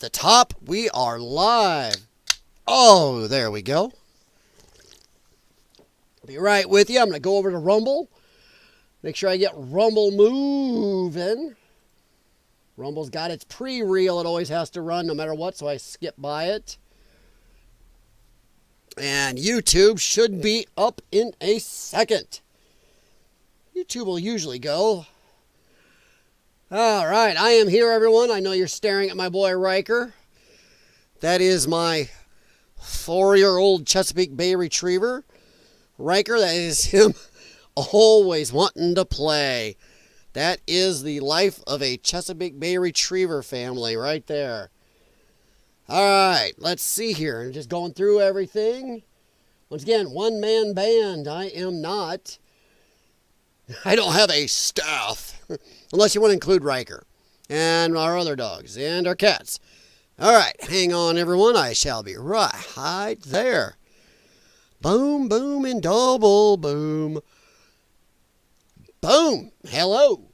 the top. We are live. Oh, there we go. Be right with you. I'm going to go over to Rumble. Make sure I get Rumble moving. Rumble's got its pre-reel. It always has to run no matter what, so I skip by it. And YouTube should be up in a second. YouTube will usually go. All right, I am here, everyone. I know you're staring at my boy Riker. That is my 4-year-old Chesapeake Bay Retriever. Riker, that is him always wanting to play. That is the life of a Chesapeake Bay Retriever family right there. All right, let's see here. I'm just going through everything. Once again, one-man band. I am not. I don't have a staff, unless you want to include Riker and our other dogs and our cats. All right, hang on, everyone. I shall be right there. Boom, boom, and double boom. Boom. Hello.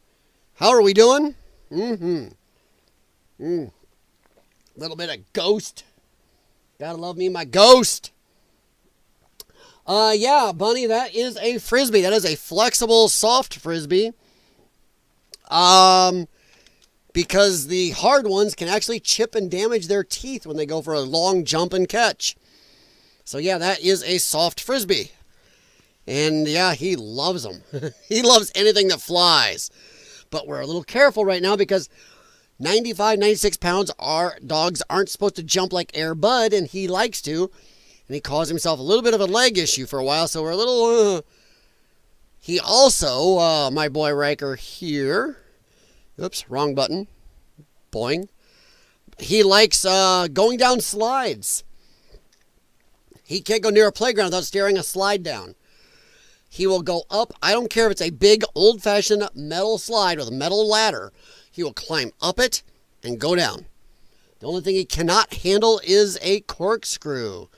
How are we doing? Little bit of ghost. Gotta love me my ghost. Yeah, Bunny, that is a Frisbee. That is a flexible, soft Frisbee. Because the hard ones can actually chip and damage their teeth when they go for a long jump and catch. So yeah, that is a soft Frisbee. And yeah, he loves them. He loves anything that flies. But we're a little careful right now because 95, 96 pounds, our dogs aren't supposed to jump like Air Bud, and he likes to. And he caused himself a little bit of a leg issue for a while, so we're a little... He also, my boy Riker here... Oops, wrong button. Boing. He likes going down slides. He can't go near a playground without staring a slide down. He will go up. I don't care if it's a big, old-fashioned metal slide with a metal ladder. He will climb up it and go down. The only thing he cannot handle is a corkscrew.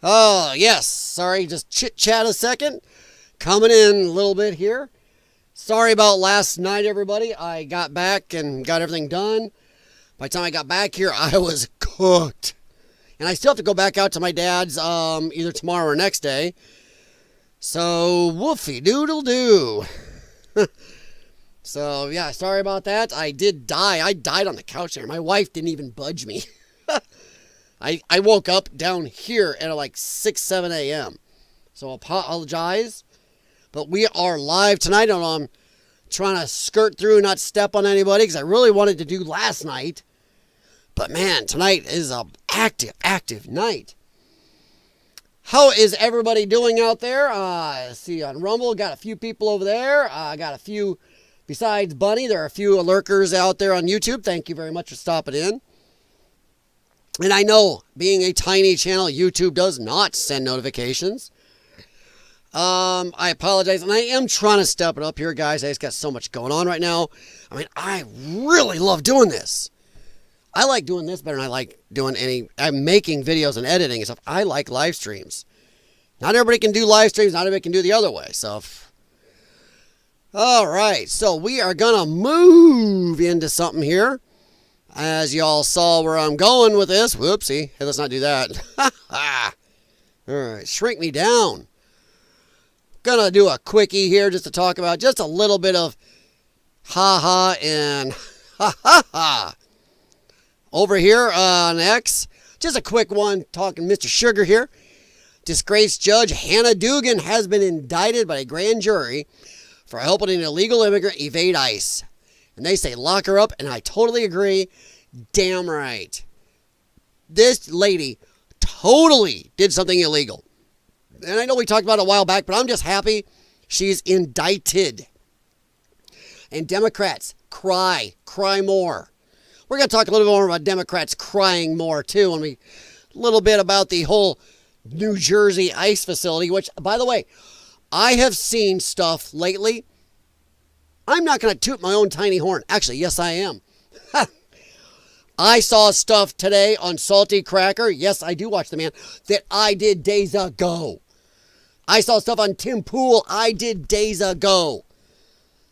Oh, yes. Sorry, just chit-chat a second. Coming in a little bit here. Sorry about last night, everybody. I got back and got everything done. By the time I got back here, I was cooked. And I still have to go back out to my dad's either tomorrow or next day. So, woofy doodle doo. So, yeah, sorry about that. I did die. I died on the couch there. My wife didn't even budge me. I woke up down here at like 6, 7 a.m. So, apologize. But we are live tonight. I'm trying to skirt through and not step on anybody because I really wanted to do last night. But, man, tonight is an active night. How is everybody doing out there? See on Rumble, got a few people over there. Got a few, besides Bunny, there are a few lurkers out there on YouTube. Thank you very much for stopping in. And I know, being a tiny channel, YouTube does not send notifications. I apologize, and I am trying to step it up here, guys. I just got so much going on right now. I mean, I really love doing this. I like doing this better than I like doing I'm making videos and editing and stuff. I like live streams. Not everybody can do live streams. Not everybody can do the other way. So, all right. So we are going to move into something here. As y'all saw where I'm going with this. Whoopsie. Hey, let's not do that. All right. Shrink me down. Gonna do a quickie here just to talk about just a little bit of ha-ha and ha-ha-ha. Over here on X, just a quick one talking Mr. Sugar here. Disgraced Judge Hannah Dugan has been indicted by a grand jury for helping an illegal immigrant evade ICE. And they say lock her up, and I totally agree. Damn right. This lady totally did something illegal. And I know we talked about it a while back, but I'm just happy she's indicted. And Democrats, cry more. We're going to talk a little bit more about Democrats crying more, too. A little bit about the whole New Jersey ICE facility, which, by the way, I have seen stuff lately. I'm not going to toot my own tiny horn. Actually, yes, I am. I saw stuff today on Salty Cracker. Yes, I do watch the man. That I did days ago. I saw stuff on Tim Pool I did days ago.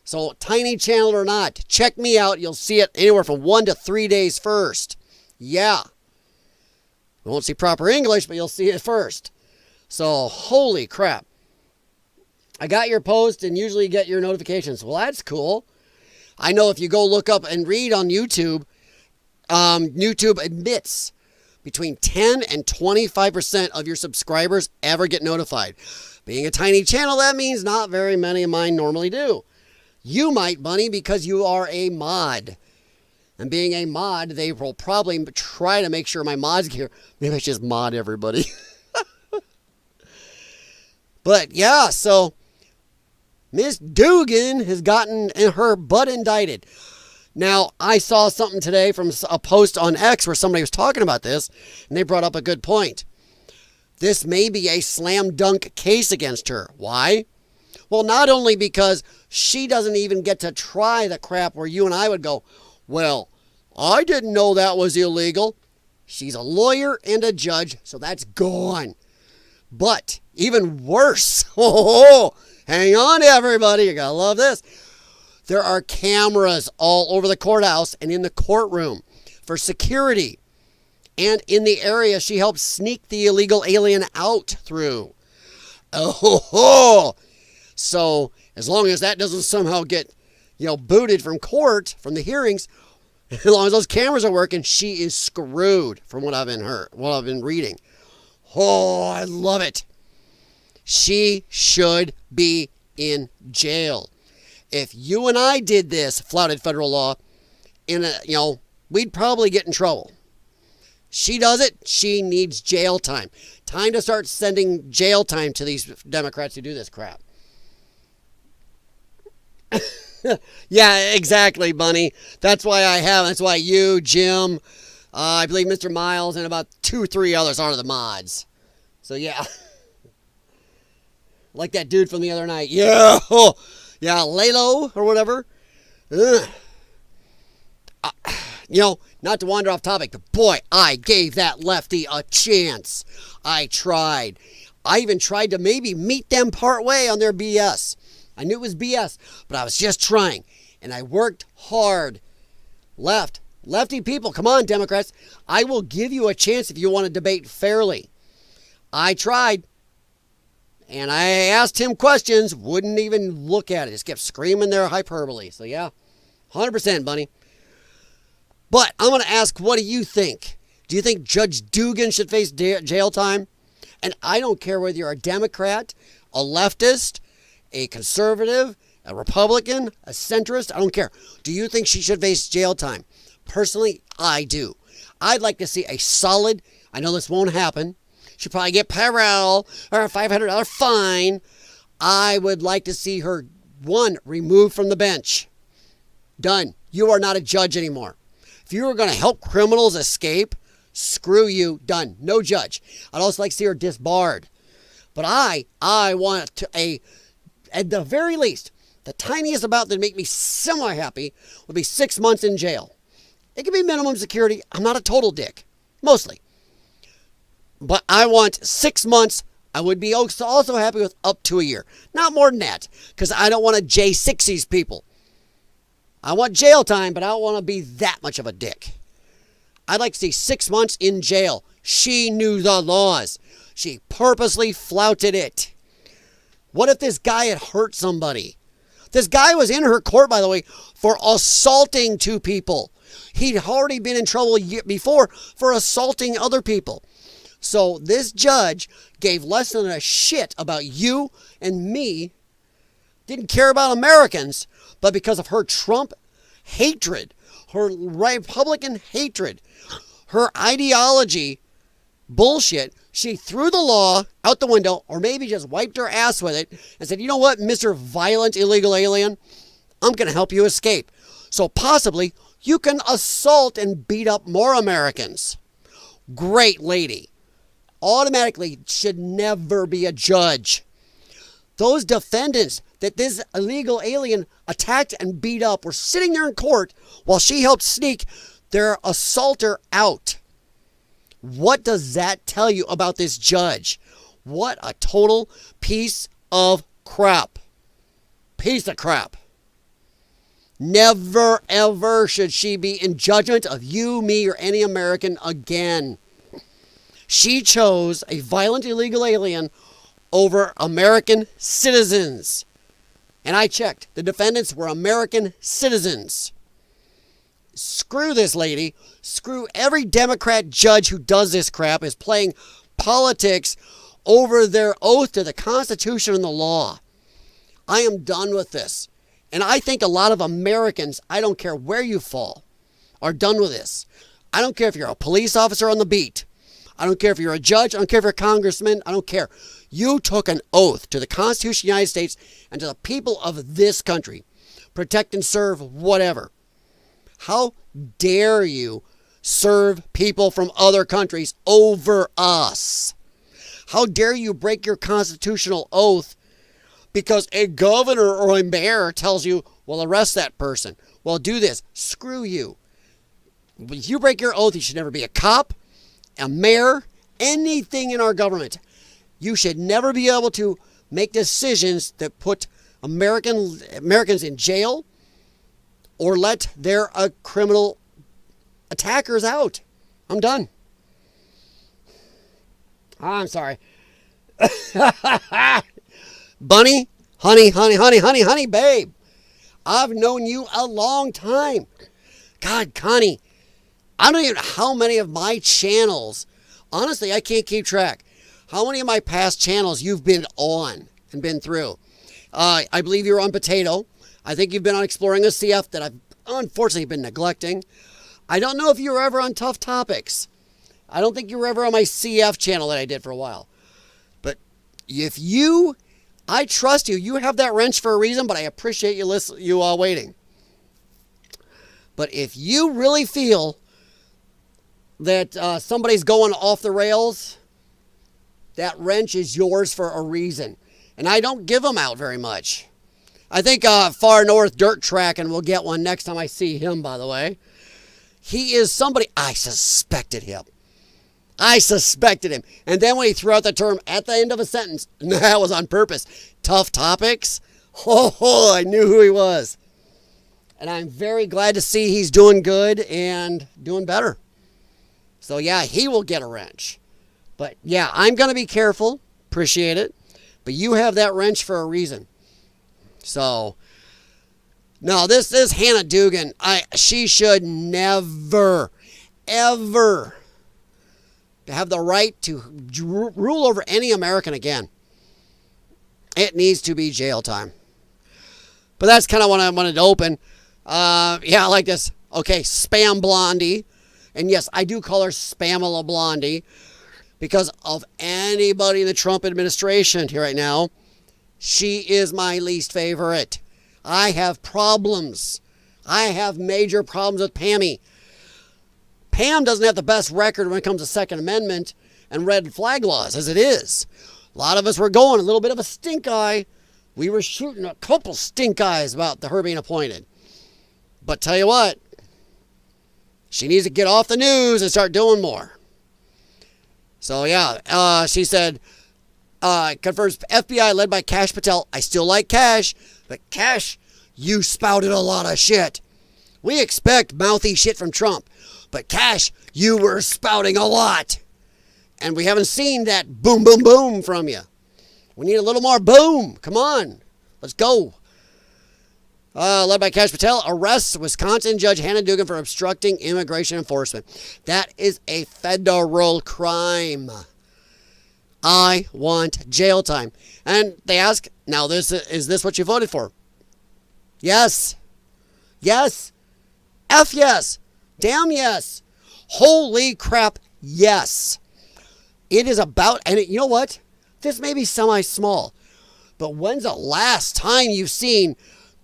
So tiny channel or not, check me out. You'll see it anywhere from 1 to 3 days first. Yeah. You won't see proper English, but you'll see it first. So holy crap. I got your post and usually get your notifications. Well, that's cool. I know if you go look up and read on YouTube, YouTube admits between 10 and 25% of your subscribers ever get notified. Being a tiny channel, that means not very many of mine normally do. You might, Bunny, because you are a mod. And being a mod, they will probably try to make sure my mods get here. Maybe I should just mod everybody. But yeah, so Miss Dugan has gotten her butt indicted. Now, I saw something today from a post on X where somebody was talking about this, and they brought up a good point. This may be a slam dunk case against her. Why? Well, not only because she doesn't even get to try the crap where you and I would go, well, I didn't know that was illegal. She's a lawyer and a judge, so that's gone. But even worse, hang on everybody, you're going to love this. There are cameras all over the courthouse and in the courtroom for security. And in the area she helped sneak the illegal alien out through. So as long as that doesn't somehow get, booted from court, from the hearings, as long as those cameras are working, she is screwed from what I've been reading. Oh, I love it. She should be in jail. If you and I did this, flouted federal law, we'd probably get in trouble. She does it, she needs jail time. Time to start sending jail time to these Democrats who do this crap. Yeah, exactly, Bunny. That's why you, Jim, I believe Mr. Miles, and about 2 or 3 others are the mods. So yeah. Like that dude from the other night. Yeah. Yeah, Lalo or whatever. Not to wander off topic, but boy, I gave that lefty a chance. I tried. I even tried to maybe meet them part way on their BS. I knew it was BS, but I was just trying. And I worked hard. Lefty people, come on, Democrats. I will give you a chance if you want to debate fairly. I tried. And I asked him questions, wouldn't even look at it. Just kept screaming their hyperbole. So yeah, 100%, Bunny. But I'm going to ask, what do you think? Do you think Judge Dugan should face jail time? And I don't care whether you're a Democrat, a leftist, a conservative, a Republican, a centrist. I don't care. Do you think she should face jail time? Personally, I do. I'd like to see a solid, I know this won't happen, she'll probably get parole or a $500 fine. I would like to see her, one, removed from the bench. Done. You are not a judge anymore. If you were going to help criminals escape, screw you. Done. No judge. I'd also like to see her disbarred. But I want to, at the very least, the tiniest amount that would make me semi-happy would be 6 months in jail. It could be minimum security. I'm not a total dick. Mostly. But I want 6 months. I would be also happy with up to a year. Not more than that. Because I don't want to J6 these people. I want jail time, but I don't want to be that much of a dick. I'd like to see 6 months in jail. She knew the laws. She purposely flouted it. What if this guy had hurt somebody? This guy was in her court, by the way, for assaulting 2 people. He'd already been in trouble before for assaulting other people. So this judge gave less than a shit about you and me. Didn't care about Americans, but because of her Trump hatred, her Republican hatred, her ideology bullshit, she threw the law out the window, or maybe just wiped her ass with it and said, you know what, Mr. Violent Illegal Alien, I'm going to help you escape. So possibly you can assault and beat up more Americans. Great lady. Automatically should never be a judge. Those defendants that this illegal alien attacked and beat up were sitting there in court while she helped sneak their assaulter out. What does that tell you about this judge? What a total piece of crap. Piece of crap. Never, ever should she be in judgment of you, me, or any American again. She chose a violent illegal alien over American citizens. And I checked. The defendants were American citizens. Screw this lady. Screw every Democrat judge who does this crap is playing politics over their oath to the Constitution and the law. I am done with this. And I think a lot of Americans, I don't care where you fall, are done with this. I don't care if you're a police officer on the beat. I don't care if you're a judge. I don't care if you're a congressman. I don't care. You took an oath to the Constitution of the United States and to the people of this country. Protect and serve whatever. How dare you serve people from other countries over us? How dare you break your constitutional oath because a governor or a mayor tells you, well, arrest that person. Well, do this. Screw you. If you break your oath, you should never be a cop, a mayor, anything in our government. You should never be able to make decisions that put Americans in jail or let their criminal attackers out. I'm done. I'm sorry. Bunny, honey, babe. I've known you a long time. God, Connie, I don't even know how many of my channels, honestly, I can't keep track. How many of my past channels you've been on and been through? I believe you were on Potato. I think you've been on Exploring a CF that I've unfortunately been neglecting. I don't know if you were ever on Tough Topics. I don't think you were ever on my CF channel that I did for a while. But if you, I trust you. You have that wrench for a reason, but I appreciate you waiting. But if you really feel that somebody's going off the rails, that wrench is yours for a reason. And I don't give them out very much. I think Far North Dirt Tracking will get one next time I see him, by the way. He is somebody, I suspected him. And then when he threw out the term at the end of a sentence, that was on purpose. Tough Topics. Oh, I knew who he was. And I'm very glad to see he's doing good and doing better. So yeah, he will get a wrench. But yeah, I'm going to be careful. Appreciate it. But you have that wrench for a reason. So, no, this is Hannah Dugan. She should never, ever have the right to rule over any American again. It needs to be jail time. But that's kind of what I wanted to open. Yeah, I like this. Okay, Spam Blondie. And yes, I do call her Spamela Blondie because of anybody in the Trump administration here right now. She is my least favorite. I have problems. I have major problems with Pammy. Pam doesn't have the best record when it comes to Second Amendment and red flag laws as it is. A lot of us were going a little bit of a stink eye. We were shooting a couple stink eyes about her being appointed. But tell you what, she needs to get off the news and start doing more. So yeah, she said, confirms FBI led by Kash Patel. I still like Kash, but Kash, you spouted a lot of shit. We expect mouthy shit from Trump, but Kash, you were spouting a lot. And we haven't seen that boom, boom, boom from you. We need a little more boom. Come on. Let's go. Led by Kash Patel, arrests Wisconsin Judge Hannah Dugan for obstructing immigration enforcement. That is a federal crime. I want jail time. And they ask, now is this what you voted for? Yes. Yes. F yes. Damn yes. Holy crap, yes. It is about, and you know what? This may be semi-small, but when's the last time you've seen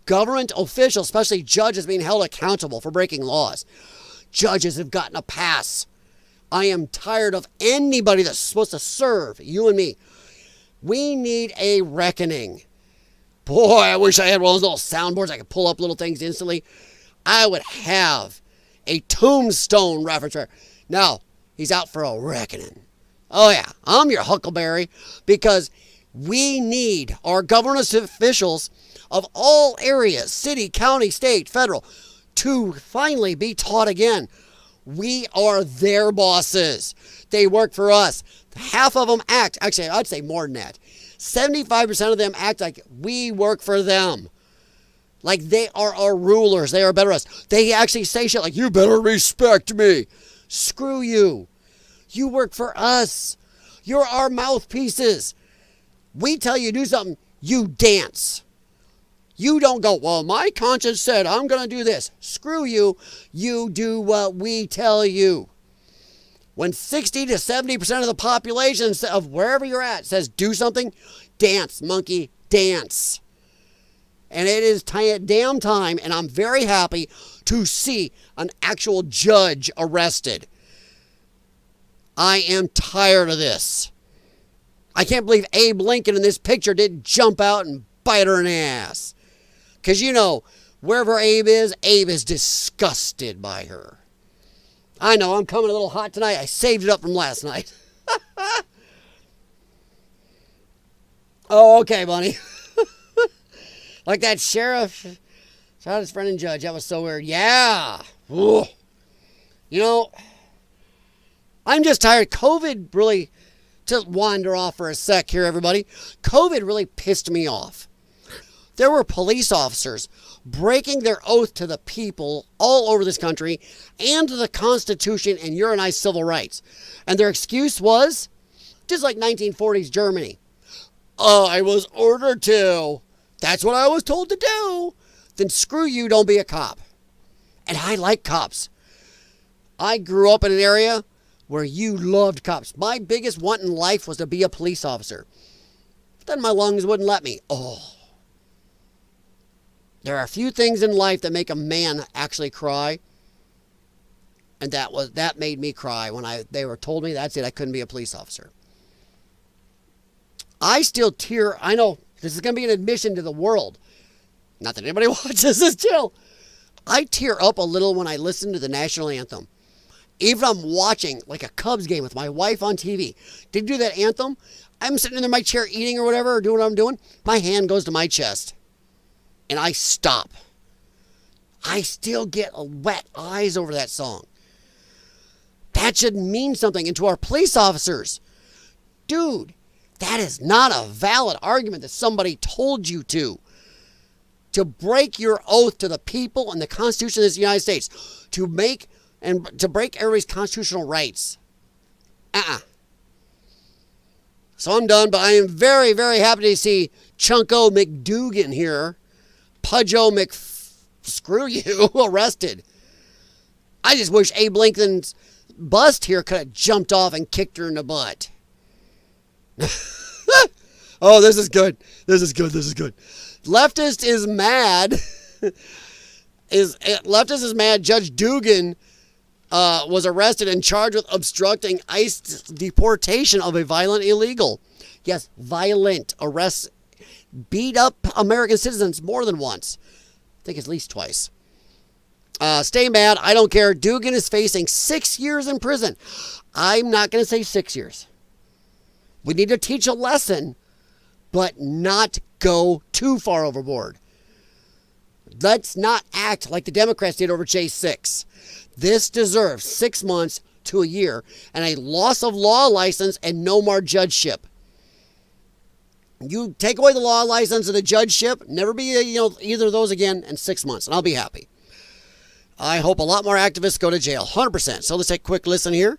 government officials, especially judges, being held accountable for breaking laws? Judges have gotten a pass. I am tired of anybody that's supposed to serve, you and me. We need a reckoning. Boy, I wish I had one of those little soundboards I could pull up little things instantly. I would have a tombstone reference there. Now, he's out for a reckoning. Oh yeah, I'm your huckleberry because we need our government officials, of all areas, city, county, state, federal, to finally be taught again. We are their bosses. They work for us. Half of them act, actually, I'd say more than that. 75% of them act like we work for them. Like they are our rulers. They are better us. They actually say shit like, you better respect me. Screw you. You work for us. You're our mouthpieces. We tell you to do something, you dance. You don't go, well, my conscience said I'm going to do this. Screw you. You do what we tell you. When 60 to 70% of the population of wherever you're at says do something, dance, monkey, dance. And it is damn time, and I'm very happy to see an actual judge arrested. I am tired of this. I can't believe Abe Lincoln in this picture didn't jump out and bite her in the ass. Because, you know, wherever Abe is disgusted by her. I know, I'm coming a little hot tonight. I saved it up from last night. Oh, okay, Bunny. Like that sheriff shot his friend and judge. That was so weird. Yeah. Ugh. You know, I'm just tired. COVID really, to wander off for a sec here, everybody. COVID really pissed me off. There were police officers breaking their oath to the people all over this country and to the Constitution and your and I's civil rights. And their excuse was, just like 1940s Germany. Oh, I was ordered to. That's what I was told to do. Then screw you, don't be a cop. And I like cops. I grew up in an area where you loved cops. My biggest want in life was to be a police officer. But then my lungs wouldn't let me. Oh. There are a few things in life that make a man actually cry. And that made me cry when they were told me that's it, I couldn't be a police officer. I still tear. I know this is going to be an admission to the world. Not that anybody watches this chill. I tear up a little when I listen to the national anthem. Even if I'm watching like a Cubs game with my wife on TV. They do that anthem. I'm sitting in my chair eating or whatever, or doing what I'm doing. My hand goes to my chest. And I stop. I still get wet eyes over that song. That should mean something. And to our police officers, dude, that is not a valid argument that somebody told you to. To break your oath to the people and the Constitution of the United States. To break everybody's constitutional rights. So I'm done, but I am very, very happy to see Chunko McDougan here. Pudjo screw you, arrested. I just wish Abe Lincoln's bust here could have jumped off and kicked her in the butt. Oh, this is good. This is good. This is good. Leftist is mad. Leftist is mad. Judge Dugan was arrested and charged with obstructing ICE deportation of a violent illegal. Yes, violent arrests. Beat up American citizens more than once. I think at least twice. Stay mad. I don't care. Dugan is facing 6 years in prison. I'm not going to say 6 years. We need to teach a lesson, but not go too far overboard. Let's not act like the Democrats did over J6. This deserves 6 months to a year and a loss of law license and no more judgeship. You take away the law license and the judgeship, never be either of those again in 6 months, and I'll be happy. I hope a lot more activists go to jail, 100%. So let's take a quick listen here.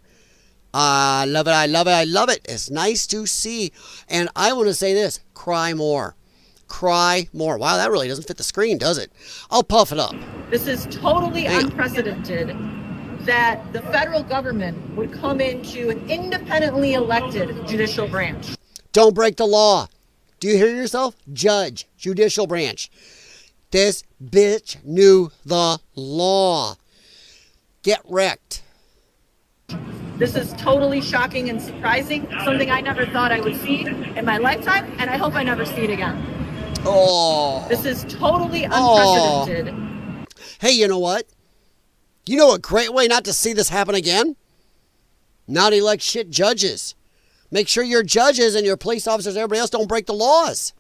I love it, I love it, I love it. It's nice to see. And I want to say this, cry more. Cry more. Wow, that really doesn't fit the screen, does it? I'll puff it up. This is totally unprecedented that the federal government would come into an independently elected judicial branch. Don't break the law. Do you hear yourself? Judge, judicial branch. This bitch knew the law. Get wrecked. This is totally shocking and surprising. Something I never thought I would see in my lifetime, and I hope I never see it again. Oh. This is totally unprecedented. Oh. Hey, you know what? You know a great way not to see this happen again? Not elect shit judges. Make sure your judges and your police officers and everybody else don't break the laws.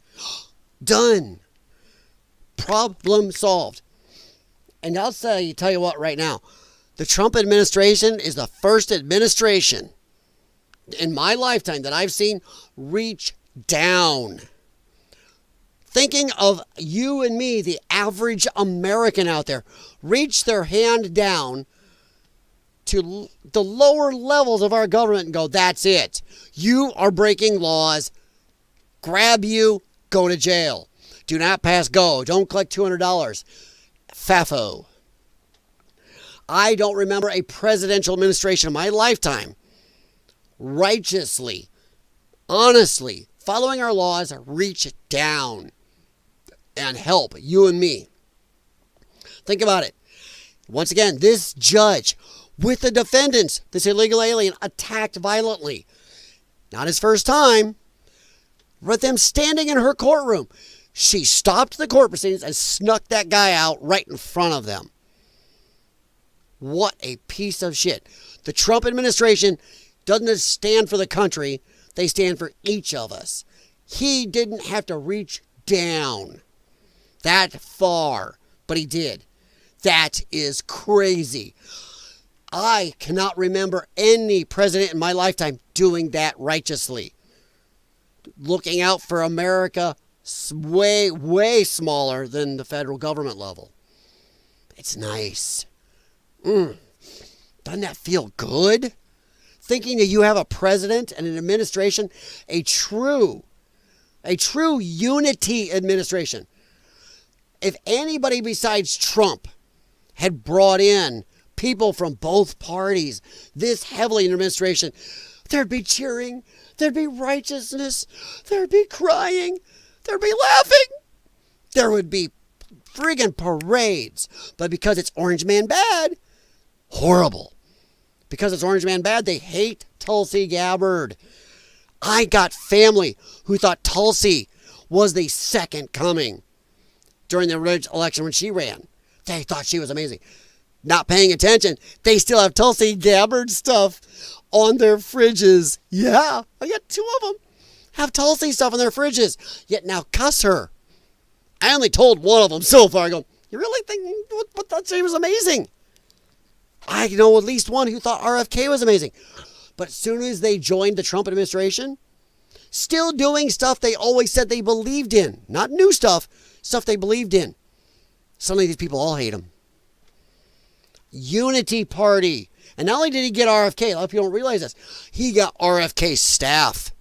Done. Problem solved. And I'll tell you what right now. The Trump administration is the first administration in my lifetime that I've seen reach down. Thinking of you and me, the average American out there, reach their hand down to the lower levels of our government and go, that's it. You are breaking laws. Grab you, go to jail. Do not pass go. Don't collect $200. FAFO. I don't remember a presidential administration in my lifetime righteously, honestly, following our laws, reach down and help you and me. Think about it. Once again, this judge with the defendants, this illegal alien, attacked violently. Not his first time, but them standing in her courtroom. She stopped the court proceedings and snuck that guy out right in front of them. What a piece of shit. The Trump administration doesn't stand for the country. They stand for each of us. He didn't have to reach down that far, but he did. That is crazy. I cannot remember any president in my lifetime doing that righteously. Looking out for America way, way smaller than the federal government level. It's nice. Doesn't that feel good? Thinking that you have a president and an administration, a true unity administration. If anybody besides Trump had brought in people from both parties this heavily in administration, there'd be cheering, there'd be righteousness, there'd be crying, there'd be laughing, there would be friggin' parades. But because it's Orange Man bad, horrible. Because it's Orange Man bad, they hate Tulsi Gabbard. I got family who thought Tulsi was the second coming during the election when she ran. They thought she was amazing. Not paying attention, they still have Tulsi Gabbard stuff on their fridges. Yeah, I got 2 of them. Have Tulsi stuff on their fridges. Yet now cuss her. I only told one of them so far. I go, you really think what thought she was amazing? I know at least one who thought RFK was amazing. But as soon as they joined the Trump administration, still doing stuff they always said they believed in. Not new stuff they believed in. Suddenly these people all hate him. Unity Party. And not only did he get RFK, a lot of people don't realize this, he got RFK's staff.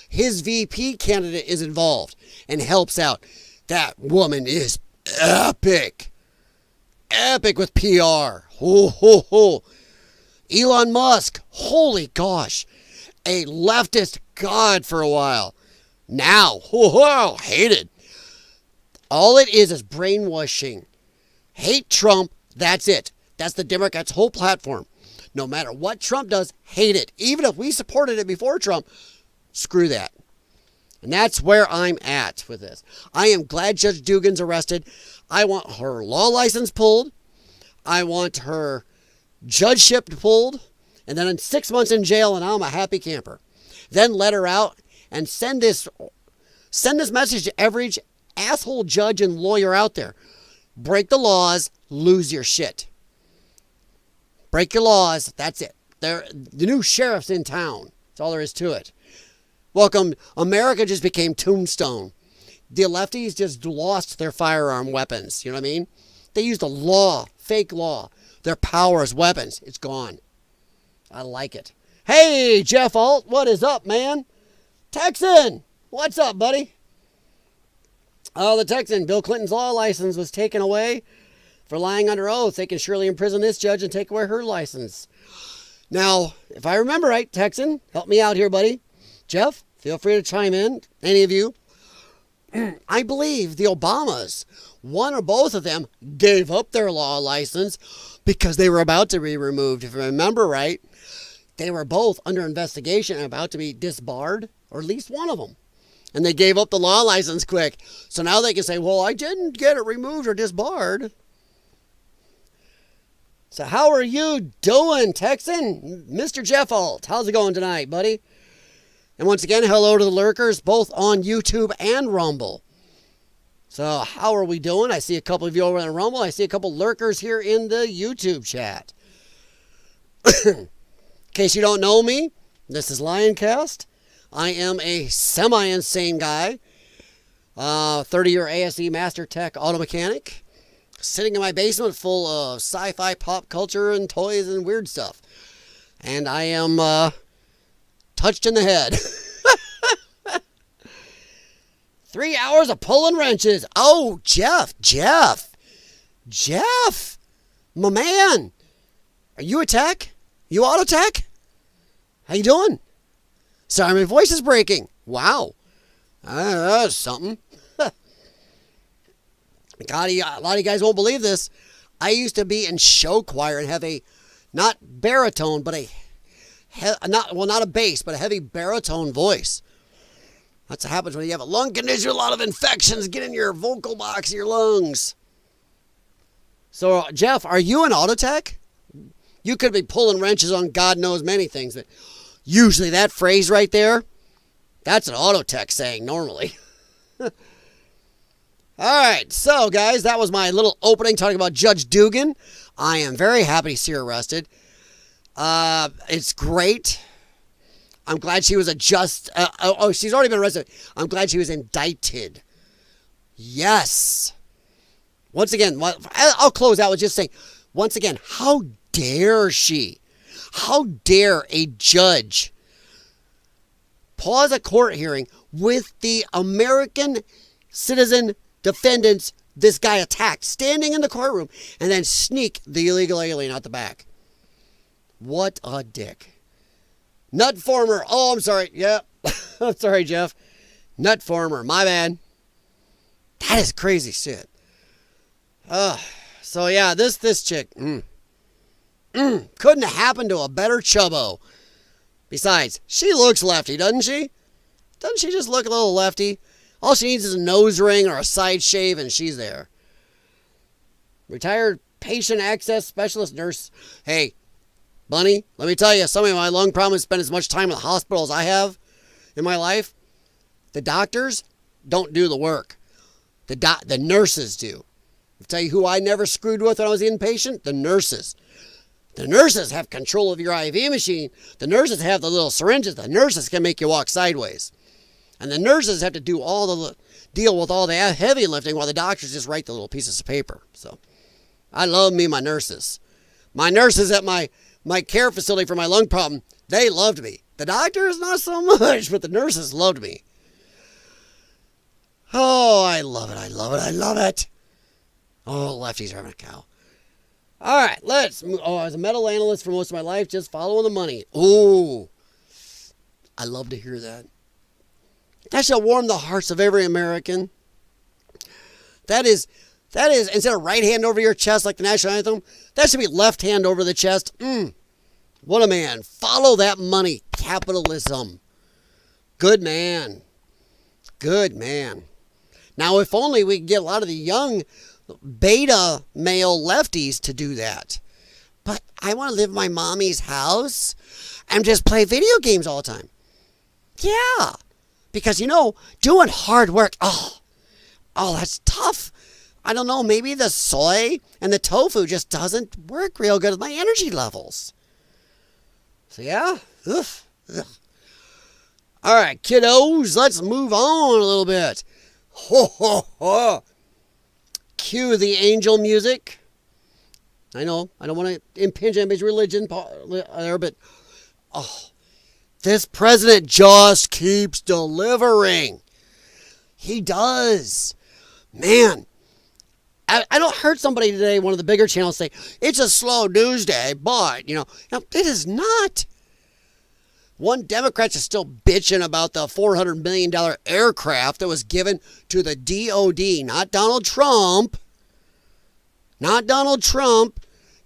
His VP candidate is involved and helps out. That woman is epic. Epic with PR. Ho, ho, ho. Elon Musk. Holy gosh. A leftist god for a while. Now, ho, ho, hated. All it is brainwashing. Hate Trump. That's it. That's the Democrats' whole platform. No matter what Trump does, hate it. Even if we supported it before Trump, screw that. And that's where I'm at with this. I am glad Judge Dugan's arrested. I want her law license pulled. I want her judgeship pulled. And then in 6 months in jail, and I'm a happy camper. Then let her out and send this message to every asshole judge and lawyer out there. Break the laws, lose your shit. Break your laws, that's it. They're the new sheriff's in town. That's all there is to it. Welcome, America just became Tombstone. The lefties just lost their firearm weapons. You know what I mean? They used a law, fake law. Their power as weapons. It's gone. I like it. Hey, Jeff Alt, what is up, man? Texan, what's up, buddy? Oh, the Texan, Bill Clinton's law license was taken away for lying under oath. They can surely imprison this judge and take away her license. Now, if I remember right, Texan, help me out here, buddy. Jeff, feel free to chime in, any of you. I believe the Obamas, one or both of them, gave up their law license because they were about to be removed. If I remember right, they were both under investigation and about to be disbarred, or at least one of them. And they gave up the law license quick. So now they can say, well, I didn't get it removed or disbarred. So how are you doing, Texan? Mr. Jeff Alt, how's it going tonight, buddy? And once again, hello to the lurkers, both on YouTube and Rumble. So how are we doing? I see a couple of you over in the Rumble. I see a couple lurkers here in the YouTube chat. In case you don't know me, this is LYONCAST. I am a semi-insane guy. 30-year ASE Master Tech auto mechanic. Sitting in my basement full of sci-fi pop culture and toys and weird stuff. And I am touched in the head. 3 hours of pulling wrenches. Oh, Jeff. My man. Are you a tech? You auto tech? How you doing? Sorry, my voice is breaking. Wow. That's something. God, a lot of you guys won't believe this. I used to be in show choir and have a, not baritone, but not a bass, but a heavy baritone voice. That's what happens when you have a lung condition. A lot of infections get in your vocal box, your lungs. So, Jeff, are you an auto tech? You could be pulling wrenches on God knows many things, but usually that phrase right there, that's an auto tech saying normally. All right, so guys, that was my little opening talking about Judge Dugan. I am very happy to see her arrested. It's great. I'm glad she was she's already been arrested. I'm glad she was indicted. Yes. Once again, I'll close out with just saying, once again, how dare she? How dare a judge pause a court hearing with the American citizen defendants this guy attacked standing in the courtroom and then sneak the illegal alien out the back? What a dick. Nut former. Oh, I'm sorry. Yep. I'm sorry, Jeff. Nut former. My bad. That is crazy shit. So yeah, this chick couldn't have happened to a better chubbo. Besides, she looks lefty, doesn't she? Doesn't she just look a little lefty? All she needs is a nose ring or a side shave and she's there. Retired patient access specialist nurse. Hey, Bunny, let me tell you, some of my lung problems spend as much time in the hospital as I have in my life. The doctors don't do the work. The nurses do. I'll tell you who I never screwed with when I was inpatient. The nurses. The nurses have control of your IV machine. The nurses have the little syringes. The nurses can make you walk sideways. And the nurses have to do deal with all the heavy lifting while the doctors just write the little pieces of paper. So I love me my nurses. My nurses at my care facility for my lung problem, they loved me. The doctors, not so much, but the nurses loved me. Oh, I love it. I love it. Oh, lefties are having a cow. All right, let's move. Oh, I was a metal analyst for most of my life, just following the money. Oh, I love to hear that. That shall warm the hearts of every American. That is, instead of right hand over your chest like the national anthem, that should be left hand over the chest. What a man. Follow that money. Capitalism. Good man. Good man. Now, if only we could get a lot of the young beta male lefties to do that. But I want to live in my mommy's house and just play video games all the time. Yeah. Because, doing hard work, oh, that's tough. I don't know, maybe the soy and the tofu just doesn't work real good with my energy levels. So, yeah. Ugh. All right, kiddos, let's move on a little bit. Ho, ho, ho. Cue the angel music. I know, I don't want to impinge on his religion there, but, this president just keeps delivering. He does. Man, I don't heard somebody today, one of the bigger channels, say, it's a slow news day, but, it is not. One Democrat's is still bitching about the $400 million aircraft that was given to the DOD, not Donald Trump,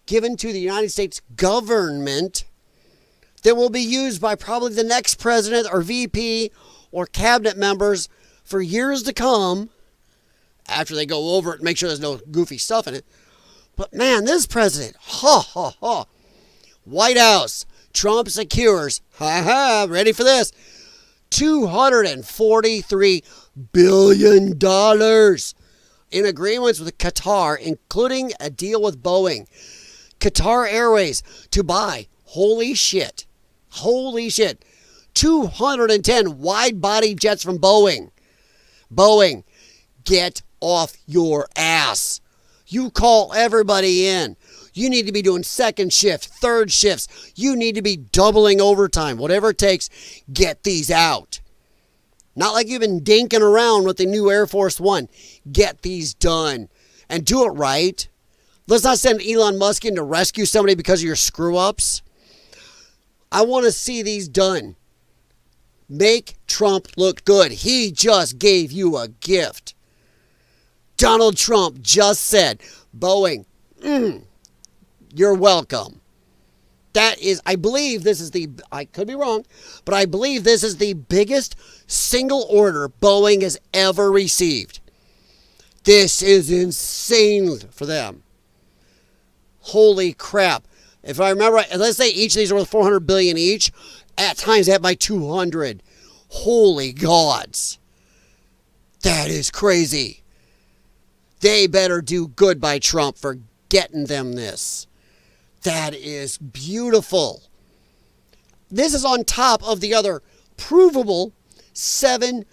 given to the United States government, that will be used by probably the next president or VP or cabinet members for years to come after they go over it and make sure there's no goofy stuff in it. But man, this president, White House, Trump secures, ready for this, $243 billion in agreements with Qatar, including a deal with Boeing, Qatar Airways, to buy, holy shit, 210 wide-body jets from Boeing. Boeing, get off your ass. You call everybody in. You need to be doing second shift, third shifts. You need to be doubling overtime. Whatever it takes, get these out. Not like you've been dinking around with the new Air Force One. Get these done. And do it right. Let's not send Elon Musk in to rescue somebody because of your screw-ups. I want to see these done. Make Trump look good. He just gave you a gift. Donald Trump just said, Boeing, you're welcome. That is, I believe this is I could be wrong, but I believe this is the biggest single order Boeing has ever received. This is insane for them. Holy crap. If I remember right, let's say each of these are worth $400 billion each. At times that by 200. Holy gods. That is crazy. They better do good by Trump for getting them this. That is beautiful. This is on top of the other provable 7.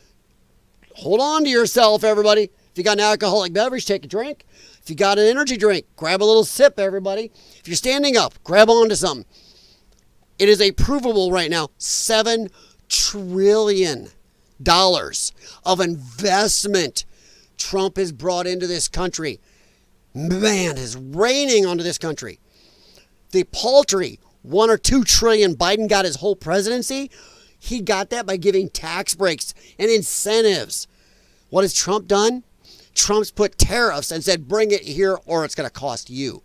Hold on to yourself, everybody. If you got an alcoholic beverage, take a drink. If you got an energy drink, grab a little sip, everybody. If you're standing up, grab onto something. It is a provable right now $7 trillion of investment Trump has brought into this country. Man, is raining onto this country. The paltry $1 or $2 trillion Biden got his whole presidency, he got that by giving tax breaks and incentives. What has Trump done? Trump's put tariffs and said, bring it here or it's going to cost you.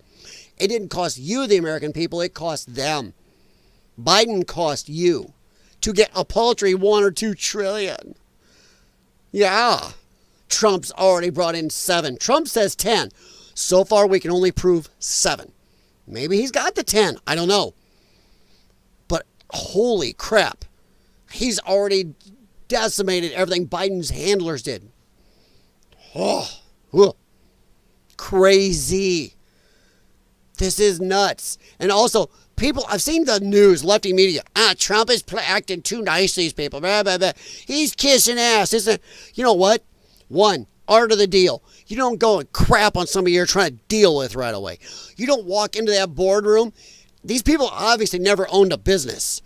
It didn't cost you, the American people. It cost them. Biden cost you to get a paltry $1 or $2 trillion. Yeah. Trump's already brought in 7. Trump says 10. So far, we can only prove 7. Maybe he's got the 10. I don't know. But holy crap. He's already decimated everything Biden's handlers did. Oh, crazy. This is nuts. And also, people, I've seen the news, lefty media. Trump is acting too nice to these people. Blah, blah, blah. He's kissing ass. You know what? One, art of the deal. You don't go and crap on somebody you're trying to deal with right away. You don't walk into that boardroom. These people obviously never owned a business.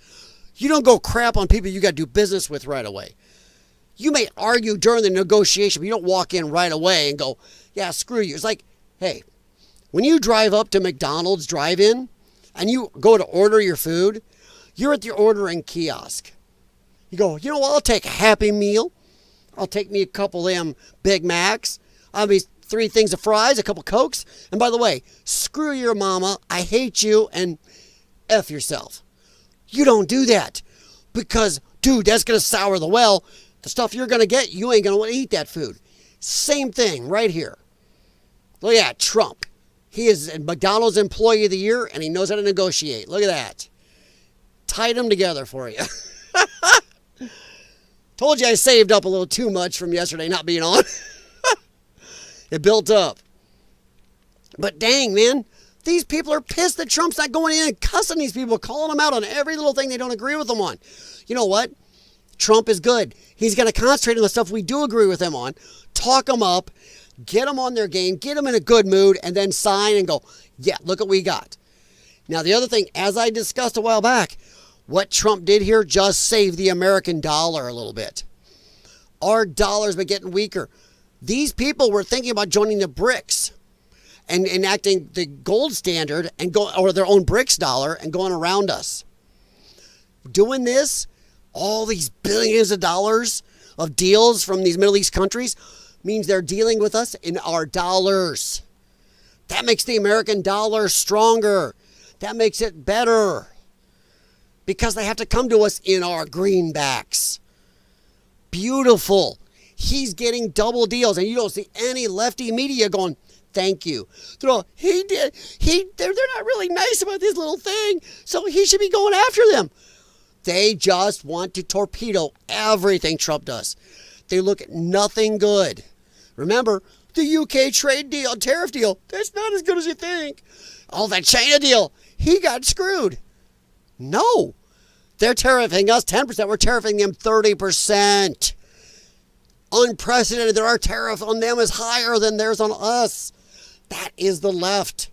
You don't go crap on people you got to do business with right away. You may argue during the negotiation, but you don't walk in right away and go, yeah, screw you. It's like, hey, when you drive up to McDonald's drive-in and you go to order your food, you're at the ordering kiosk. You go, you know what, I'll take a Happy Meal. I'll take me a couple of them Big Macs. I'll be 3 things of fries, a couple Cokes. And by the way, screw your mama. I hate you and F yourself. You don't do that because, dude, that's going to sour the well. The stuff you're going to get, you ain't going to want to eat that food. Same thing right here. Look at Trump. He is a McDonald's Employee of the Year, and he knows how to negotiate. Look at that. Tied them together for you. Told you I saved up a little too much from yesterday not being on. It built up. But dang, man. These people are pissed that Trump's not going in and cussing these people, calling them out on every little thing they don't agree with them on. You know what? Trump is good. He's going to concentrate on the stuff we do agree with him on, talk them up, get them on their game, get them in a good mood, and then sign and go, yeah, look what we got. Now, the other thing, as I discussed a while back, what Trump did here just saved the American dollar a little bit. Our dollar's been getting weaker. These people were thinking about joining the BRICS and enacting the gold standard and or their own BRICS dollar and going around us. Doing this, all these billions of dollars of deals from these Middle East countries means they're dealing with us in our dollars. That makes the American dollar stronger. That makes it better. Because they have to come to us in our greenbacks. Beautiful. He's getting double deals, and you don't see any lefty media going, thank you. They're all, they're not really nice about this little thing, so he should be going after them. They just want to torpedo everything Trump does. They look at nothing good. Remember, The UK trade deal, tariff deal, that's not as good as you think. Oh, that China deal, he got screwed. No. They're tariffing us 10%. We're tariffing them 30%. Unprecedented. Our tariff on them is higher than theirs on us. That is the left.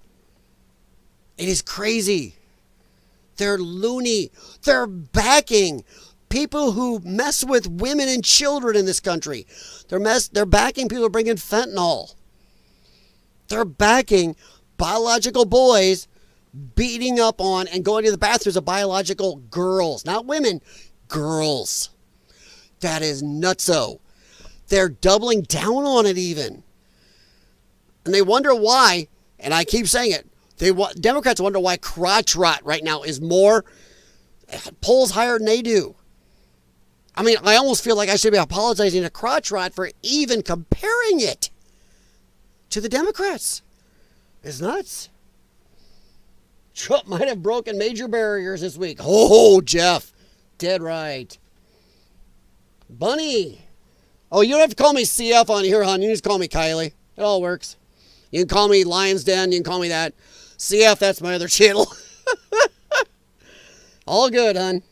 It is crazy. They're loony. They're backing people who mess with women and children in this country. They're backing people who are bringing fentanyl. They're backing biological boys beating up on and going to the bathrooms of biological girls. Not women, girls. That is nutso. They're doubling down on it even. And they wonder why, and I keep saying it, Democrats wonder why crotch rot right now is more, polls higher than they do. I mean, I almost feel like I should be apologizing to crotch rot for even comparing it to the Democrats. It's nuts. Trump might have broken major barriers this week. Oh, Jeff. Dead right. Bunny. Oh, you don't have to call me CF on here, hon. You just call me Kylie. It all works. You can call me Lyons Den. You can call me that. CF, that's my other channel. All good, hon.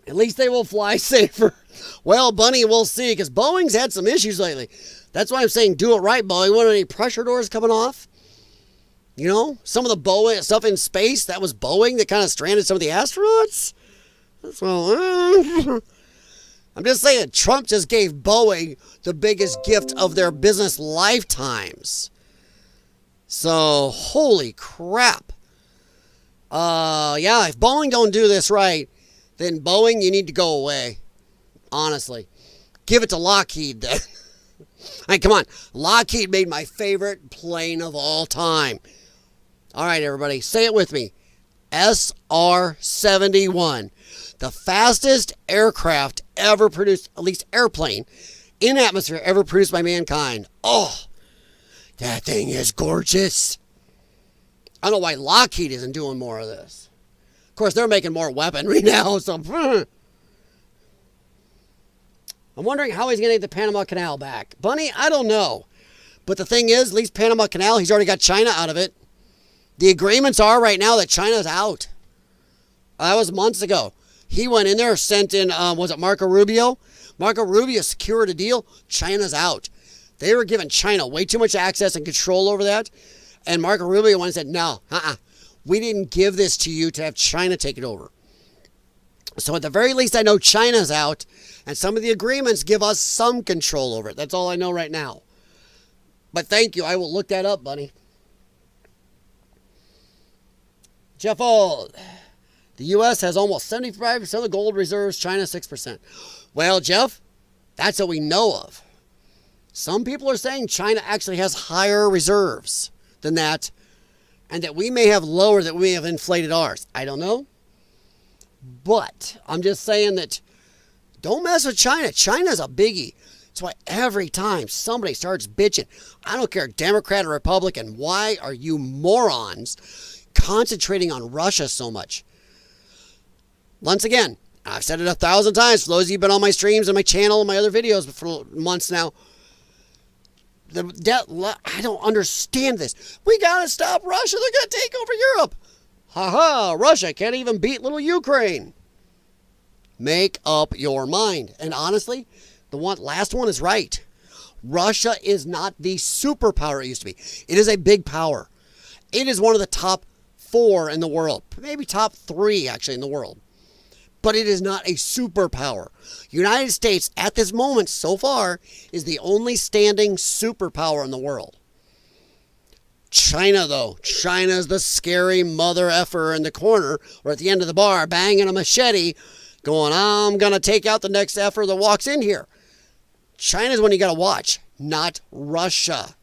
At least they will fly safer. Well, Bunny, we'll see, because Boeing's had some issues lately. That's why I'm saying do it right, Boeing. Want any pressure doors coming off? You know, some of the Boeing stuff in space, that was Boeing that kind of stranded some of the astronauts. So, I'm just saying, Trump just gave Boeing the biggest gift of their business lifetimes. So, holy crap. Yeah, if Boeing don't do this right, then Boeing, you need to go away. Honestly. Give it to Lockheed then. I mean, come on. Lockheed made my favorite plane of all time. All right, everybody. Say it with me. SR-71. The fastest aircraft ever produced, at least airplane, in atmosphere ever produced by mankind. Oh, that thing is gorgeous. I don't know why Lockheed isn't doing more of this. Of course, they're making more weaponry now, so... I'm wondering how he's going to get the Panama Canal back. Bunny, I don't know. But the thing is, at least Panama Canal, he's already got China out of it. The agreements are right now that China's out. That was months ago. He went in there, sent in, was it Marco Rubio? Marco Rubio secured a deal. China's out. They were giving China way too much access and control over that. And Marco Rubio went and said, no, we didn't give this to you to have China take it over. So at the very least, I know China's out, and some of the agreements give us some control over it. That's all I know right now. But thank you. I will look that up, buddy. Jeff Old. The U.S. has almost 75% of the gold reserves, China 6%. Well, Jeff, that's what we know of. Some people are saying China actually has higher reserves than that, and that we may have lower, that we may have inflated ours. I don't know. But I'm just saying that don't mess with China. China's a biggie. That's why every time somebody starts bitching, I don't care, Democrat or Republican, why are you morons concentrating on Russia so much? Once again, I've said it 1,000 times for those of you who've been on my streams and my channel and my other videos for months now. I don't understand this. We got to stop Russia. They're going to take over Europe. Ha! Russia can't even beat little Ukraine. Make up your mind. And honestly, the last one is right. Russia is not the superpower it used to be. It is a big power. It is one of the top 4 in the world. Maybe top 3, actually, in the world. But it is not a superpower. United States, at this moment, so far, is the only standing superpower in the world. China, though. China's the scary mother effer in the corner or at the end of the bar banging a machete going, I'm going to take out the next effer that walks in here. China's one you got to watch, not Russia.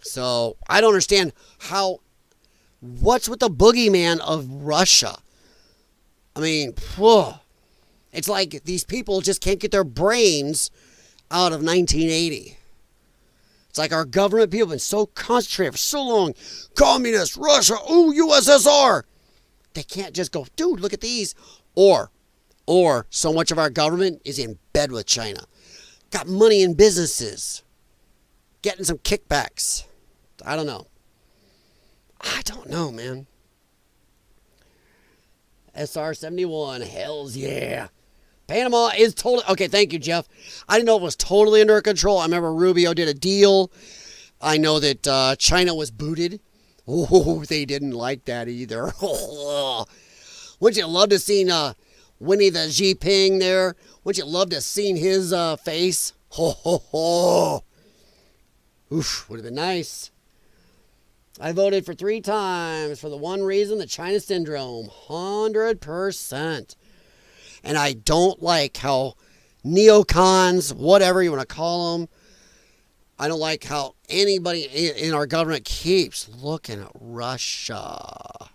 So I don't understand what's with the boogeyman of Russia? I mean, it's like these people just can't get their brains out of 1980. It's like our government people have been so concentrated for so long. Communist, Russia, USSR. They can't just go, dude, look at these. Or so much of our government is in bed with China. Got money in businesses. getting some kickbacks. I don't know. Man. SR-71, hells yeah. Panama is totally... Okay, thank you, Jeff. I didn't know it was totally under control. I remember Rubio did a deal. I know that China was booted. Oh, they didn't like that either. Wouldn't you love to seen Winnie the Jinping there? Wouldn't you love to seen his face? Oof, would have been nice. I voted for 3 times for the one reason, the China syndrome. 100%. And I don't like how neocons, whatever you want to call them, I don't like how anybody in our government keeps looking at Russia.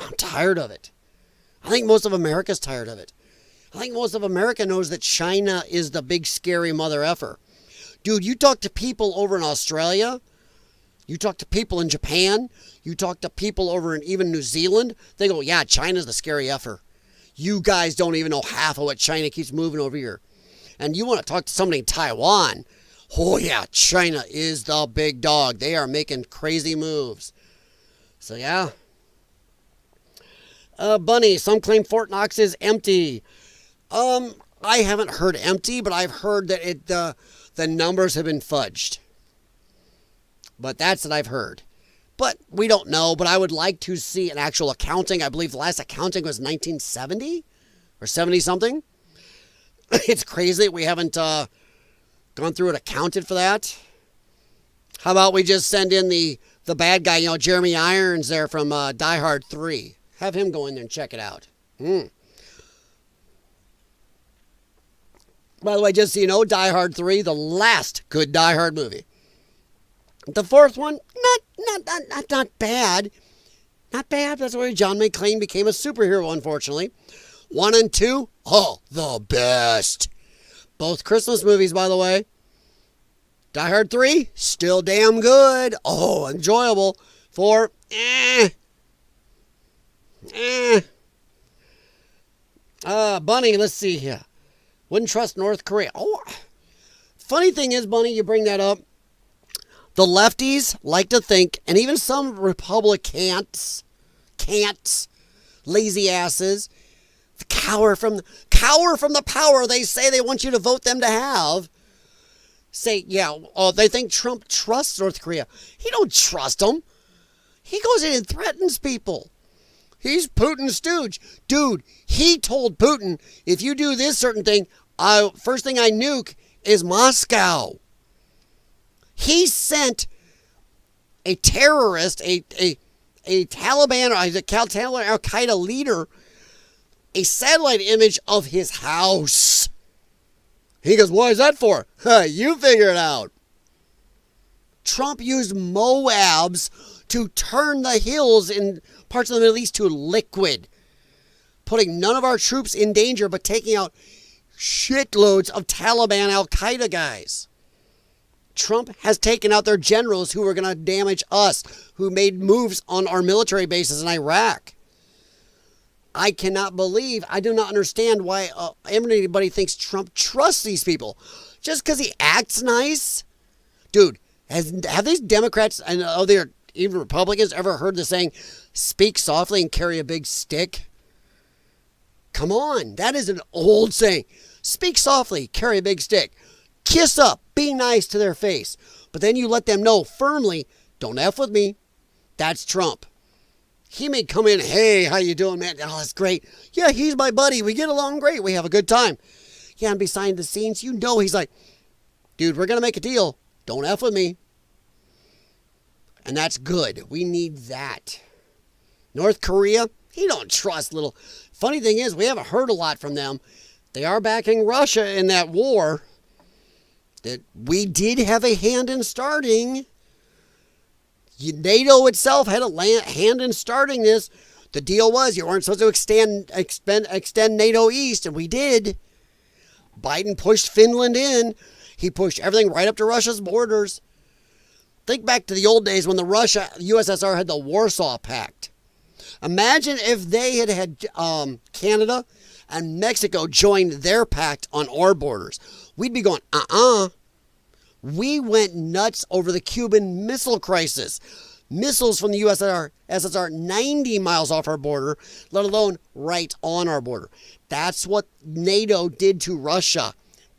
I'm tired of it. I think most of America's tired of it. I think most of America knows that China is the big scary mother effer. Dude, you talk to people over in Australia, you talk to people in Japan, you talk to people over in even New Zealand, they go, yeah, China's the scary effer. You guys don't even know half of what China keeps moving over here. And you want to talk to somebody in Taiwan, oh yeah, China is the big dog. They are making crazy moves. So yeah. Bunny, some claim Fort Knox is empty. I haven't heard empty, but I've heard that the numbers have been fudged. But that's what I've heard. But we don't know, but I would like to see an actual accounting. I believe the last accounting was 1970 or 70-something. It's crazy that we haven't gone through and accounted for that. How about we just send in the bad guy, Jeremy Irons there from Die Hard 3. Have him go in there and check it out. By the way, just so you know, Die Hard 3, the last good Die Hard movie. The fourth one, not bad. Not bad. That's where John McClane became a superhero, unfortunately. 1 and 2, the best. Both Christmas movies, by the way. Die Hard 3, still damn good. Oh, enjoyable. 4, Bunny, let's see here. Wouldn't trust North Korea. Oh, funny thing is, Bunny, you bring that up. The lefties like to think, and even some Republicans, lazy asses, cower from the power they say they want you to vote them to have. Say, yeah, they think Trump trusts North Korea. He don't trust them. He goes in and threatens people. He's Putin's stooge. Dude, he told Putin, if you do this certain thing, first thing I nuke is Moscow. He sent a terrorist, a Taliban, or Al-Qaeda leader, a satellite image of his house. He goes, what is that for? You figure it out. Trump used Moabs to turn the hills in parts of the Middle East to liquid, putting none of our troops in danger, but taking out shitloads of Taliban Al-Qaeda guys. Trump has taken out their generals who were going to damage us, who made moves on our military bases in Iraq. I cannot believe, I do not understand why anybody thinks Trump trusts these people. Just because he acts nice? Dude, have these Democrats and other even Republicans ever heard the saying, speak softly and carry a big stick? Come on, that is an old saying. Speak softly, carry a big stick. Kiss up, be nice to their face. But then you let them know firmly, don't F with me. That's Trump. He may come in, hey, how you doing, man? Oh, that's great. Yeah, he's my buddy. We get along great. We have a good time. Yeah, and behind the scenes, he's like, dude, we're going to make a deal. Don't F with me. And that's good. We need that. North Korea, he don't trust little. Funny thing is, we haven't heard a lot from them. They are backing Russia in that war that we did have a hand in starting. NATO itself had a hand in starting this. The deal was you weren't supposed to extend NATO east, and we did. Biden pushed Finland in. He pushed everything right up to Russia's borders. Think back to the old days when the USSR had the Warsaw Pact. Imagine if they had Canada and Mexico joined their pact on our borders. We'd be going, We went nuts over the Cuban Missile Crisis. Missiles from the USSR 90 miles off our border, let alone right on our border. That's what NATO did to Russia.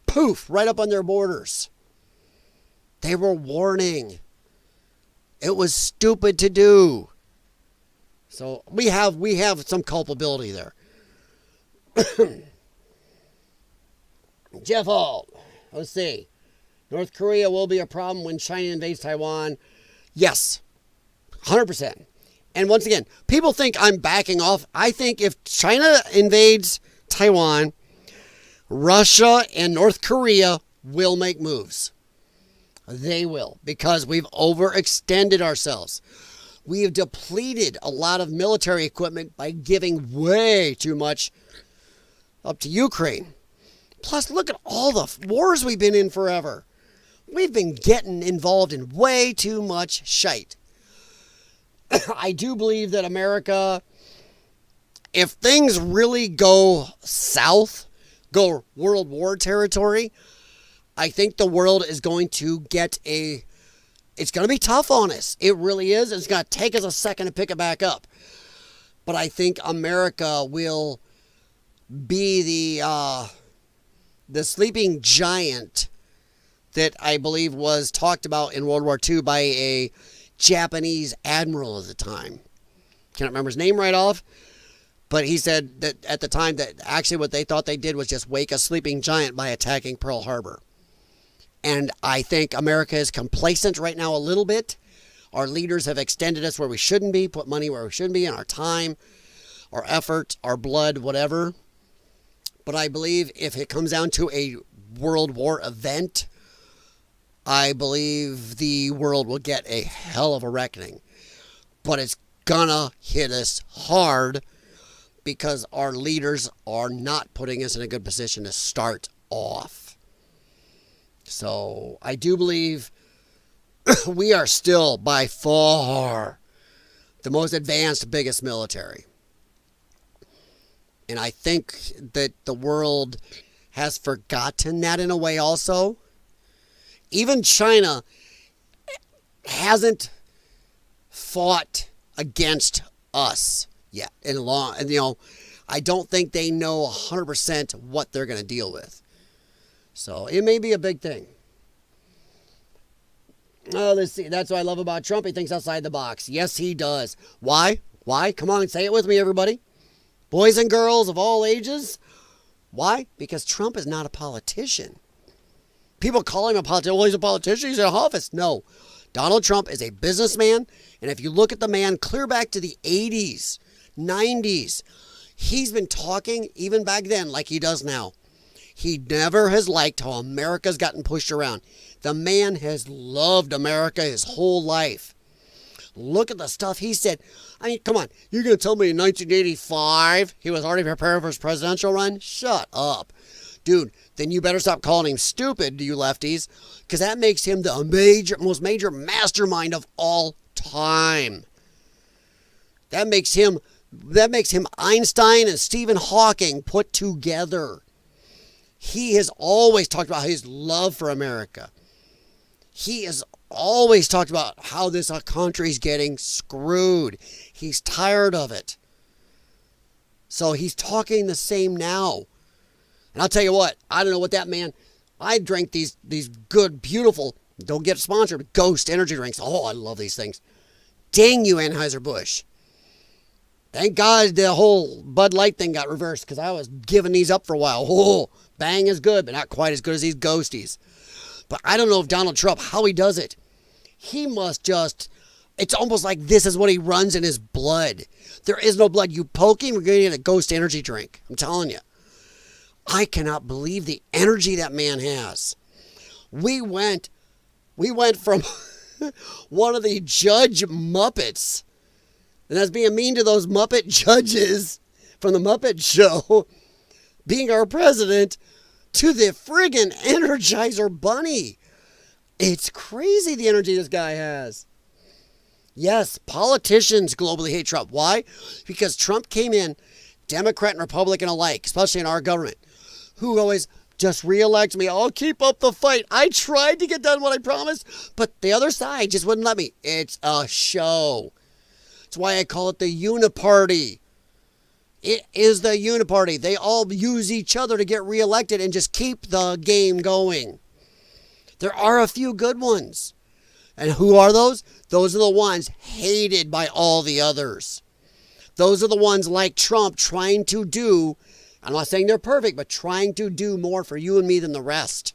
Poof, right up on their borders. They were warning. It was stupid to do. So we have some culpability there. Jeff Alt, let's see. North Korea will be a problem when China invades Taiwan. Yes, 100%. And once again, people think I'm backing off. I think if China invades Taiwan, Russia and North Korea will make moves. They will, because we've overextended ourselves. We have depleted a lot of military equipment by giving way too much up to Ukraine. Plus, look at all the wars we've been in forever. We've been getting involved in way too much shite. I do believe that America, if things really go south, go World War territory, I think the world is going to get it's going to be tough on us. It really is. It's going to take us a second to pick it back up. But I think America will be the sleeping giant that I believe was talked about in World War II by a Japanese admiral at the time. Can't remember his name right off, but he said that at the time that actually what they thought they did was just wake a sleeping giant by attacking Pearl Harbor. And I think America is complacent right now a little bit. Our leaders have extended us where we shouldn't be, put money where we shouldn't be, and our time, our effort, our blood, whatever. But I believe if it comes down to a world war event, I believe the world will get a hell of a reckoning. But it's gonna hit us hard because our leaders are not putting us in a good position to start off. So I do believe we are still by far the most advanced, biggest military. And I think that the world has forgotten that in a way also. Even China hasn't fought against us yet in long, and I don't think they know 100% what they're going to deal with. So it may be a big thing. Oh, let's see. That's what I love about Trump. He thinks outside the box. Yes, he does. Why? Why? Come on, say it with me, everybody. Boys and girls of all ages. Why? Because Trump is not a politician. People call him a politician. Well, he's a politician. He's in office. No. Donald Trump is a businessman. And if you look at the man clear back to the 80s, 90s, he's been talking even back then like he does now. He never has liked how America's gotten pushed around. The man has loved America his whole life. Look at the stuff he said. I mean, come on. You're going to tell me in 1985 he was already preparing for his presidential run? Shut up. Dude, then you better stop calling him stupid, you lefties, because that makes him the most major mastermind of all time. That makes him Einstein and Stephen Hawking put together. He has always talked about his love for America. He has always talked about how this country's getting screwed. He's tired of it. So he's talking the same now. And I'll tell you what, I don't know what that man, I drank these good, beautiful, don't get sponsored, Ghost energy drinks. Oh, I love these things. Dang you, Anheuser-Busch. Thank God the whole Bud Light thing got reversed because I was giving these up for a while. Oh, Bang is good, but not quite as good as these Ghosties. But I don't know if Donald Trump, how he does it. He must just, it's almost like this is what he runs in his blood. There is no blood. You poke him, we're going to get a Ghost energy drink. I'm telling you. I cannot believe the energy that man has. We went from one of the judge Muppets, and that's being mean to those Muppet judges from the Muppet Show, being our president, to the friggin' Energizer Bunny. It's crazy the energy this guy has. Yes, politicians globally hate Trump. Why? Because Trump came in, Democrat and Republican alike, especially in our government, who always Just reelect me. I'll keep up the fight. I tried to get done what I promised, but the other side just wouldn't let me. It's a show. That's why I call it the uniparty. It is the uniparty. They all use each other to get reelected and just keep the game going. There are a few good ones. And who are those? Those are the ones hated by all the others. Those are the ones like Trump trying to do, I'm not saying they're perfect, but trying to do more for you and me than the rest.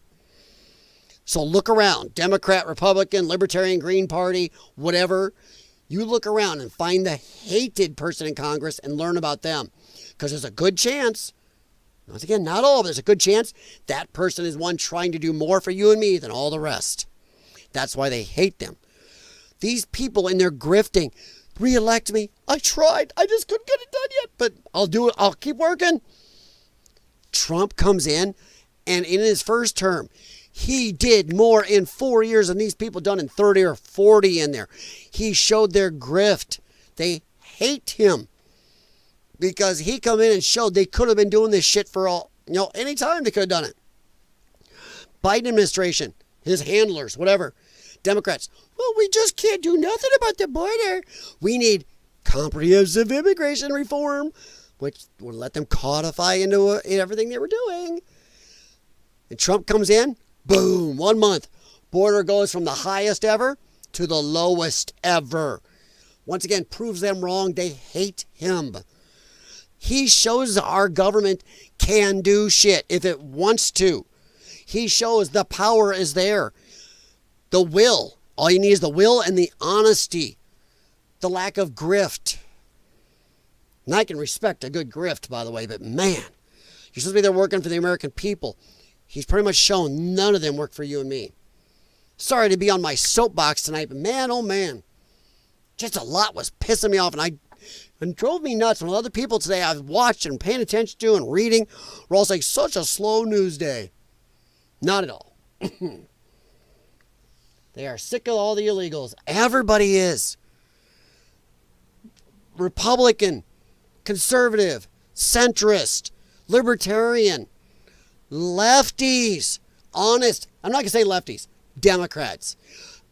So look around. Democrat, Republican, Libertarian, Green Party, whatever. You look around and find the hated person in Congress and learn about them. Because there's a good chance, once again, not all, but there's a good chance that person is one trying to do more for you and me than all the rest. That's why they hate them. These people in their grifting, reelect me. I tried. I just couldn't get it done yet, but I'll do it. I'll keep working. Trump comes in, and in his first term, he did more in 4 years than these people done in 30 or 40 in there. He showed their grift. They hate him because he come in and showed they could have been doing this shit for all, any time they could have done it. Biden administration, his handlers, whatever. Democrats, well, we just can't do nothing about the border. We need comprehensive immigration reform, which would let them codify into everything they were doing. And Trump comes in, boom, 1 month. Border goes from the highest ever to the lowest ever. Once again, proves them wrong. They hate him. He shows our government can do shit if it wants to. He shows the power is there. The will. All you need is the will and the honesty. The lack of grift. And I can respect a good grift, by the way, but man, you're supposed to be there working for the American people. He's pretty much shown none of them work for you and me. Sorry to be on my soapbox tonight, but man, oh man, just a lot was pissing me off, and drove me nuts when other people today I've watched and paying attention to and reading were all saying such a slow news day. Not at all. They are sick of all the illegals. Everybody is. Republican, conservative, centrist, libertarian, lefties, honest. I'm not going to say lefties. Democrats.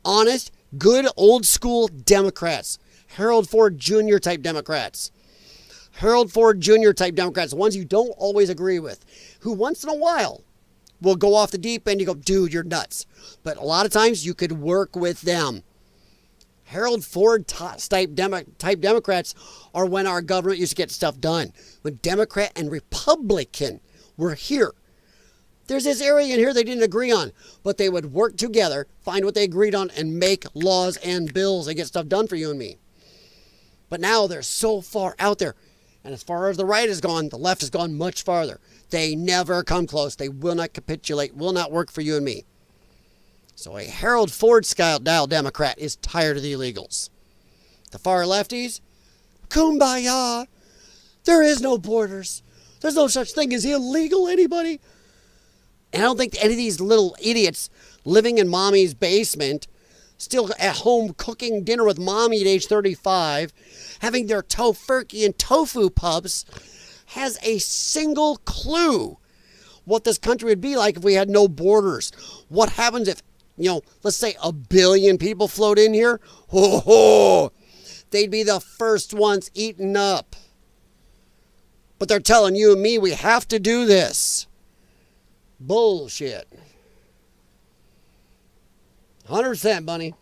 Honest, good, old school Democrats. Harold Ford Jr. type Democrats. Harold Ford Jr. type Democrats. The ones you don't always agree with. Who once in a while will go off the deep end. You go, dude, you're nuts. But a lot of times you could work with them. Harold Ford type Democrats are when our government used to get stuff done. When Democrat and Republican were here. There's this area in here they didn't agree on, but they would work together, find what they agreed on, and make laws and bills and get stuff done for you and me. But now they're so far out there. And as far as the right has gone, the left has gone much farther. They never come close. They will not capitulate, will not work for you and me. So a Harold Ford-style Democrat is tired of the illegals. The far lefties, kumbaya. There is no borders. There's no such thing as illegal anybody. And I don't think any of these little idiots living in mommy's basement, still at home cooking dinner with mommy at age 35, having their tofurkey and tofu pups, has a single clue what this country would be like if we had no borders. What happens if, let's say 1 billion people float in here? They'd be the first ones eaten up. But they're telling you and me we have to do this. Bullshit. 100%, Bunny.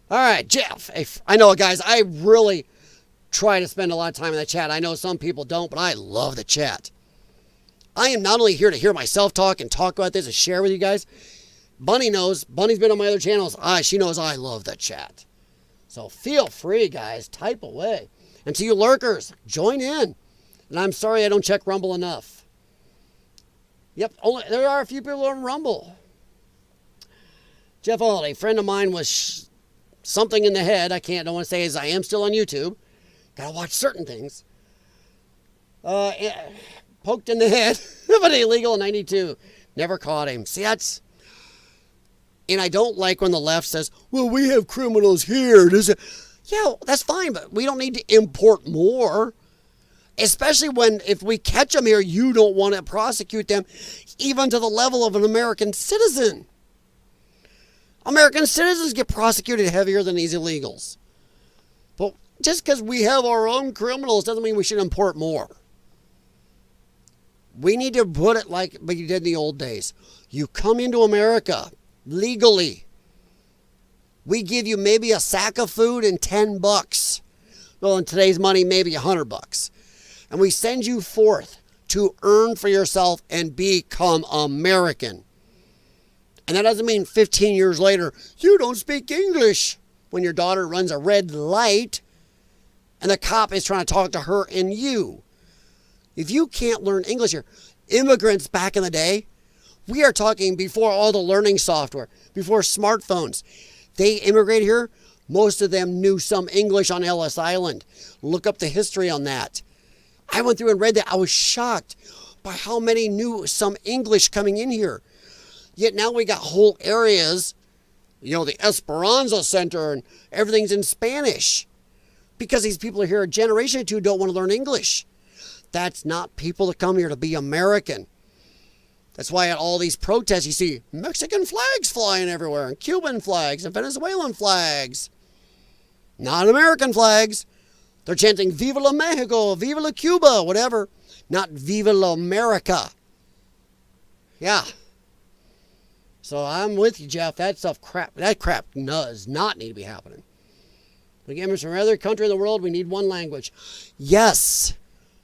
All right, Jeff. I know, guys, I really try to spend a lot of time in that chat. I know some people don't, but I love the chat. I am not only here to hear myself talk and talk about this and share with you guys. Bunny knows. Bunny's been on my other channels. She knows I love the chat. So feel free, guys. Type away. And to you lurkers, join in. And I'm sorry I don't check Rumble enough. Yep, there are a few people on Rumble. Jeff Holiday, a friend of mine was something in the head. Don't want to say as I am still on YouTube. Gotta watch certain things. Poked in the head of an illegal in 92. Never caught him. See, and I don't like when the left says, well, we have criminals here. Yeah, that's fine, but we don't need to import more. Especially if we catch them here, you don't want to prosecute them even to the level of an American citizen. American citizens get prosecuted heavier than these illegals. But just because we have our own criminals doesn't mean we should import more. We need to put it like you did in the old days. You come into America legally. We give you maybe a sack of food and $10. Well, in today's money, maybe $100. And we send you forth to earn for yourself and become American. And that doesn't mean 15 years later, you don't speak English when your daughter runs a red light and the cop is trying to talk to her and you. If you can't learn English here, immigrants back in the day, we are talking before all the learning software, before smartphones. They immigrated here. Most of them knew some English on Ellis Island. Look up the history on that. I went through and read that. I was shocked by how many knew some English coming in here. Yet now we got whole areas, the Esperanza Center, and everything's in Spanish. Because these people are here a generation or two don't want to learn English. That's not people that come here to be American. That's why at all these protests you see Mexican flags flying everywhere, and Cuban flags, and Venezuelan flags. Not American flags. They're chanting Viva la Mexico, Viva la Cuba, whatever. Not Viva la America. Yeah. So I'm with you, Jeff. That crap does not need to be happening. Again, from every country in the world, we need one language. Yes,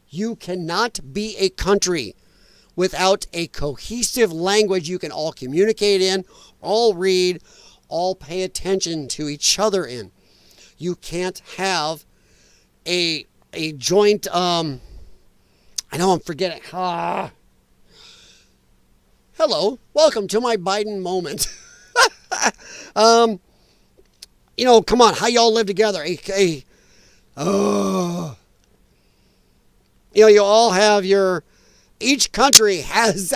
you cannot be a country without a cohesive language you can all communicate in, all read, all pay attention to each other in. You can't have a joint, I know I'm forgetting. Hello, welcome to my Biden moment. Come on, how y'all live together? You all have each country has,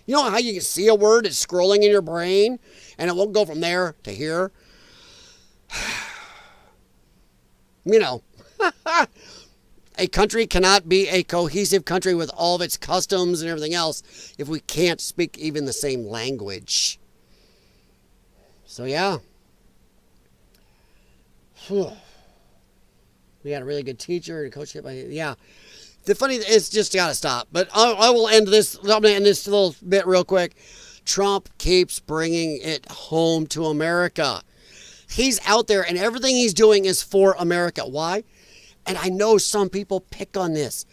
you know how you can see a word, it's scrolling in your brain, and it won't go from there to here? A country cannot be a cohesive country with all of its customs and everything else if we can't speak even the same language. So, yeah. We had a really good teacher and coach. Yeah. The funny, it's just got to stop. But I will end this. I'm going to end this little bit real quick. Trump keeps bringing it home to America. He's out there and everything he's doing is for America. Why? And I know some people pick on this.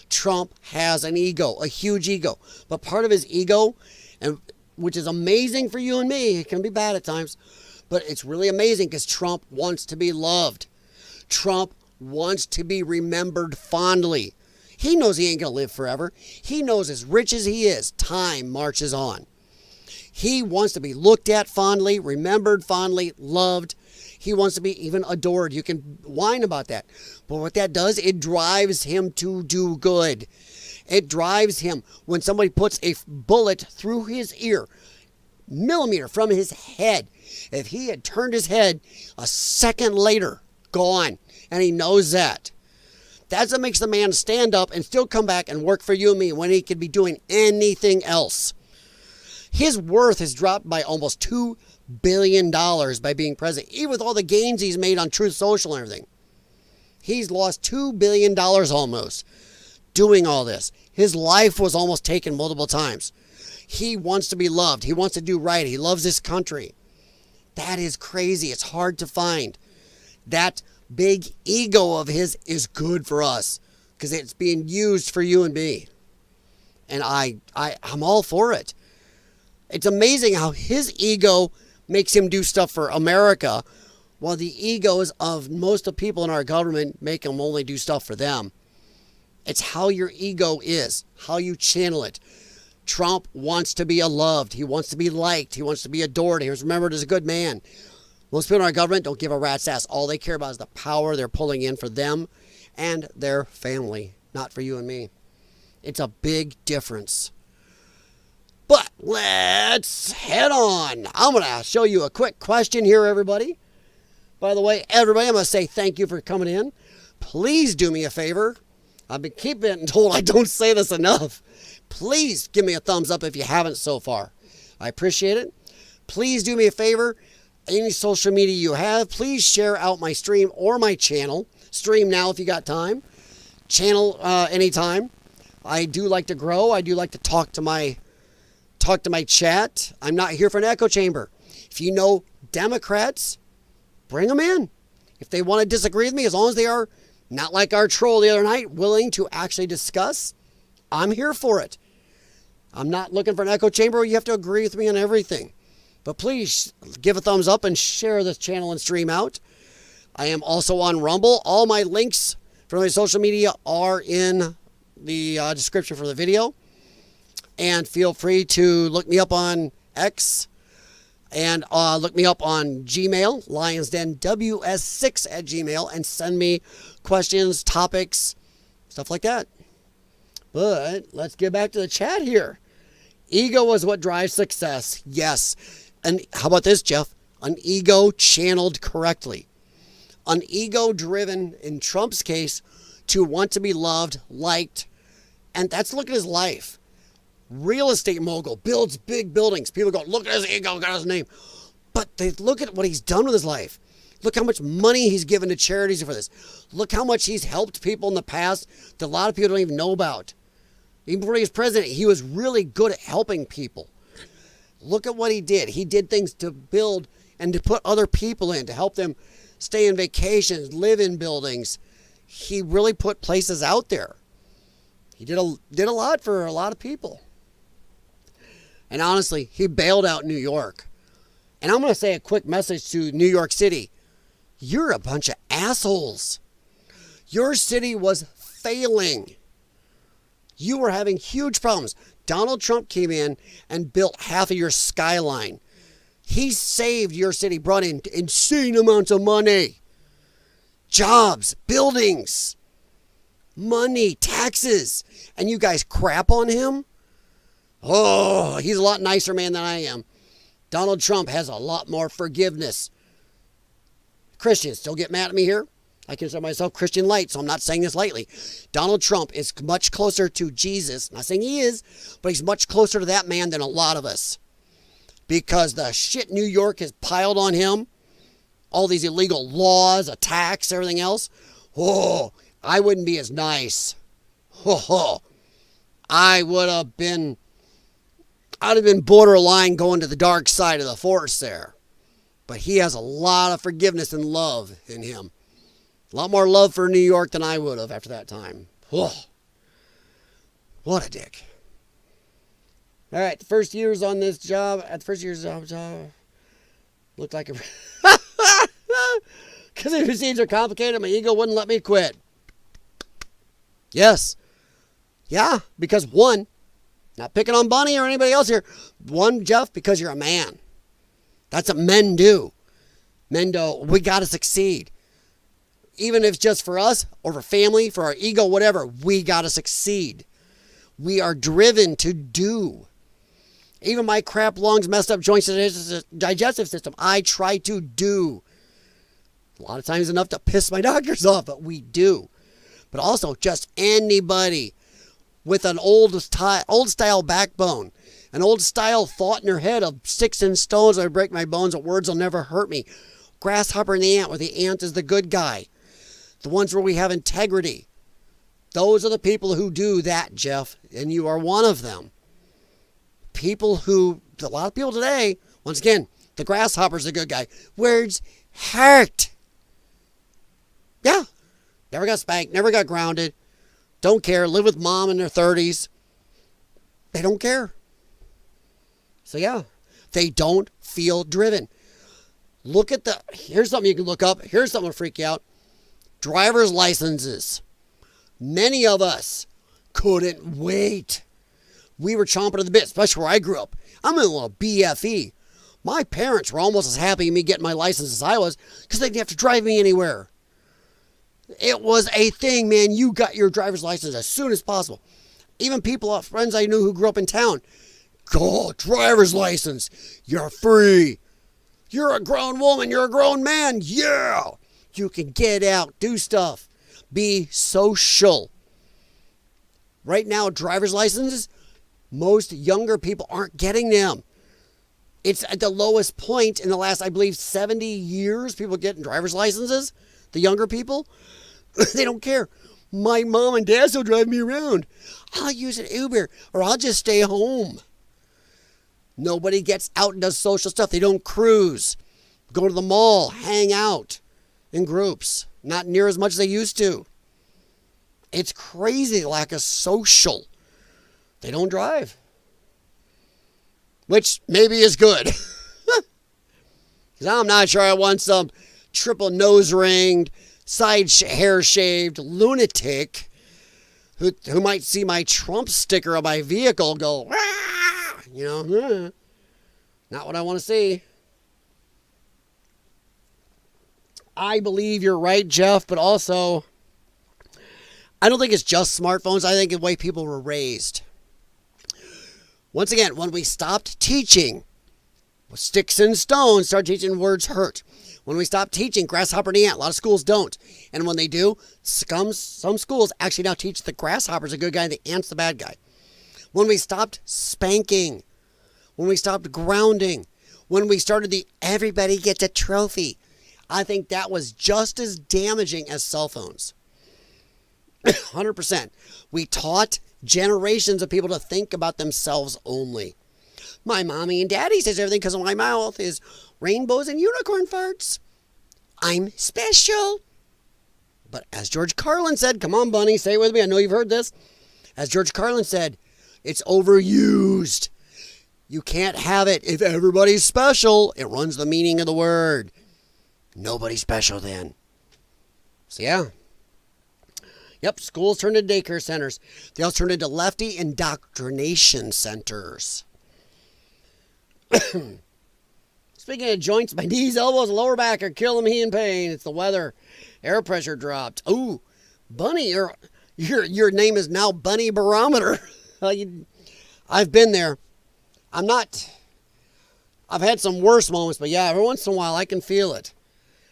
Trump has an ego, a huge ego. But part of his ego, and which is amazing for you and me, it can be bad at times, but it's really amazing because Trump wants to be loved. Trump wants to be remembered fondly. He knows he ain't going to live forever. He knows as rich as he is, time marches on. He wants to be looked at fondly, remembered fondly, loved. He wants to be even adored. You can whine about that. But what that does, it drives him to do good. It drives him when somebody puts a bullet through his ear, millimeter from his head. If he had turned his head a second later, gone. And he knows that. That's what makes the man stand up and still come back and work for you and me when he could be doing anything else. His worth has dropped by almost $2 billion by being president, even with all the gains he's made on Truth Social and everything. He's lost $2 billion almost doing all this. His life was almost taken multiple times. He wants to be loved. He wants to do right. He loves this country. That is crazy. It's hard to find. That big ego of his is good for us because it's being used for you and me. And I'm all for it. It's amazing how his ego makes him do stuff for America, while the egos of most of the people in our government make him only do stuff for them. It's how your ego is, how you channel it. Trump wants to be loved. He wants to be liked. He wants to be adored. He was remembered as a good man. Most people in our government don't give a rat's ass. All they care about is the power they're pulling in for them and their family, not for you and me. It's a big difference. But let's head on. I'm going to show you a quick question here, everybody. By the way, everybody, I'm going to say thank you for coming in. Please do me a favor. I've been keeping told I don't say this enough. Please give me a thumbs up if you haven't so far. I appreciate it. Please do me a favor. Any social media you have, please share out my stream or my channel. Stream now if you got time. Channel anytime. I do like to grow. I do like to talk to my chat. I'm not here for an echo chamber. If you know Democrats, bring them in. If they want to disagree with me, as long as they are not like our troll the other night, willing to actually discuss, I'm here for it. I'm not looking for an echo chamber where you have to agree with me on everything. But please give a thumbs up and share this channel and stream out. I am also on Rumble. All my links for my social media are in the description for the video. And feel free to look me up on X and look me up on Gmail, Lyons Den WS6 at Gmail, and send me questions, topics, stuff like that. But let's get back to the chat here. Ego is what drives success. Yes. And how about this, Jeff? An ego channeled correctly. An ego driven, in Trump's case, to want to be loved, liked. And that's, look at his life. Real estate mogul, builds big buildings. People go, look at his ego, got his name. But they look at what he's done with his life. Look how much money he's given to charities for this. Look how much he's helped people in the past that a lot of people don't even know about. Even before he was president, he was really good at helping people. Look at what he did. He did things to build and to put other people in, to help them stay on vacations, live in buildings. He really put places out there. He did a lot for a lot of people. And honestly, he bailed out New York. And I'm going to say a quick message to New York City. You're a bunch of assholes. Your city was failing. You were having huge problems. Donald Trump came in and built half of your skyline. He saved your city, brought in insane amounts of money. Jobs, buildings, money, taxes. And you guys crap on him? Oh, he's a lot nicer man than I am. Donald Trump has a lot more forgiveness. Christians, don't get mad at me here. I consider myself Christian light, so I'm not saying this lightly. Donald Trump is much closer to Jesus. I'm not saying he is, but he's much closer to that man than a lot of us. Because the shit New York has piled on him, all these illegal laws, attacks, everything else, oh, I wouldn't be as nice. Oh, I'd have been borderline going to the dark side of the force there. But he has a lot of forgiveness and love in him. A lot more love for New York than I would have after that time. Oh, what a dick. All right, the first years on this job, looked like a... Because the procedures are complicated, my ego wouldn't let me quit. Yes. Yeah, because one, not picking on Bunny or anybody else here. One, Jeff, because you're a man. That's what men do. Men do, we got to succeed. Even if it's just for us or for family, for our ego, whatever, we got to succeed. We are driven to do. Even my crap lungs, messed up joints, digestive system, I try to do. A lot of times enough to piss my doctors off, but we do. But also just anybody with an old style backbone, an old style thought in your head of sticks and stones will break my bones, but words will never hurt me. Grasshopper and the ant, where the ant is the good guy. The ones where we have integrity. Those are the people who do that, Jeff, and you are one of them. People who, a lot of people today, once again, the grasshopper's the good guy. Words hurt. Yeah. Never got spanked, never got grounded. Don't care, live with mom in their 30s. They don't care. So yeah, they don't feel driven. Look at here's something you can look up. Here's something to freak you out. Driver's licenses. Many of us couldn't wait. We were chomping at the bit, especially where I grew up. I'm in a little BFE. My parents were almost as happy me getting my license as I was because they didn't have to drive me anywhere. It was a thing, man. You got your driver's license as soon as possible. Even people, friends I knew who grew up in town. Go, driver's license. You're free. You're a grown woman. You're a grown man. Yeah. You can get out, do stuff, be social. Right now, driver's licenses, most younger people aren't getting them. It's at the lowest point in the last, I believe, 70 years. People getting driver's licenses. The younger people, they don't care. My mom and dad still drive me around. I'll use an Uber or I'll just stay home. Nobody gets out and does social stuff. They don't cruise, go to the mall, hang out in groups. Not near as much as they used to. It's crazy, the lack of social. They don't drive. Which maybe is good. Because I'm not sure I want some triple nose ringed, side hair shaved lunatic who might see my Trump sticker on my vehicle go, Wah! Not what I want to see. I believe you're right, Jeff, but also, I don't think it's just smartphones. I think it's the way people were raised. Once again, when we stopped teaching sticks and stones, start teaching words hurt. When we stop teaching grasshopper and ant, a lot of schools don't. And when they do, some schools actually now teach the grasshopper's a good guy and the ant's the bad guy. When we stopped spanking, when we stopped grounding, when we started the everybody gets a trophy, I think that was just as damaging as cell phones. 100%. We taught generations of people to think about themselves only. My mommy and daddy says everything because my mouth is rainbows and unicorn farts. I'm special. But as George Carlin said, come on, Bunny, say it with me. I know you've heard this. As George Carlin said, it's overused. You can't have it. If everybody's special, it runs the meaning of the word. Nobody's special then. So yeah. Yep, schools turned into daycare centers. They also turned into lefty indoctrination centers. Speaking of joints, my knees, elbows, and lower back are killing me in pain. It's the weather. Air pressure dropped. Ooh, Bunny, your name is now Bunny Barometer. I've been there. I've had some worse moments, but yeah, every once in a while I can feel it.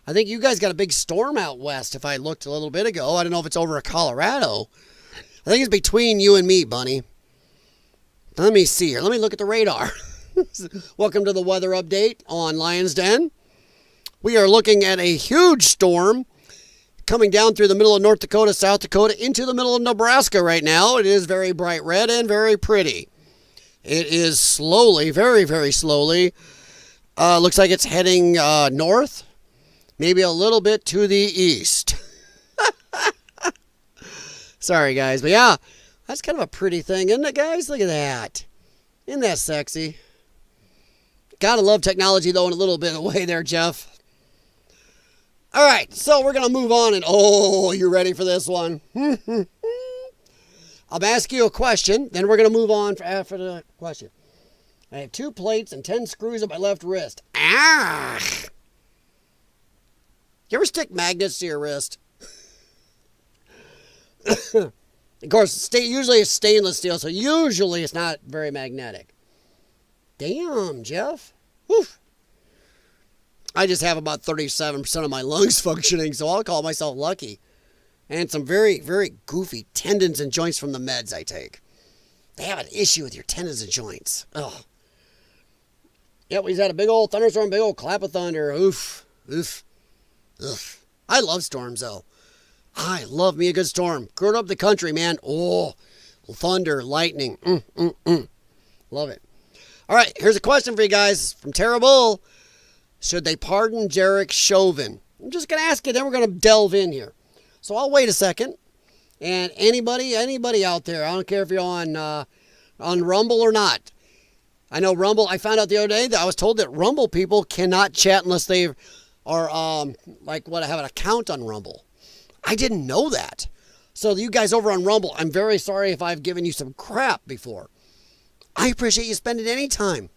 I think you guys got a big storm out west if I looked a little bit ago. I don't know if it's over Colorado. I think it's between you and me, Bunny. Let me see here. Let me look at the radar. Welcome to the weather update on Lyons Den. We are looking at a huge storm coming down through the middle of North Dakota, South Dakota, into the middle of Nebraska right now. It is very bright red and very pretty. It is slowly, very, very slowly. Looks like it's heading north. Maybe a little bit to the east. Sorry, guys. But yeah, that's kind of a pretty thing, isn't it, guys? Look at that. Isn't that sexy? Gotta love technology, though, in a little bit of a way there, Jeff. All right, so we're going to move on. And oh, you ready for this one? I'll ask you a question, then we're going to move on after the question. I have 2 plates and 10 screws on my left wrist. Ah! You ever stick magnets to your wrist? Of course, usually it's stainless steel, so usually it's not very magnetic. Damn, Jeff. Whew. I just have about 37% of my lungs functioning, so I'll call myself lucky. And some very, very goofy tendons and joints from the meds I take. They have an issue with your tendons and joints. Ugh. Yep, we just had a big old thunderstorm, big old clap of thunder. Oof. Oof. Ugh. I love storms, though. I love me a good storm. Growing up the country, man. Oh, thunder, lightning. Love it. All right, here's a question for you guys from Tara Bull. Should they pardon Derek Chauvin? I'm just going to ask you, then we're going to delve in here. So I'll wait a second. And anybody out there, I don't care if you're on Rumble or not. I know Rumble, I found out the other day that I was told that Rumble people cannot chat unless they are, have an account on Rumble. I didn't know that. So you guys over on Rumble, I'm very sorry if I've given you some crap before. I appreciate you spending any time.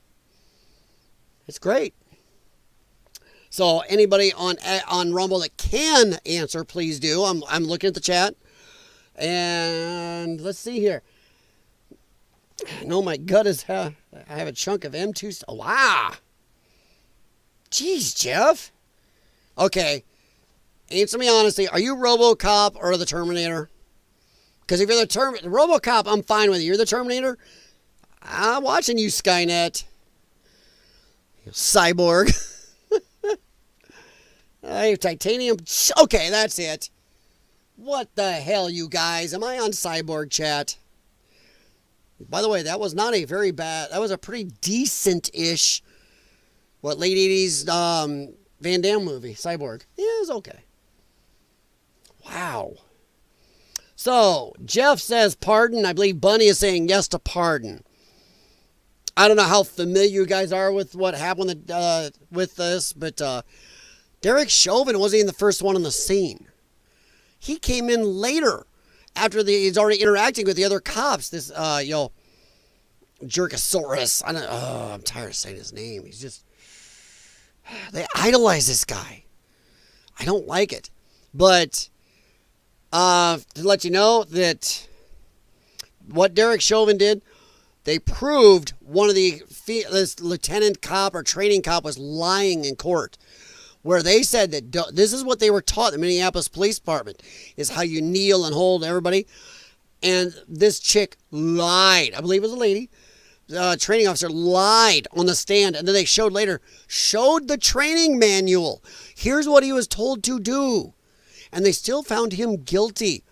It's great. So anybody on Rumble that can answer, please do. I'm looking at the chat. And let's see here. No, my gut is, I have a chunk of M2. Oh, wow. Jeez, Jeff. Okay. Answer me honestly. Are you RoboCop or the Terminator? Because if you're the RoboCop, I'm fine with you. You're the Terminator, I'm watching you, Skynet. Cyborg. Hey, titanium. Okay, that's it. What the hell, you guys? Am I on Cyborg chat? By the way, that was not a very bad... That was a pretty decent-ish... late 80s Van Damme movie, Cyborg. Yeah, it was okay. Wow. So, Jeff says pardon. I believe Bunny is saying yes to pardon. I don't know how familiar you guys are with what happened with this, but Derek Chauvin wasn't even the first one on the scene. He came in later, after he's already interacting with the other cops. This, Jerkosaurus. I'm tired of saying his name. He's just... They idolize this guy. I don't like it. But to let you know that what Derek Chauvin did, they proved one of this lieutenant cop or training cop was lying in court, where they said that this is what they were taught in the Minneapolis Police Department, is how you kneel and hold everybody. And this chick lied. I believe it was a lady. Training officer lied on the stand, and then they showed the training manual. Here's what he was told to do. And they still found him guilty.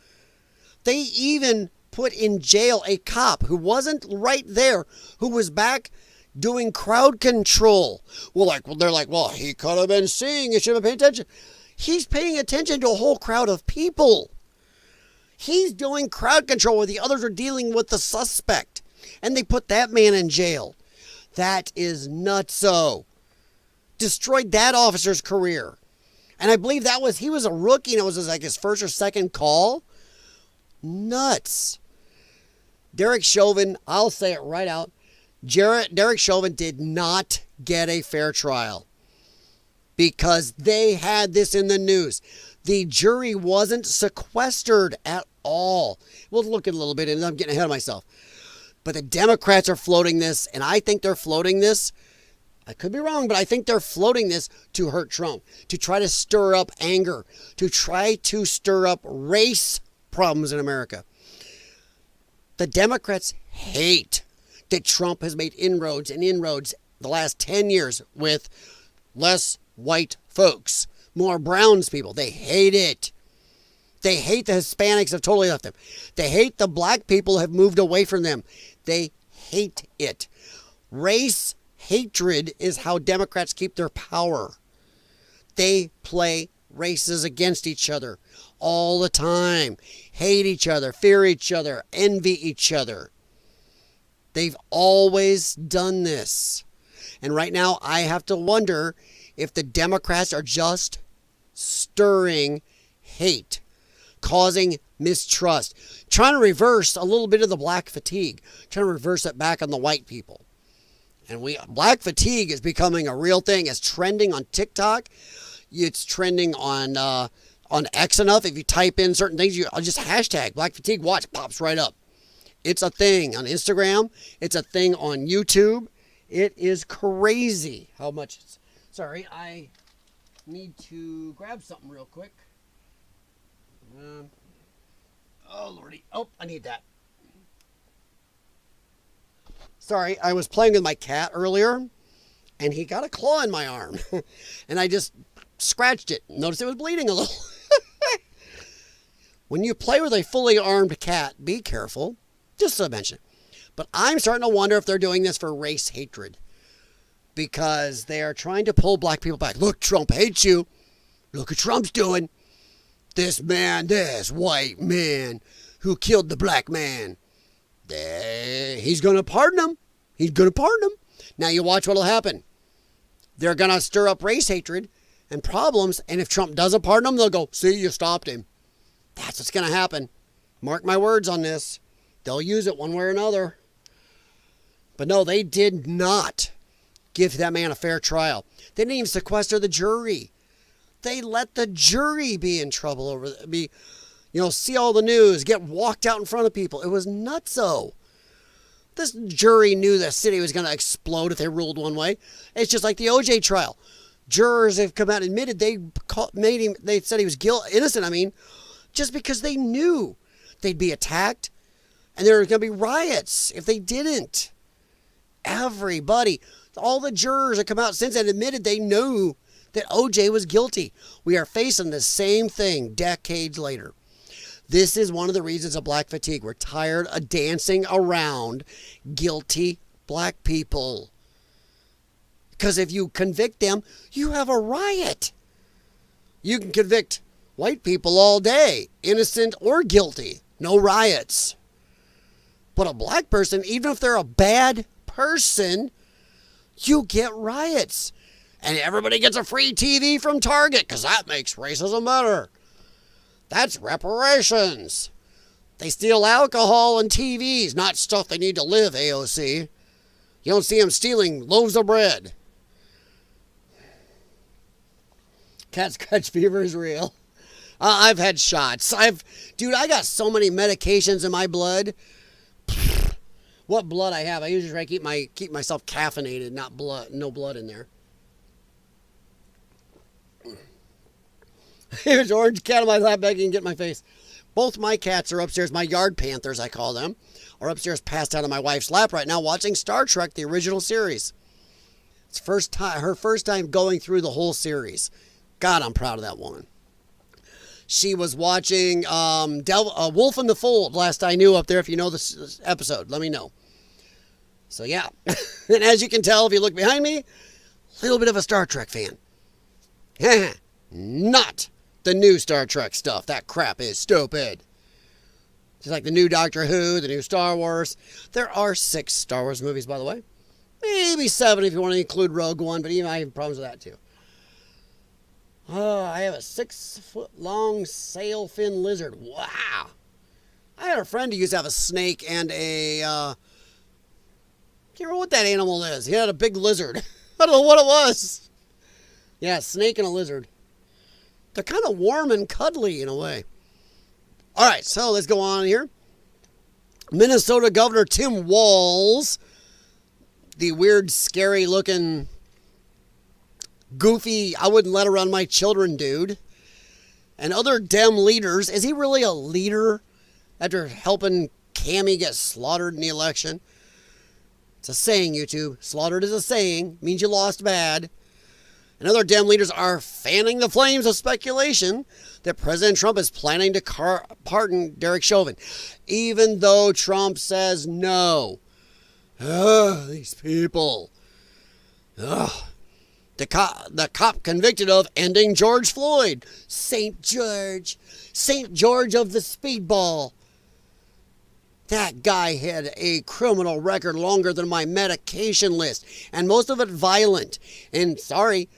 They even put in jail a cop who wasn't right there, who was back doing crowd control. They're like, he could have been seeing. He should have paid attention. He's paying attention to a whole crowd of people. He's doing crowd control where the others are dealing with the suspect. And they put that man in jail. That is nutso. Destroyed that officer's career. And I believe he was a rookie and it was his first or second call. Nuts. Derek Chauvin, I'll say it right out. Derek Chauvin did not get a fair trial. Because they had this in the news. The jury wasn't sequestered at all. We'll look at it a little bit and I'm getting ahead of myself. But the Democrats are floating this, and I think they're floating this. I could be wrong, but I think they're floating this to hurt Trump, to try to stir up anger, to try to stir up race problems in America. The Democrats hate that Trump has made inroads the last 10 years with less white folks, more browns people. They hate it. They hate the Hispanics have totally left them. They hate the black people have moved away from them. They hate it. Race hatred is how Democrats keep their power. They play races against each other all the time. Hate each other, fear each other, envy each other. They've always done this. And right now I have to wonder if the Democrats are just stirring hate, causing mistrust, trying to reverse a little bit of the black fatigue, trying to reverse it back on the white people. And black fatigue is becoming a real thing. It's trending on TikTok. It's trending on X enough. If you type in certain things, I'll just hashtag black fatigue watch, pops right up. It's a thing on Instagram. It's a thing on YouTube. It is crazy how much. Sorry, I need to grab something real quick. Oh, Lordy. Oh, I need that. Sorry, I was playing with my cat earlier, and he got a claw in my arm. And I just scratched it. Noticed it was bleeding a little. When you play with a fully armed cat, be careful. Just to mention. But I'm starting to wonder if they're doing this for race hatred. Because they are trying to pull black people back. Look, Trump hates you. Look what Trump's doing. This white man who killed the black man, he's going to pardon him. He's going to pardon him. Now you watch what'll happen. They're going to stir up race hatred and problems. And if Trump doesn't pardon him, they'll go, see, you stopped him. That's what's going to happen. Mark my words on this. They'll use it one way or another. But no, they did not give that man a fair trial. They didn't even sequester the jury. They let the jury be in trouble see all the news, get walked out in front of people. It was nutso. This jury knew the city was going to explode if they ruled one way. It's just like the OJ trial. Jurors have come out and admitted they said he was innocent. Just because they knew they'd be attacked, and there were going to be riots if they didn't. Everybody, all the jurors that come out since then admitted they knew that OJ was guilty. We are facing the same thing decades later. This is one of the reasons of black fatigue. We're tired of dancing around guilty black people. Because if you convict them, you have a riot. You can convict white people all day, innocent or guilty. No riots. But a black person, even if they're a bad person, you get riots. And everybody gets a free TV from Target because that makes racism better. That's reparations. They steal alcohol and TVs, not stuff they need to live, AOC. You don't see them stealing loaves of bread. Cat scratch fever is real. I've had shots. Dude, I got so many medications in my blood. What blood I have? I usually try to keep myself caffeinated, not blood, no blood in there. Here's Orange Cat on my lap begging to get in my face. Both my cats are upstairs. My yard panthers, I call them, are upstairs passed out on my wife's lap right now watching Star Trek, the original series. It's her first time going through the whole series. God, I'm proud of that woman. She was watching Wolf in the Fold, last I knew, up there. If you know this episode, let me know. So, yeah. And as you can tell, if you look behind me, a little bit of a Star Trek fan. Not the new Star Trek stuff. That crap is stupid. Just like the new Doctor Who, the new Star Wars. There are 6 Star Wars movies, by the way. Maybe 7 if you want to include Rogue One, but even I have problems with that, too. I have a 6-foot-long sail fin lizard. Wow. I had a friend who used to have a snake and a, can't remember what that animal is. He had a big lizard. I don't know what it was. Yeah, snake and a lizard. They're kind of warm and cuddly in a way. All right, so let's go on here. Minnesota Governor Tim Walz, the weird, scary-looking, goofy, I wouldn't let around my children dude, and other Dem leaders. Is he really a leader after helping Cammie get slaughtered in the election? It's a saying, YouTube. Slaughtered is a saying. Means you lost bad. And other Dem leaders are fanning the flames of speculation that President Trump is planning to pardon Derek Chauvin, even though Trump says no. These people. The cop convicted of ending George Floyd. St. George of the speedball. That guy had a criminal record longer than my medication list, and most of it violent. And sorry,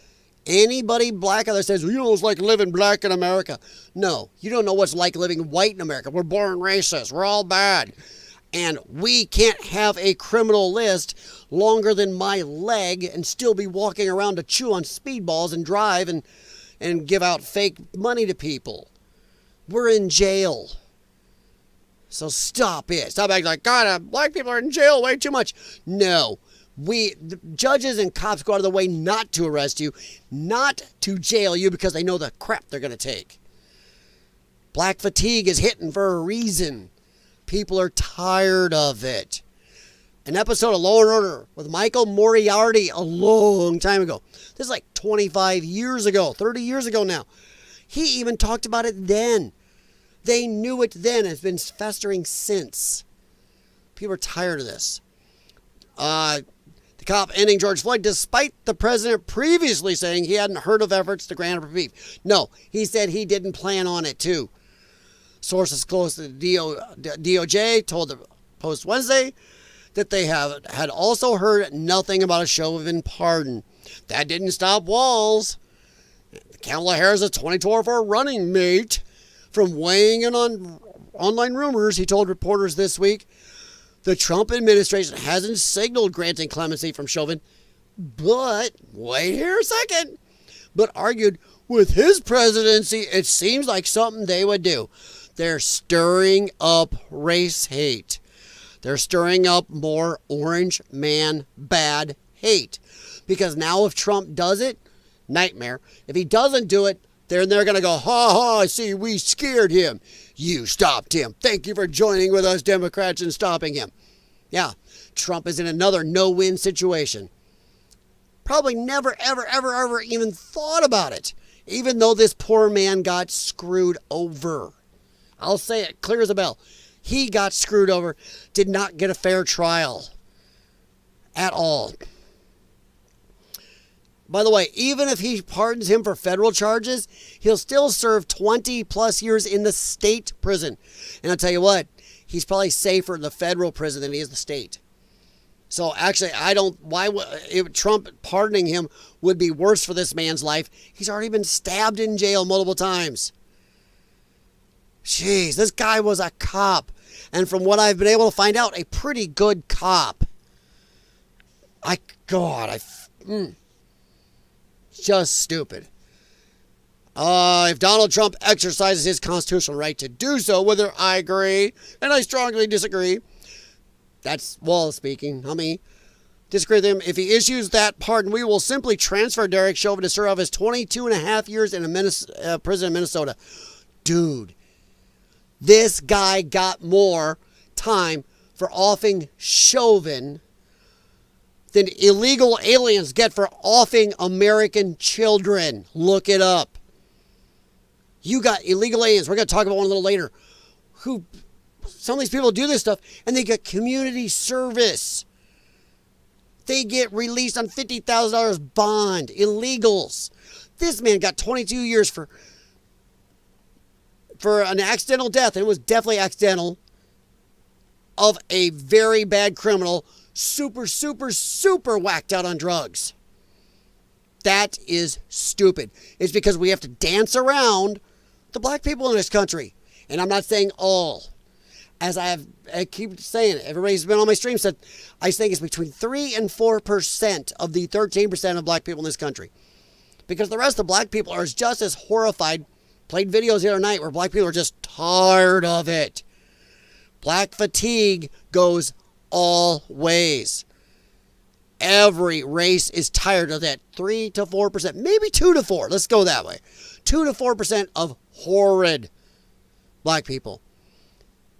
anybody black out there says, well, you know, it's like living black in America. No, you don't know what's like living white in America. We're born racist. We're all bad. And we can't have a criminal list longer than my leg and still be walking around to chew on speedballs and drive and give out fake money to people. We're in jail. So stop it. Stop acting like, God, black people are in jail way too much. No. The judges and cops go out of the way not to arrest you, not to jail you because they know the crap they're going to take. Black fatigue is hitting for a reason. People are tired of it. An episode of Law & Order with Michael Moriarty a long time ago. This is like 25 years ago, 30 years ago now. He even talked about it then. They knew it then. It's been festering since. People are tired of this. The cop ending George Floyd, despite the president previously saying he hadn't heard of efforts to grant relief. No, he said he didn't plan on it too. Sources close to the DOJ told the Post Wednesday that they had also heard nothing about a Chauvin pardon. That didn't stop Walz, Kamala Harris' 2024 running mate, from weighing in on online rumors. He told reporters this week the Trump administration hasn't signaled granting clemency from Chauvin, but wait here a second, but argued with his presidency, it seems like something they would do. They're stirring up race hate. They're stirring up more orange man bad hate. Because now if Trump does it, nightmare. If he doesn't do it, They're going to go, ha ha, see, we scared him. You stopped him. Thank you for joining with us Democrats and stopping him. Yeah, Trump is in another no-win situation. Probably never, ever, ever, ever even thought about it. Even though this poor man got screwed over. I'll say it clear as a bell. He got screwed over. Did not get a fair trial. At all. By the way, even if he pardons him for federal charges, he'll still serve 20 plus years in the state prison. And I'll tell you what, he's probably safer in the federal prison than he is the state. So actually, Trump pardoning him would be worse for this man's life. He's already been stabbed in jail multiple times. Jeez, this guy was a cop. And from what I've been able to find out, a pretty good cop. Just stupid. If Donald Trump exercises his constitutional right to do so, whether I agree and I strongly disagree, that's Wallace speaking, not me. Disagree with him. If he issues that pardon, we will simply transfer Derek Chauvin to serve his 22 and a half years in a prison in Minnesota. Dude, this guy got more time for offing Chauvin than illegal aliens get for offing American children. Look it up. You got illegal aliens. We're going to talk about one a little later. Some of these people do this stuff, and they get community service. They get released on $50,000 bond. Illegals. This man got 22 years for an accidental death, and it was definitely accidental, of a very bad criminal, super, super, super whacked out on drugs. That is stupid. It's because we have to dance around the black people in this country. And I'm not saying all. As I keep saying, everybody's been on my stream said, I think it's between 3 and 4% of the 13% of black people in this country. Because the rest of the black people are just as horrified. Played videos the other night where black people are just tired of it. Black fatigue goes all ways. Every race is tired of that 3 to 4%, maybe 2 to 4. Let's go that way. 2 to 4% of horrid black people.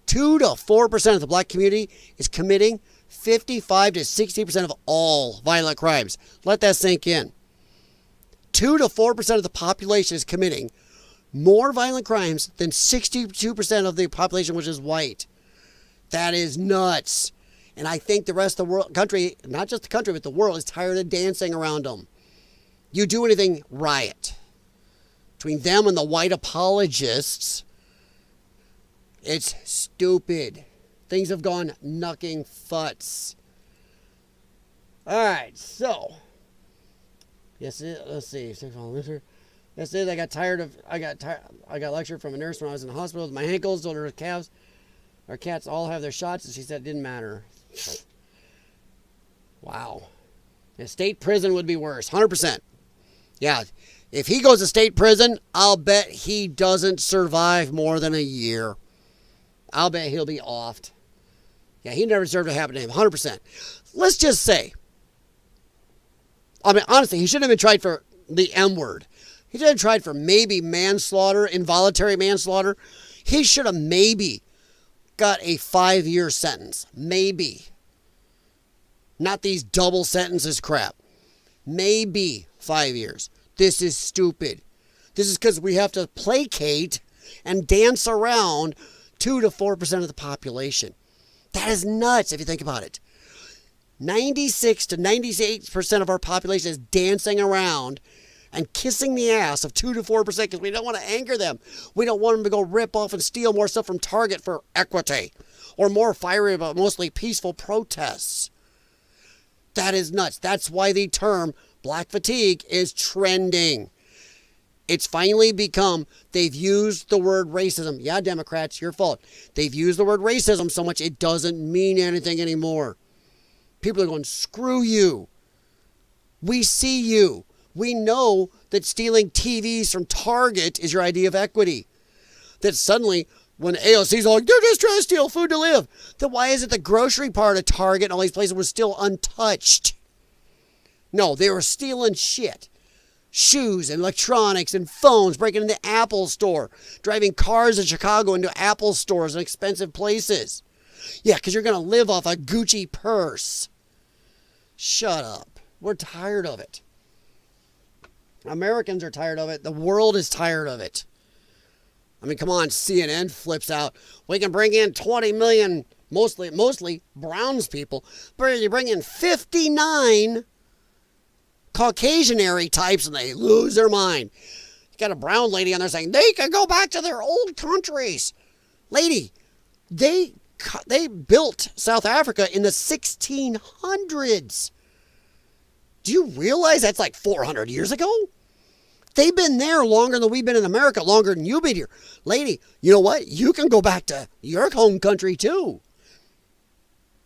2 to 4% of the black community is committing 55 to 60% of all violent crimes. Let that sink in. 2 to 4% of the population is committing more violent crimes than 62% of the population, which is white. That is nuts. And I think the rest of the world, country, not just the country, but the world is tired of dancing around them. You do anything, riot. Between them and the white apologists, it's stupid. Things have gone knucking futz. All right, so. Yes, let's see. That's it. I got lectured from a nurse when I was in the hospital with my ankles. Told her calves, our cats all have their shots, and she said it didn't matter. Wow. A state prison would be worse. 100%. Yeah. If he goes to state prison, I'll bet he doesn't survive more than a year. I'll bet he'll be offed. Yeah, he never deserved to happen to him. 100%. Let's just say. I mean, honestly, he shouldn't have been tried for the M word. He should have tried for maybe manslaughter, involuntary manslaughter. He should have maybe got a 5-year sentence. Maybe. Not these double sentences crap. Maybe 5 years. This is stupid. This is because we have to placate and dance around 2 to 4% of the population. That is nuts if you think about it. 96 to 98% of our population is dancing around and kissing the ass of 2 to 4% because we don't want to anger them. We don't want them to go rip off and steal more stuff from Target for equity or more fiery but mostly peaceful protests. That is nuts. That's why the term black fatigue is trending. It's finally become, they've used the word racism. Yeah, Democrats, your fault. They've used the word racism so much it doesn't mean anything anymore. People are going, screw you. We see you. We know that stealing TVs from Target is your idea of equity. That suddenly, when AOC's like, they're just trying to steal food to live, then why is it the grocery part of Target and all these places was still untouched? No, they were stealing shit. shoes and electronics and phones, breaking into the Apple store, driving cars in Chicago into Apple stores and expensive places. Yeah, because you're going to live off a Gucci purse. Shut up. We're tired of it. Americans are tired of it. The world is tired of it. I mean, come on, CNN flips out. We can bring in 20 million, mostly Browns people, but you bring in 59 Caucasian-ary types and they lose their mind. You got a brown lady on there saying they can go back to their old countries. Lady, they built South Africa in the 1600s. Do you realize that's like 400 years ago? They've been there longer than we've been in America, longer than you've been here. Lady, you know what? You can go back to your home country too.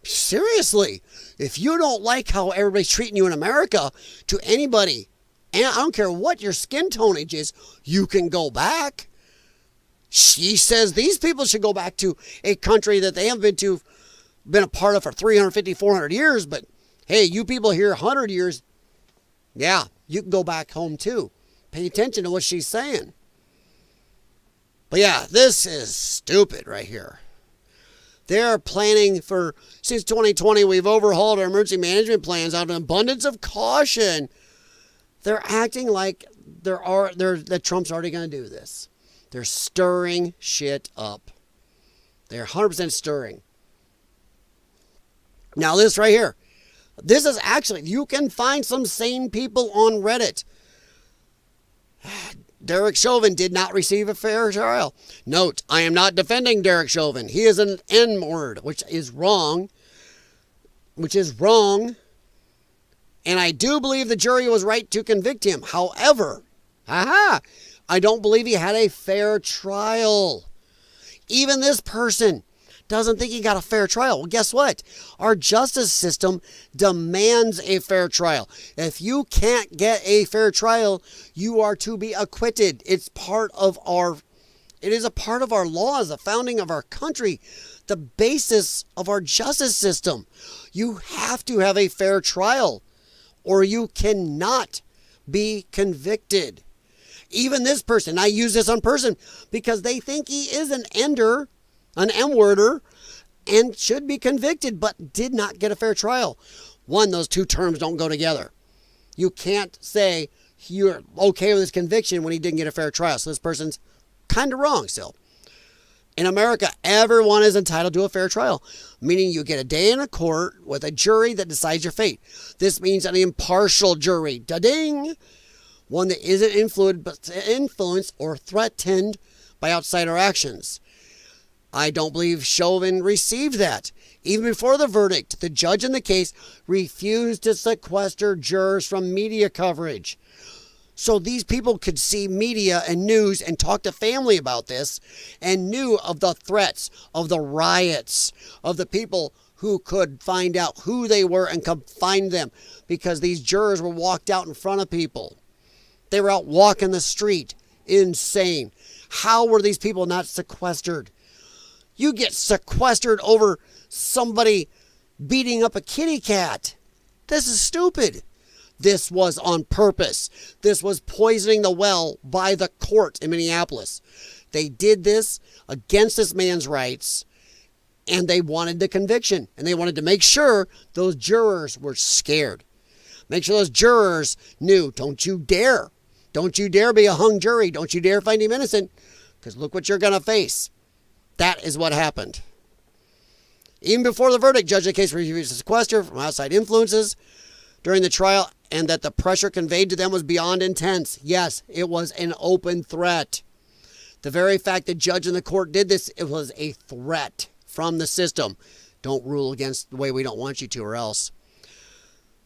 Seriously, if you don't like how everybody's treating you in America to anybody, and I don't care what your skin tonage is, you can go back. She says these people should go back to a country that they haven't been a part of for 350, 400 years. But hey, you people here 100 years, yeah, you can go back home too. Pay attention to what she's saying. But yeah, this is stupid right here. They're planning for, since 2020, we've overhauled our emergency management plans out of an abundance of caution. They're acting like that Trump's already going to do this. They're stirring shit up. They're 100% stirring. Now this right here. This is actually, you can find some sane people on Reddit. Derek Chauvin did not receive a fair trial. Note, I am not defending Derek Chauvin. He is an N-word, which is wrong. And I do believe the jury was right to convict him. However, I don't believe he had a fair trial. Even this person doesn't think he got a fair trial. Well, guess what? Our justice system demands a fair trial. If you can't get a fair trial, you are to be acquitted. It is a part of our laws, the founding of our country, the basis of our justice system. You have to have a fair trial, or you cannot be convicted. Even this person, I use this on person because they think he is an ender, an M-worder, and should be convicted, but did not get a fair trial. One, those two terms don't go together. You can't say you're okay with his conviction when he didn't get a fair trial. So this person's kind of wrong still. In America, everyone is entitled to a fair trial, meaning you get a day in a court with a jury that decides your fate. This means an impartial jury. Da-ding! One that isn't influenced or threatened by outsider actions. I don't believe Chauvin received that. Even before the verdict, the judge in the case refused to sequester jurors from media coverage. So these people could see media and news and talk to family about this and knew of the threats, of the riots, of the people who could find out who they were and come find them because these jurors were walked out in front of people. They were out walking the street. Insane. How were these people not sequestered? You get sequestered over somebody beating up a kitty cat. This is stupid. This was on purpose. This was poisoning the well by the court in Minneapolis. They did this against this man's rights, and they wanted the conviction, and they wanted to make sure those jurors were scared. Make sure those jurors knew, don't you dare. Don't you dare be a hung jury. Don't you dare find him innocent, because look what you're going to face. That is what happened. Even before the verdict, judge of the case refused to sequester from outside influences during the trial, and that the pressure conveyed to them was beyond intense. Yes, it was an open threat. The very fact that judge and the court did this, it was a threat from the system. Don't rule against the way we don't want you to, or else.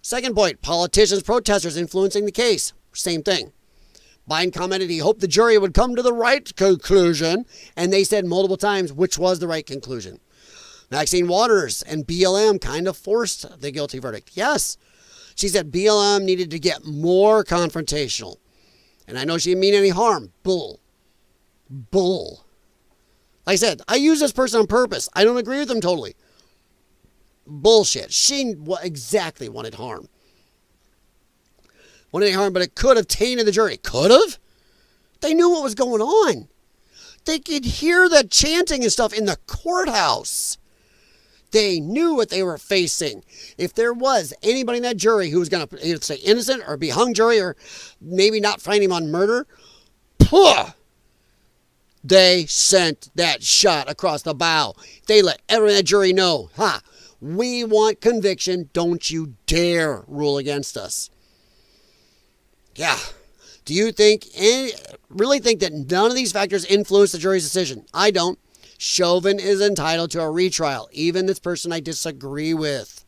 Second point, politicians, protesters influencing the case. Same thing. Biden commented he hoped the jury would come to the right conclusion, and they said multiple times which was the right conclusion. Maxine Waters and BLM kind of forced the guilty verdict. Yes, she said BLM needed to get more confrontational. And I know she didn't mean any harm. Bull. Like I said, I use this person on purpose. I don't agree with them totally. Bullshit. She exactly wanted harm. any harm, but it could have tainted the jury. Could have? They knew what was going on. They could hear the chanting and stuff in the courthouse. They knew what they were facing. If there was anybody in that jury who was going to either say innocent or be hung jury or maybe not find him on murder, they sent that shot across the bow. They let everyone in that jury know, we want conviction. Don't you dare rule against us. Yeah. Do you really think that none of these factors influence the jury's decision? I don't. Chauvin is entitled to a retrial, even this person I disagree with.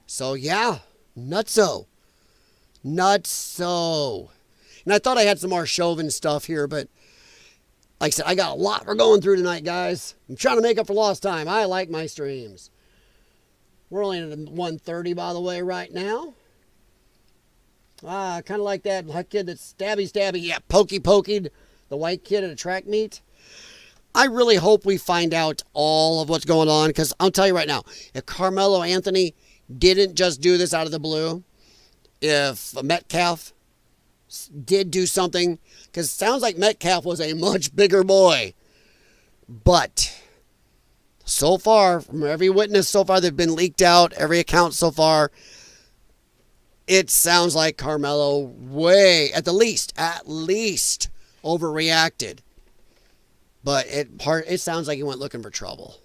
So yeah, nutso. Nutso. And I thought I had some more Chauvin stuff here, but like I said, I got a lot we're going through tonight, guys. I'm trying to make up for lost time. I like my streams. We're only at 1:30, by the way, right now. Kind of like that kid that's stabby, pokey-pokeyed the white kid at a track meet. I really hope we find out all of what's going on, because I'll tell you right now, if Carmelo Anthony didn't just do this out of the blue, if Metcalf did do something, because it sounds like Metcalf was a much bigger boy, but so far, from every witness so far that's been leaked out, every account so far, it sounds like Carmelo at least overreacted. But it sounds like he went looking for trouble.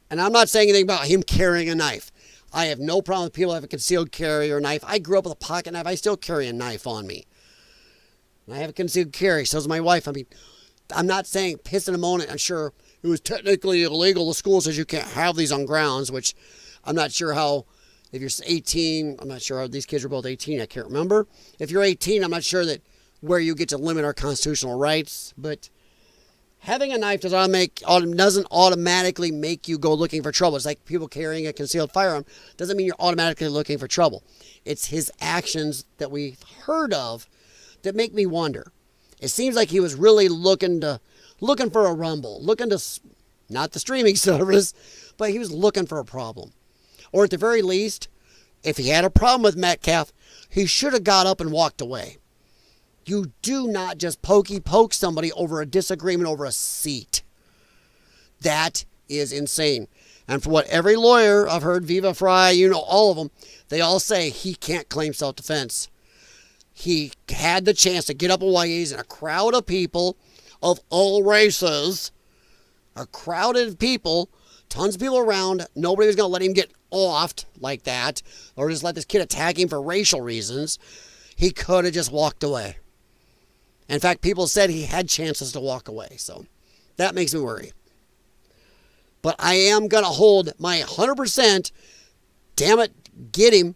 And I'm not saying anything about him carrying a knife. I have no problem with people who have a concealed carry or knife. I grew up with a pocket knife. I still carry a knife on me. And I have a concealed carry. So does my wife. I mean, I'm not saying piss in a moment. I'm sure it was technically illegal. The school says you can't have these on grounds, which I'm not sure how. If you're 18, I'm not sure how these kids are both 18. I can't remember. If you're 18, I'm not sure that where you get to limit our constitutional rights. But having a knife doesn't automatically make you go looking for trouble. It's like people carrying a concealed firearm. Doesn't mean you're automatically looking for trouble. It's his actions that we've heard of that make me wonder. It seems like he was really looking for a rumble, not the streaming service, but he was looking for a problem. Or at the very least, if he had a problem with Metcalf, he should have got up and walked away. You do not just poke somebody over a disagreement over a seat. That is insane. And for what every lawyer I've heard, Viva Fry, all of them, they all say he can't claim self-defense. He had the chance to get up while he's in a crowd of people of all races, a crowded people, tons of people around. Nobody was going to let him get offed like that or just let this kid attack him for racial reasons. He could have just walked away. In fact, people said he had chances to walk away. So that makes me worry. But I am going to hold my 100%, damn it, get him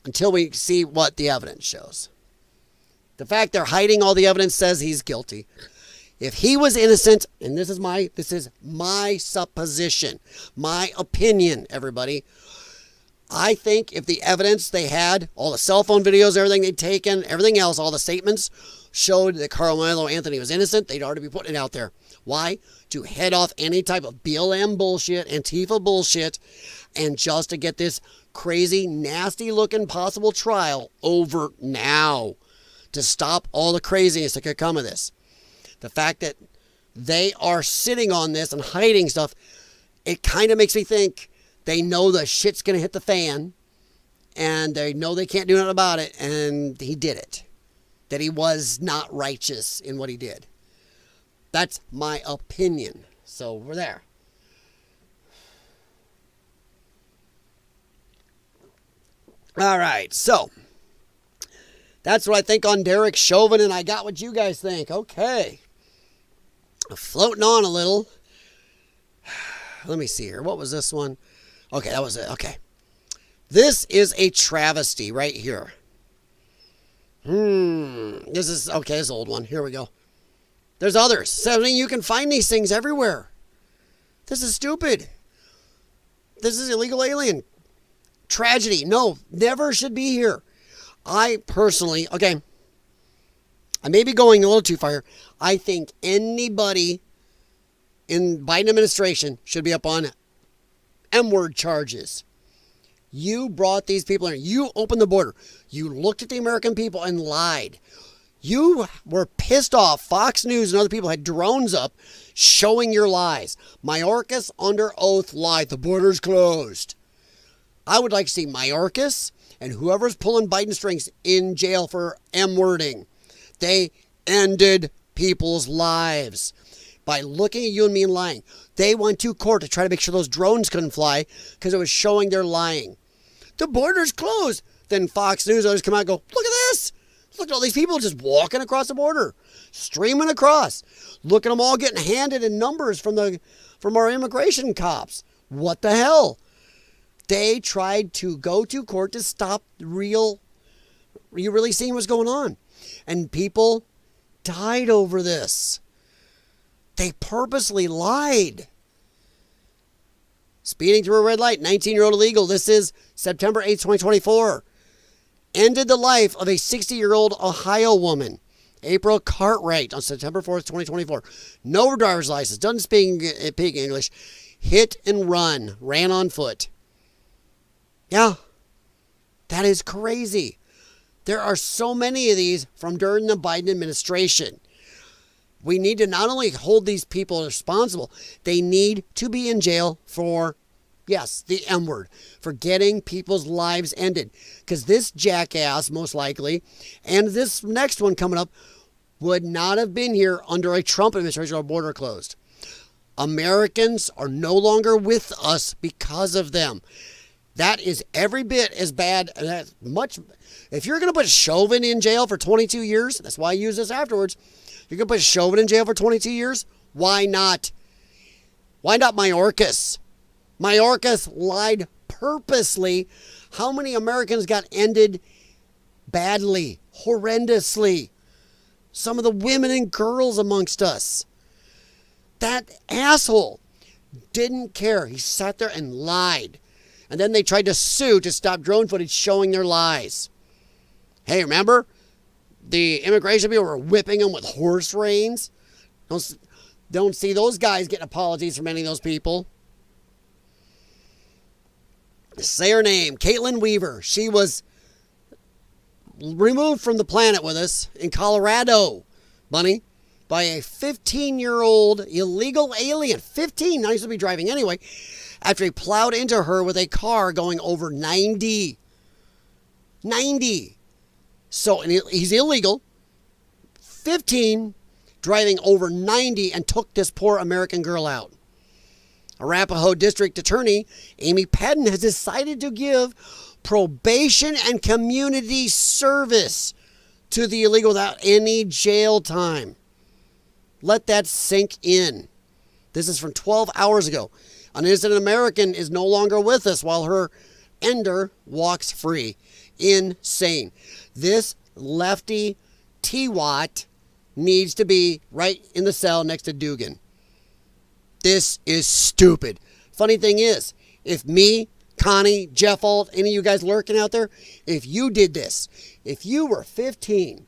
until we see what the evidence shows. The fact they're hiding all the evidence says he's guilty. If he was innocent, and this is my supposition, my opinion, everybody. I think if the evidence they had, all the cell phone videos, everything they'd taken, everything else, all the statements showed that Carmelo Anthony was innocent, they'd already be putting it out there. Why? To head off any type of BLM bullshit, Antifa bullshit, and just to get this crazy, nasty-looking possible trial over now. To stop all the craziness that could come of this. The fact that they are sitting on this and hiding stuff, it kind of makes me think they know the shit's going to hit the fan and they know they can't do nothing about it, and he did it. That he was not righteous in what he did. That's my opinion. So we're there. All right, so that's what I think on Derek Chauvin, and I got what you guys think. Okay. Floating on a little. Let me see here. What was this one? Okay, that was it. Okay. This is a travesty right here. This is, okay, this old one. Here we go. There's others. I mean, you can find these things everywhere. This is stupid. This is illegal alien. Tragedy. No, never should be here. I personally, okay, I may be going a little too far. I think anybody in Biden administration should be up on M-word charges. You brought these people in. You opened the border. You looked at the American people and lied. You were pissed off. Fox News and other people had drones up showing your lies. Mayorkas under oath lied. The border's closed. I would like to see Mayorkas and whoever's pulling Biden strings in jail for M-wording. They ended people's lives by looking at you and me and lying. They went to court to try to make sure those drones couldn't fly because it was showing they're lying. The border's closed. Then Fox News others come out and go, look at this. Look at all these people just walking across the border, streaming across. Look at them all getting handed in numbers from our immigration cops. What the hell? They tried to go to court to stop you really seeing what's going on. And people died over this. They purposely lied. Speeding through a red light, 19-year-old illegal. This is September 8th, 2024. Ended the life of a 60-year-old Ohio woman, April Cartwright, on September 4th, 2024. No driver's license, doesn't speak English. Hit and run, ran on foot. Yeah, that is crazy. There are so many of these from during the Biden administration. We need to not only hold these people responsible, they need to be in jail for, yes, the M-word, for getting people's lives ended. Because this jackass, most likely, and this next one coming up, would not have been here under a Trump administration or border closed. Americans are no longer with us because of them. That is every bit as bad, as much. If you're going to put Chauvin in jail for 22 years, that's why I use this afterwards. You're going to put Chauvin in jail for 22 years? Why not? Why not Mayorkas? Mayorkas lied purposely. How many Americans got ended badly, horrendously? Some of the women and girls amongst us. That asshole didn't care. He sat there and lied. And then they tried to sue to stop drone footage showing their lies. Hey, remember? The immigration people were whipping them with horse reins. Don't see those guys getting apologies from any of those people. Say her name, Caitlin Weaver. She was removed from the planet with us in Colorado, Bunny, by a 15-year-old illegal alien. 15, now he's going to be driving anyway, after he plowed into her with a car going over 90. 90. So, and he's illegal. 15, driving over 90 and took this poor American girl out. Arapahoe District Attorney Amy Padden has decided to give probation and community service to the illegal without any jail time. Let that sink in. This is from 12 hours ago. An innocent American is no longer with us while her ender walks free. Insane. This lefty T-Watt needs to be right in the cell next to Dugan. This is stupid. Funny thing is, if me, Connie, Jeff Alt, any of you guys lurking out there, if you did this, if you were 15,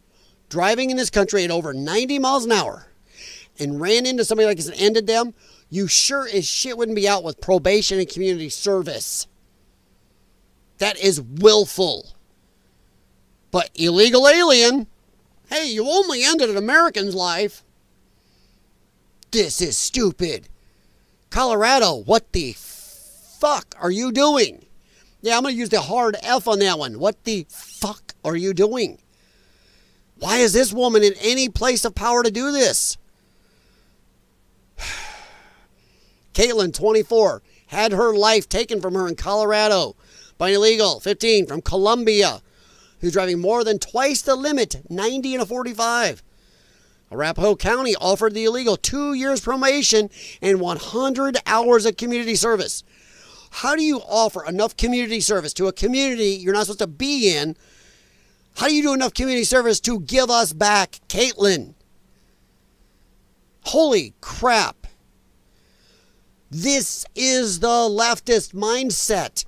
driving in this country at over 90 miles an hour, and ran into somebody like this and ended them, you sure as shit wouldn't be out with probation and community service. That is willful. But illegal alien, hey, you only ended an American's life. This is stupid. Colorado, what the fuck are you doing? Yeah, I'm going to use the hard F on that one. What the fuck are you doing? Why is this woman in any place of power to do this? Caitlin, 24, had her life taken from her in Colorado by an illegal, 15, from Colombia, who's driving more than twice the limit, 90 and a 45. Arapahoe County offered the illegal 2 years probation and 100 hours of community service. How do you offer enough community service to a community you're not supposed to be in? How do you do enough community service to give us back Caitlin? Holy crap. This is the leftist mindset.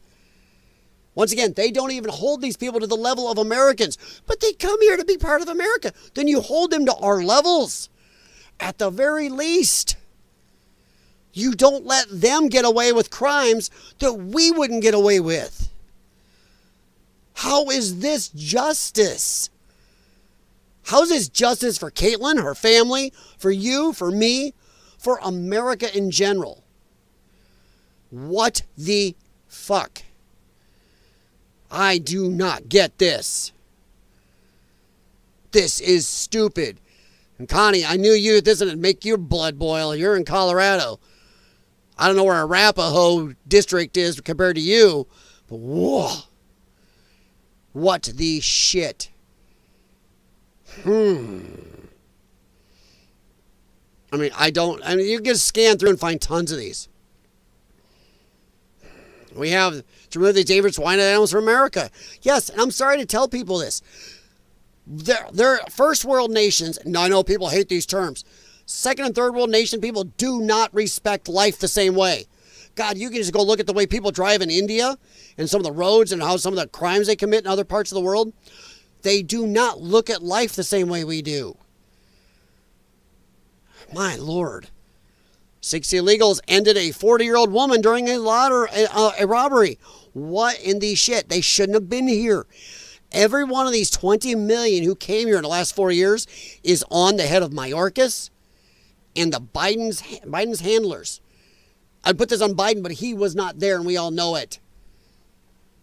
Once again, they don't even hold these people to the level of Americans, but they come here to be part of America. Then you hold them to our levels. At the very least, you don't let them get away with crimes that we wouldn't get away with. How is this justice? How is this justice for Caitlyn, her family, for you, for me, for America in general? What the fuck? I do not get this. This is stupid. And Connie, I knew you. This doesn't make your blood boil. You're in Colorado. I don't know where Arapahoe district is compared to you, but whoa. What the shit? I mean, you can scan through and find tons of these. We have to remove these dangerous swine animals from America. Yes, and I'm sorry to tell people this. They're first world nations, and I know people hate these terms. Second and third world nation people do not respect life the same way. God, you can just go look at the way people drive in India and some of the roads and how some of the crimes they commit in other parts of the world. They do not look at life the same way we do. My Lord. 60 illegals ended a 40-year-old woman during a robbery. What in the shit? They shouldn't have been here. Every one of these 20 million who came here in the last 4 years is on the head of Mayorkas and the Biden's handlers. I'd put this on Biden, but he was not there, and we all know it.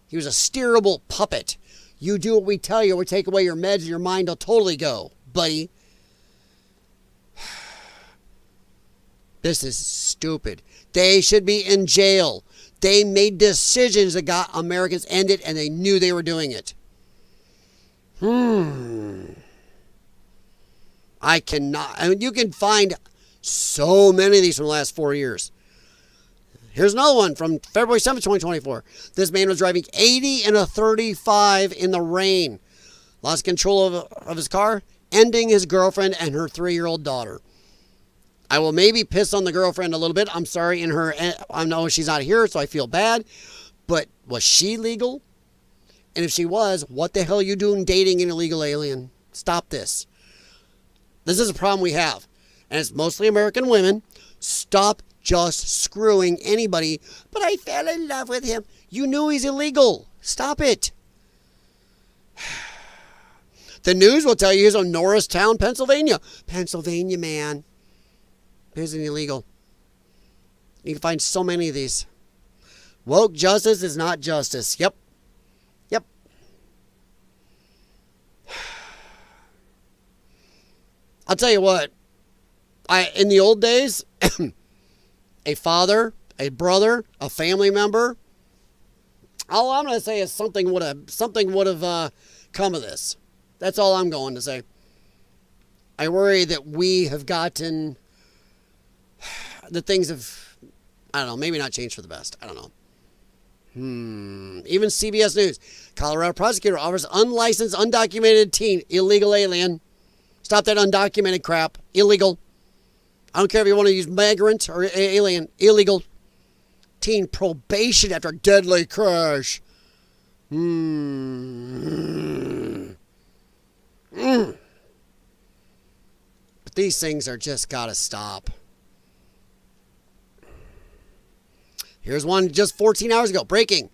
He was a steerable puppet. You do what we tell you, or we take away your meds, and your mind will totally go, buddy. This is stupid. They should be in jail. They made decisions that got Americans ended, and they knew they were doing it. I cannot. I mean, you can find so many of these from the last 4 years. Here's another one from February 7th, 2024. This man was driving 80 in a 35 in the rain. Lost control of his car, ending his girlfriend and her 3-year-old daughter. I will maybe piss on the girlfriend a little bit. I'm sorry. I know she's not here, so I feel bad. But was she legal? And if she was, what the hell are you doing dating an illegal alien? Stop this. This is a problem we have. And it's mostly American women. Stop just screwing anybody. But I fell in love with him. You knew he's illegal. Stop it. The news will tell you he's in Norristown, Pennsylvania. Pennsylvania, man. Isn't illegal. You can find so many of these. Woke justice is not justice. Yep. I'll tell you what. In the old days, a father, a brother, a family member. All I'm going to say is something would have come of this. That's all I'm going to say. I worry that we have gotten. The things have, I don't know, maybe not changed for the best. I don't know. Even CBS News. Colorado prosecutor offers unlicensed, undocumented teen illegal alien. Stop that undocumented crap. Illegal. I don't care if you want to use migrant or alien. Illegal. Teen probation after deadly crash. But these things are just got to stop. Here's one just 14 hours ago. Breaking.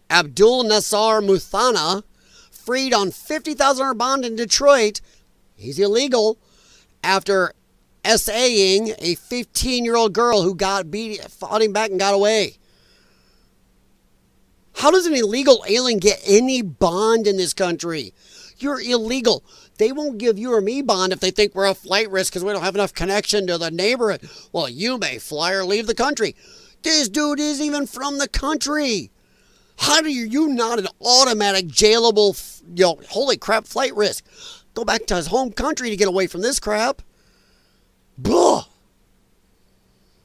Abdul Nassar Muthana, freed on $50,000 bond in Detroit. He's illegal after SAing a 15-year-old girl who fought him back and got away. How does an illegal alien get any bond in this country? You're illegal. They won't give you or me bond if they think we're a flight risk because we don't have enough connection to the neighborhood. Well, you may fly or leave the country. This dude isn't even from the country. How are you not an automatic jailable, holy crap, flight risk? Go back to his home country to get away from this crap. Blah.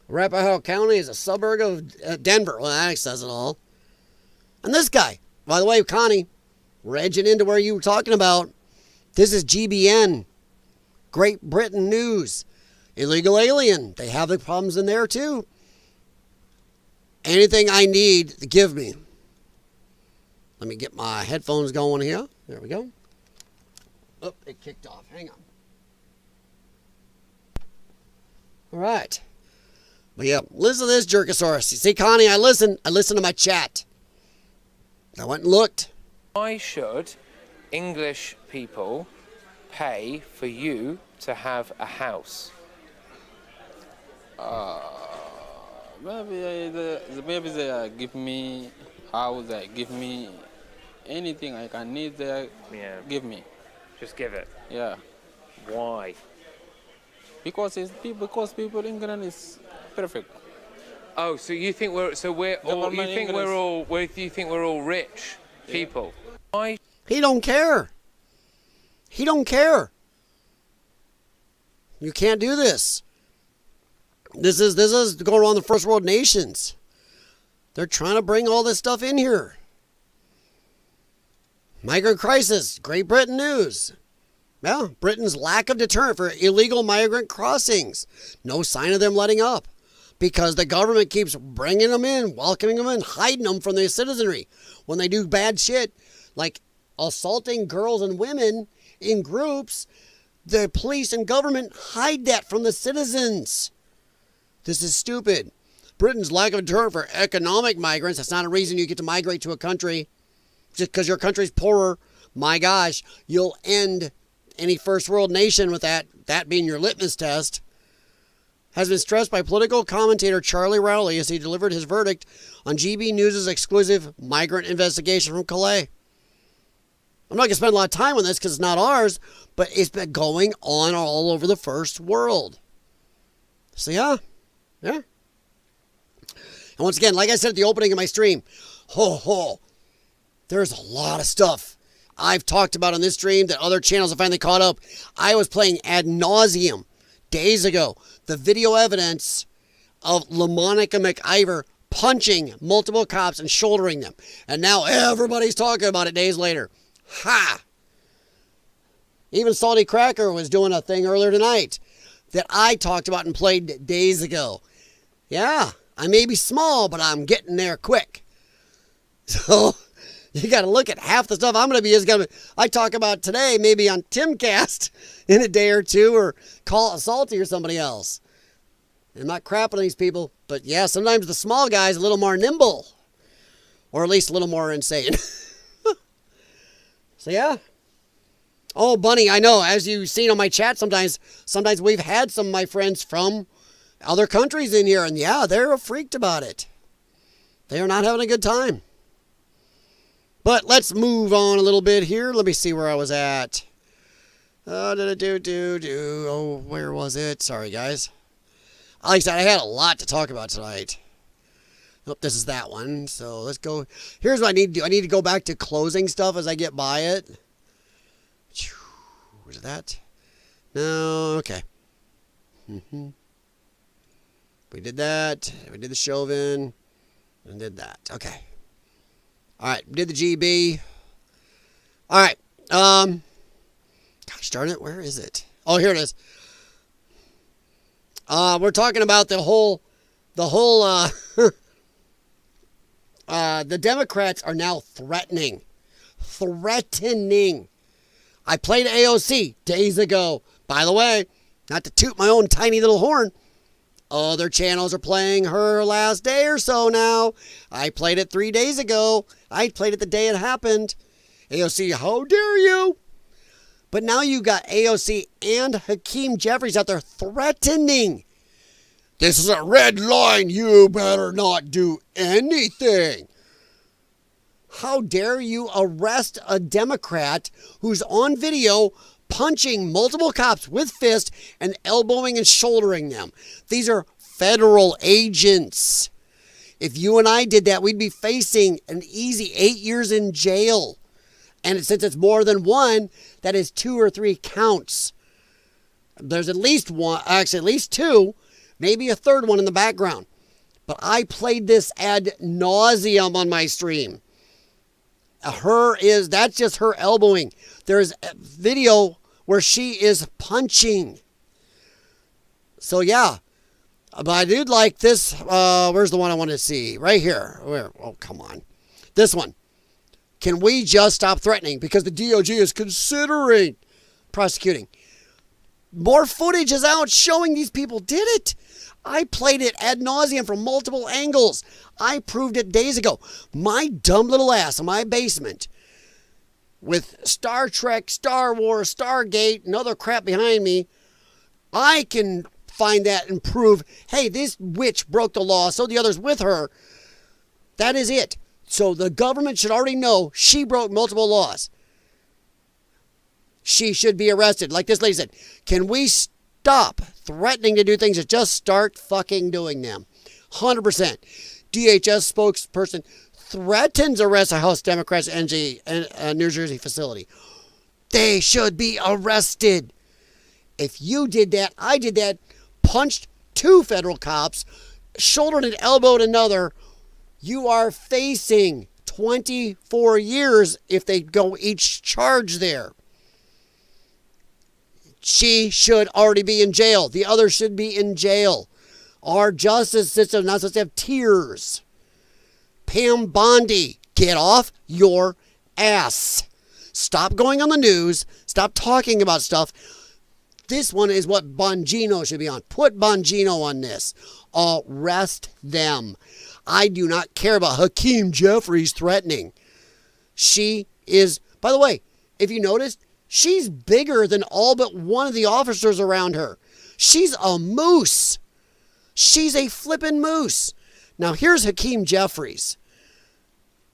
Arapahoe County is a suburb of Denver. Well, that says it all. And this guy, by the way, Connie, we're edging into where you were talking about. This is GBN, Great Britain News. Illegal alien. They have the problems in there too. Anything I need, give me. Let me get my headphones going here. There we go. Oh, it kicked off. Hang on. All right. But yeah, listen to this Jerkosaurus. You see, Connie, I listen to my chat. I went and looked. Why should English people pay for you to have a house? Maybe they give me house, they give me anything I can need, they give me. Just give it. Yeah. Why? Because people in England is perfect. Oh, so you think we're all rich people? Why? He don't care. He don't care. You can't do this. This is going on the first world nations. They're trying to bring all this stuff in here. Migrant crisis, Great Britain news. Yeah, Britain's lack of deterrent for illegal migrant crossings. No sign of them letting up. Because the government keeps bringing them in, welcoming them in, hiding them from their citizenry. When they do bad shit, like assaulting girls and women in groups, the police and government hide that from the citizens. This is stupid. Britain's lack of deterrent for economic migrants. That's not a reason you get to migrate to a country. Just because your country's poorer, my gosh, you'll end any first world nation with that being your litmus test. Has been stressed by political commentator Charlie Rowley as he delivered his verdict on GB News' exclusive migrant investigation from Calais. I'm not going to spend a lot of time on this because it's not ours, but it's been going on all over the first world. So yeah. And once again, like I said at the opening of my stream, there's a lot of stuff I've talked about on this stream that other channels have finally caught up. I was playing ad nauseum days ago the video evidence of LaMonica McIver punching multiple cops and shouldering them. And now everybody's talking about it days later. Ha! Even Salty Cracker was doing a thing earlier tonight that I talked about and played days ago. Yeah, I may be small, but I'm getting there quick. So you got to look at half the stuff I'm going to be I talk about today, maybe on Timcast in a day or two, or call Salty or somebody else. I'm not crapping on these people, but yeah, sometimes the small guy's a little more nimble, or at least a little more insane. So yeah. Oh, Bunny, I know, as you've seen on my chat, sometimes we've had some of my friends from other countries in here, and yeah, they're freaked about it. They are not having a good time. But let's move on a little bit here. Let me see where I was at. Oh, where was it? Sorry, guys. Like I said, I had a lot to talk about tonight. Nope, this is that one. So let's go. Here's what I need to do. I need to go back to closing stuff as I get by it. Was it that? No, okay. We did that. We did the Chauvin. And did that. Okay. All right. Did the GB. All right. Gosh darn it. Where is it? Oh, here it is. We're talking about the whole, the Democrats are now threatening. I played AOC days ago. By the way, not to toot my own tiny little horn, other channels are playing her last day or so now. I played it 3 days ago. I played it the day it happened. AOC, how dare you? But now you got AOC and Hakeem Jeffries out there threatening. This is a red line. You better not do anything. How dare you arrest a Democrat who's on video punching multiple cops with fists and elbowing and shouldering them? These are federal agents. If you and I did that, we'd be facing an easy 8 years in jail. And since it's more than one, that is 2 or 3 counts. There's at least one, actually at least 2, maybe a third one in the background. But I played this ad nauseum on my stream. That's just her elbowing. There's a video where she is punching. So yeah, but I did like this. Where's the one I want to see? Right here. Where? Oh, come on. This one. Can we just stop threatening? Because the DOJ is considering prosecuting. More footage is out showing these people did it. I played it ad nauseum from multiple angles. I proved it days ago. My dumb little ass in my basement with Star Trek, Star Wars, Stargate, and other crap behind me, I can find that and prove, hey, this witch broke the law, so the others with her. That is it. So the government should already know she broke multiple laws. She should be arrested. Like this lady said, can we stop threatening to do things and just start fucking doing them? 100%. DHS spokesperson threatens arrest a House Democrats in New Jersey facility. They should be arrested. If you did that, I did that, punched 2 federal cops, shouldered and elbowed another, you are facing 24 years if they go each charge there. She should already be in jail. The other should be in jail. Our justice system is not supposed to have tears. Pam Bondi, get off your ass. Stop going on the news. Stop talking about stuff. This one is what Bongino should be on. Put Bongino on this. Arrest them. I do not care about Hakeem Jeffries threatening. She is, by the way, if you noticed, she's bigger than all but one of the officers around her. She's a moose. She's a flippin' moose. Now here's Hakeem Jeffries.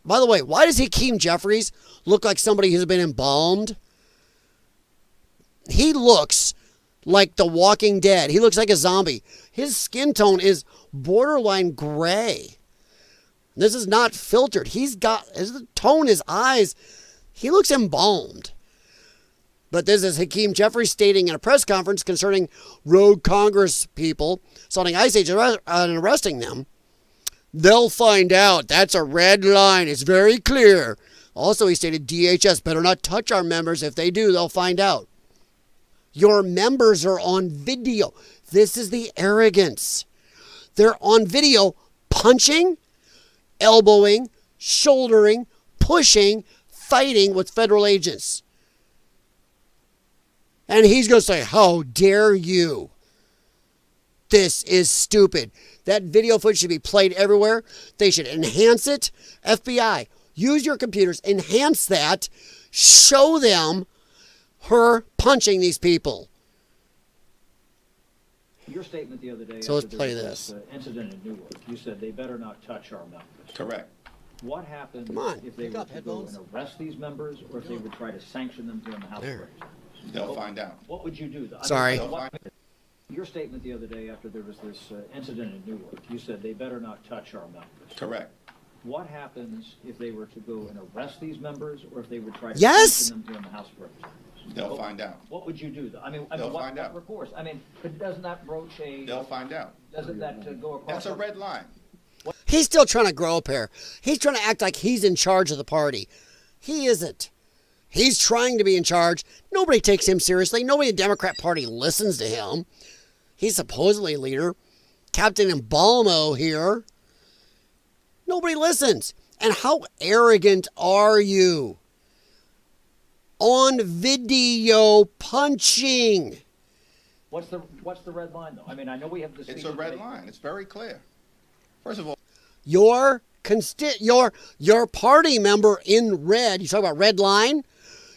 By the way, why does Hakeem Jeffries look like somebody who's been embalmed? He looks like The Walking Dead. He looks like a zombie. His skin tone is borderline gray. This is not filtered. He's got his tone, his eyes. He looks embalmed. But this is Hakeem Jeffries stating in a press conference concerning rogue Congress people sounding ICE agents and arresting them. They'll find out. That's a red line. It's very clear. Also, he stated DHS better not touch our members. If they do, they'll find out. Your members are on video. This is the arrogance. They're on video punching, elbowing, shouldering, pushing, fighting with federal agents. And he's going to say, how dare you? This is stupid. That video footage should be played everywhere. They should enhance it. FBI, use your computers, enhance that, show them her punching these people. Your statement the other day. So let's play this. Incident in Newark. You said they better not touch our members. Correct. What happens if they were to go and arrest these members, or if they would try to sanction them during the House arrest? They'll find out. What would you do? Sorry. Your statement the other day after there was this incident in Newark, you said they better not touch our members. Correct. What happens if they were to go and arrest these members, or if they would try to Yes. sanction them during the House of Representatives? They'll find out. What would you do? They'll find out. What recourse? But doesn't that broach a? They'll find out. Doesn't that go across? That's a red line. He's still trying to grow a pair. He's trying to act like he's in charge of the party. He isn't. He's trying to be in charge. Nobody takes him seriously. Nobody in the Democrat Party listens to him. He's supposedly a leader. Captain Embalmo here. Nobody listens. And how arrogant are you? On video punching. What's the red line though? I know we have this. It's a red line. It's very clear. First of all, Your party member in red, you talk about red line?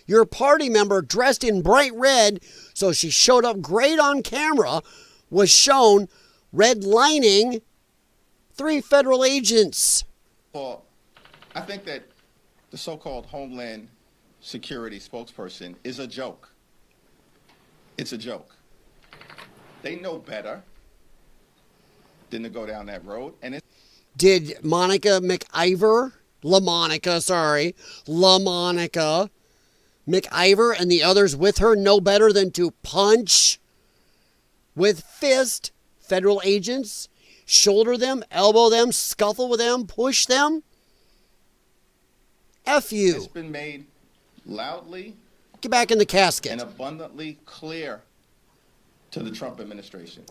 Your party member dressed in bright red, so she showed up great on camera, was shown redlining 3 federal agents. Well, I think that the so-called Homeland Security spokesperson is a joke. It's a joke. They know better than to go down that road. And Did LaMonica McIver and the others with her know better than to punch with fist federal agents, shoulder them, elbow them, scuffle with them, push them? F you. it's been made loudly Get back in the casket. and abundantly clear to the Trump administration.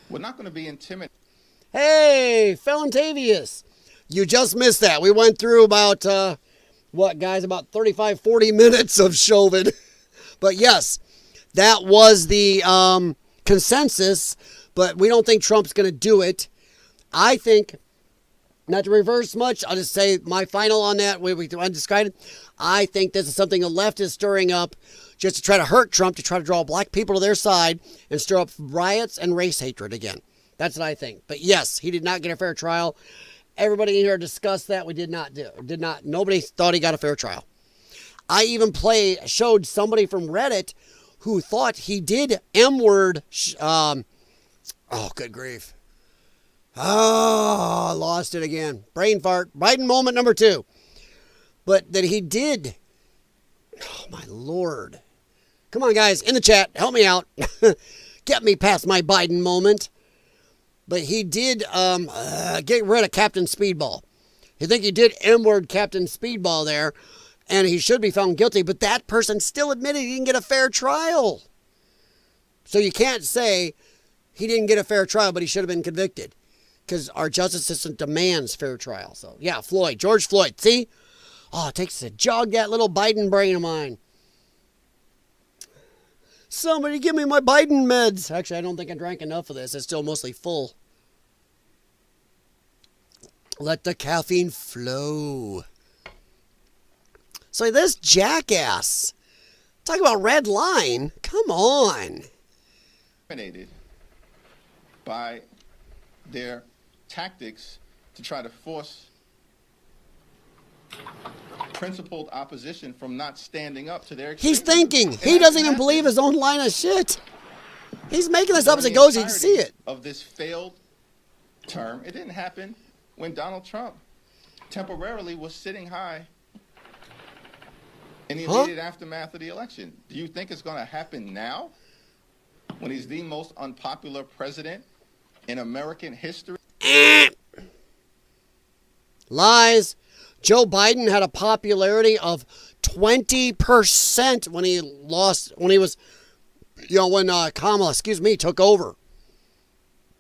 We're not going to be intimidated. Hey, Felontavius, you just missed that. We went through about, about 35, 40 minutes of Chauvin. But yes, that was the consensus, but we don't think Trump's going to do it. I think Not to reverse much, I'll just say my final on that, we described it. I think this is something the left is stirring up just to try to hurt Trump, to try to draw black people to their side and stir up riots and race hatred again. That's what I think. But yes, he did not get a fair trial. Everybody in here discussed that. We did not. Nobody thought he got a fair trial. I even showed somebody from Reddit who thought he did M-word. Oh, good grief. Oh, I lost it again. Brain fart. Biden moment number 2. But that he did. Oh, my Lord. Come on, guys, in the chat. Help me out. Get me past my Biden moment. But he did get rid of Captain Speedball. You think he did M-word Captain Speedball there, and he should be found guilty, but that person still admitted he didn't get a fair trial. So you can't say he didn't get a fair trial, but he should have been convicted, because our justice system demands fair trial. So, yeah, George Floyd. See? Oh, it takes to jog that little Biden brain of mine. Somebody give me my Biden meds. Actually, I don't think I drank enough of this. It's still mostly full. Let the caffeine flow. So this jackass. Talk about red line. Come on. By their tactics to try to force principled opposition from not standing up to their He's thinking. He doesn't even believe his own line of shit. He's making this up as it goes. You can see it. Of this failed term, it didn't happen when Donald Trump temporarily was sitting high in the immediate aftermath of the election. Do you think it's going to happen now when he's the most unpopular president in American history? Lies. Joe Biden had a popularity of 20% when he lost, when Kamala, took over.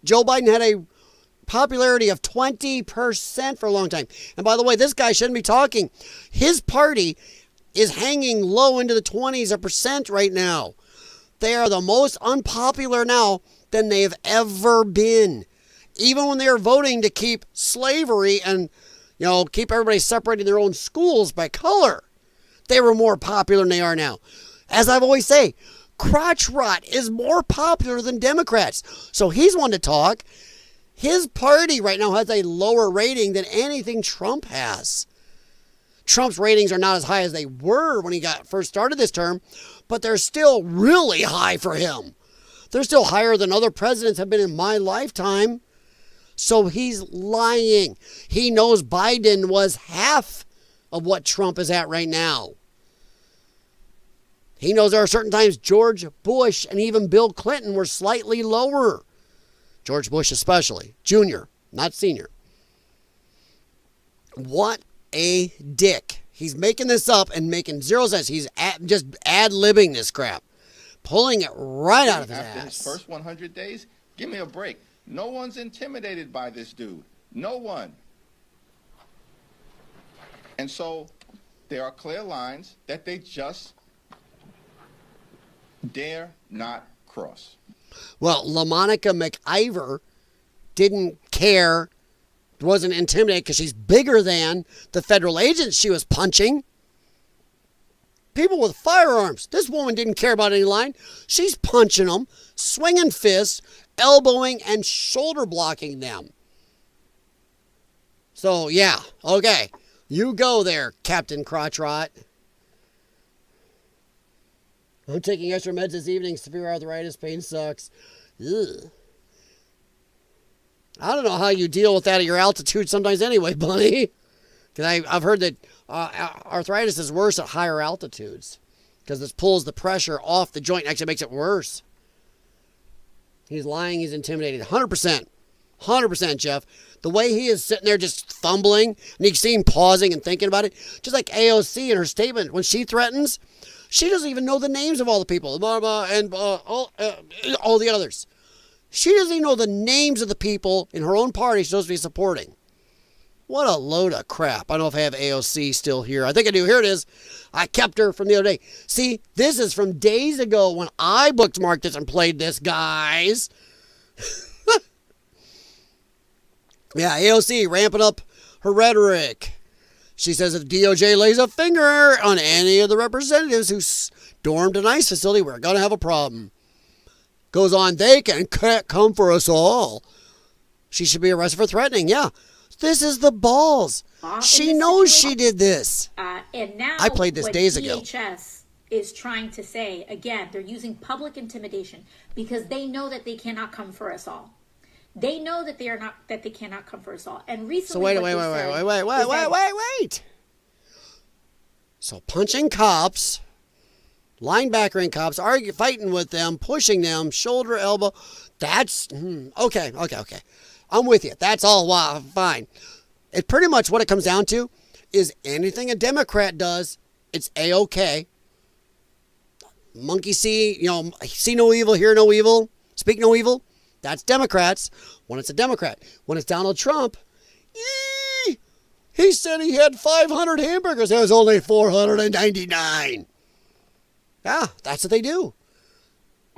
Joe Biden had a popularity of 20% for a long time. And by the way, this guy shouldn't be talking. His party is hanging low into the 20% right now. They are the most unpopular now than they've ever been. Even when they were voting to keep slavery and keep everybody separating their own schools by color, they were more popular than they are now. As I've always say, crotch rot is more popular than Democrats. So he's one to talk. His party right now has a lower rating than anything Trump has. Trump's ratings are not as high as they were when he first started this term, but they're still really high for him. They're still higher than other presidents have been in my lifetime. So he's lying. He knows Biden was half of what Trump is at right now. He knows there are certain times George Bush and even Bill Clinton were slightly lower. George Bush especially. Junior, not senior. What a dick. He's making this up and making zero sense. He's just ad-libbing this crap. Pulling it right out of his ass. After his first 100 days, give me a break. No one's intimidated by this dude. No one. And so there are clear lines that they just dare not cross. Well, LaMonica McIver didn't care, wasn't intimidated because she's bigger than the federal agents she was punching. People with firearms. This woman didn't care about any line. She's punching them, swinging fists, elbowing, and shoulder blocking them. So, yeah, okay. You go there, Captain Crotchrot. I'm taking extra meds this evening. Severe arthritis. Pain sucks. Ugh. I don't know how you deal with that at your altitude sometimes anyway, buddy. Because I've heard that arthritis is worse at higher altitudes. Because this pulls the pressure off the joint and actually makes it worse. He's lying. He's intimidated. 100%. 100%, Jeff. The way he is sitting there just fumbling, and you can see him pausing and thinking about it. Just like AOC in her statement, when she threatens, she doesn't even know the names of all the people. And all the others. She doesn't even know the names of the people in her own party she's supposed to be supporting. What a load of crap. I don't know if I have AOC still here. I think I do. Here it is. I kept her from the other day. See, this is from days ago when I bookmarked this and played this, guys. Yeah, AOC ramping up her rhetoric. She says if DOJ lays a finger on any of the representatives who stormed an ICE facility, we're going to have a problem. Goes on, they can't come for us all. She should be arrested for threatening. Yeah, this is the balls. She knows she did this. And now I played this days ago. DHS is trying to say, again, they're using public intimidation because they know that they cannot come for us all. They know that they cannot come for us all. And recently, So wait. So punching cops, linebackering cops, fighting with them, pushing them, shoulder, elbow. That's okay. I'm with you. That's all fine. It pretty much what it comes down to is anything a Democrat does, it's A-OK. Monkey see no evil, hear no evil, speak no evil. That's Democrats when it's a Democrat. When it's Donald Trump, he said he had 500 hamburgers. There was only 499. Yeah, that's what they do.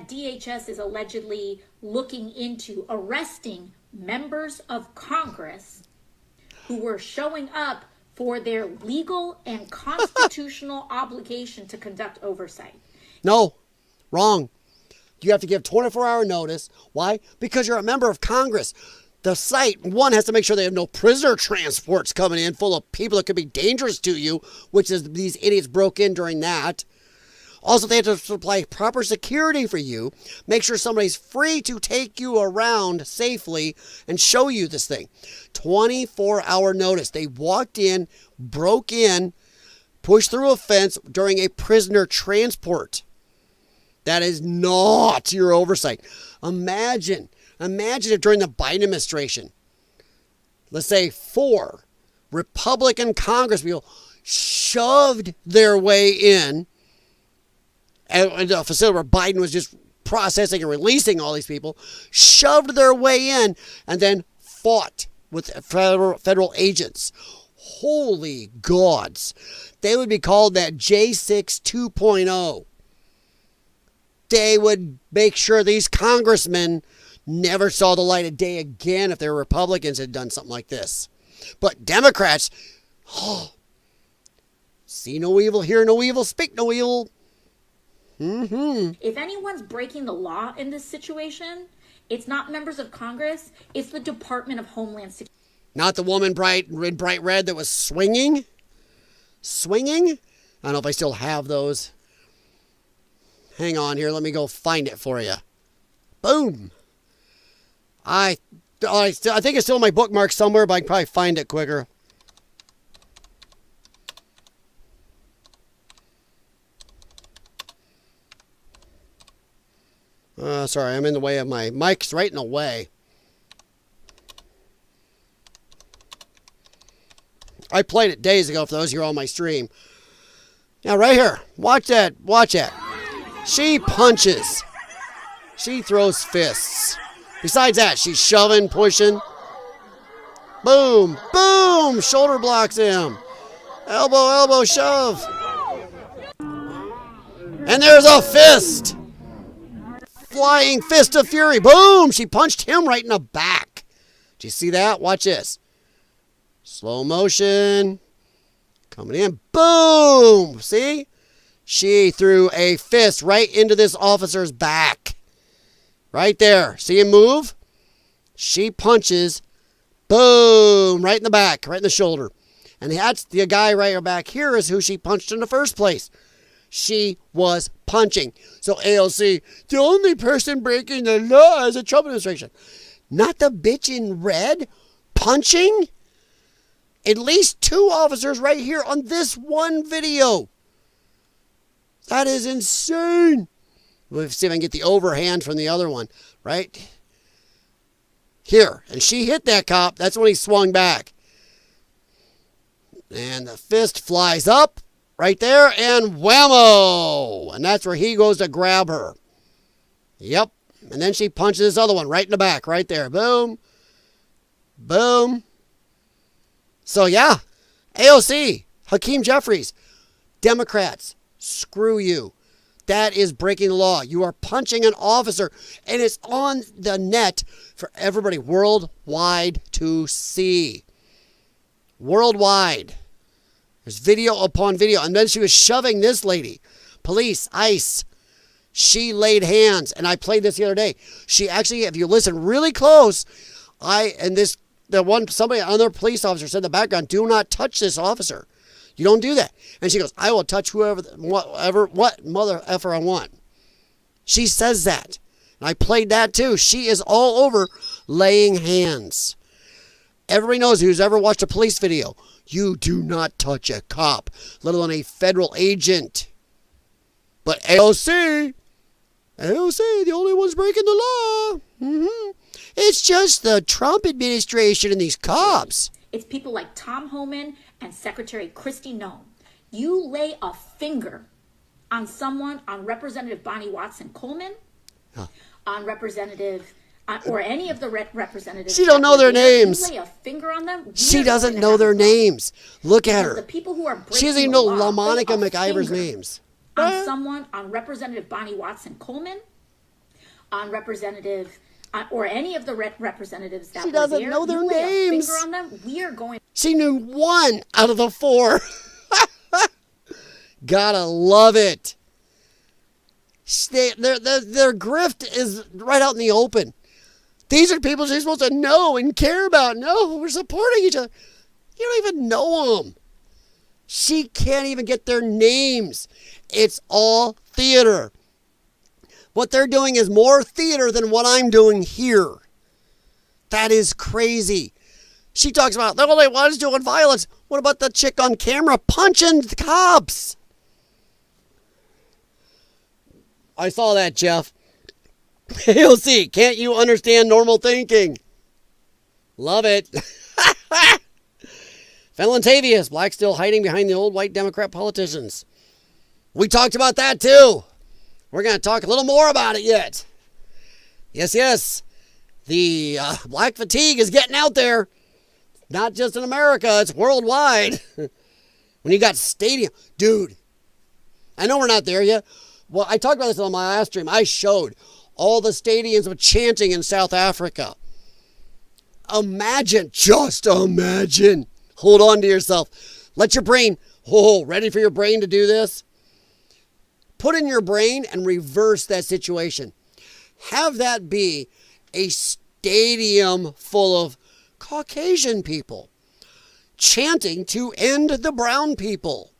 DHS is allegedly looking into arresting members of Congress who were showing up for their legal and constitutional obligation to conduct oversight. No, wrong. You have to give 24-hour notice. Why? Because you're a member of Congress. The site, one, has to make sure they have no prisoner transports coming in full of people that could be dangerous to you, which is these idiots broke in during that. Also, they have to supply proper security for you, make sure somebody's free to take you around safely and show you this thing. 24-hour notice. They walked in, broke in, pushed through a fence during a prisoner transport. That is not your oversight. Imagine if during the Biden administration, let's say 4 Republican Congress people shoved their way in and a facility where Biden was just processing and releasing all these people, shoved their way in and then fought with federal agents. Holy gods. They would be called that J6 2.0. They would make sure these congressmen never saw the light of day again if their Republicans had done something like this. But Democrats, see no evil, hear no evil, speak no evil. If anyone's breaking the law in this situation, it's not members of Congress, it's the Department of Homeland Security. Not the woman in bright red that was swinging? Swinging? I don't know if I still have those. Hang on here. Let me go find it for you. Boom. I think it's still in my bookmark somewhere, but I can probably find it quicker. Sorry, I'm in the way of my mic's right in the way. I played it days ago for those of you on my stream. Now, right here. Watch that. Watch that. She punches. She throws fists. Besides that, she's shoving, pushing. Boom. Boom. Shoulder blocks him. Elbow, elbow, shove. And there's a fist. Flying fist of fury. Boom. She punched him right in the back. Did you see that? Watch this. Slow motion. Coming in. Boom. See? She threw a fist right into this officer's back. Right there. See him move? She punches. Boom. Right in the back. Right in the shoulder. And that's the guy right back here is who she punched in the first place. She was punching. So AOC, the only person breaking the law is the Trump administration. Not the bitch in red punching? At least 2 officers right here on this one video. That is insane. Let's see if I can get the overhand from the other one. Right here. And she hit that cop. That's when he swung back. And the fist flies up right there and whammo. And that's where he goes to grab her. Yep. And then she punches this other one right in the back. Right there. Boom. Boom. So yeah, AOC, Hakeem Jeffries, Democrats, screw you. That is breaking the law. You are punching an officer, and it's on the net for everybody worldwide to see. Worldwide. There's video upon video. And then she was shoving this lady. Police, ICE. She laid hands. And I played this the other day. She actually, if you listen really close, somebody, another police officer said in the background, do not touch this officer. You don't do that. And she goes, I will touch what mother effer I want. She says that. And I played that too. She is all over laying hands. Everybody knows who's ever watched a police video. You do not touch a cop, let alone a federal agent. But AOC, the only ones breaking the law. It's just the Trump administration and these cops. It's people like Tom Homan and Secretary Kristi Noem. You lay a finger on someone, on Representative Bonnie Watson-Coleman, on Representative, or any of the representatives. She don't know their names. You lay a finger on them. She doesn't know their names. Look at her. The people who are breaking she doesn't even know LaMonica McIver's names. On someone, on Representative Bonnie Watson-Coleman, on Representative, or any of the representatives that she doesn't know their names. Finger on them. We are going. She knew 1 out of the 4. Gotta love it. Their grift is right out in the open. These are people she's supposed to know and care about. No, we're supporting each other. You don't even know them. She can't even get their names. It's all theater. What they're doing is more theater than what I'm doing here. That is crazy. She talks about the only ones doing violence. What about the chick on camera punching the cops? I saw that, Jeff. AOC, can't you understand normal thinking? Love it. Valentavius, black still hiding behind the old white Democrat politicians. We talked about that too. We're going to talk a little more about it yet. Yes. The black fatigue is getting out there. Not just in America, it's worldwide. When you got stadium. Dude, I know we're not there yet. Well, I talked about this on my last stream. I showed all the stadiums of chanting in South Africa. Just imagine. Hold on to yourself. Let your brain, ready for your brain to do this? Put in your brain and reverse that situation. Have that be a stadium full of Caucasian people chanting to end the brown people.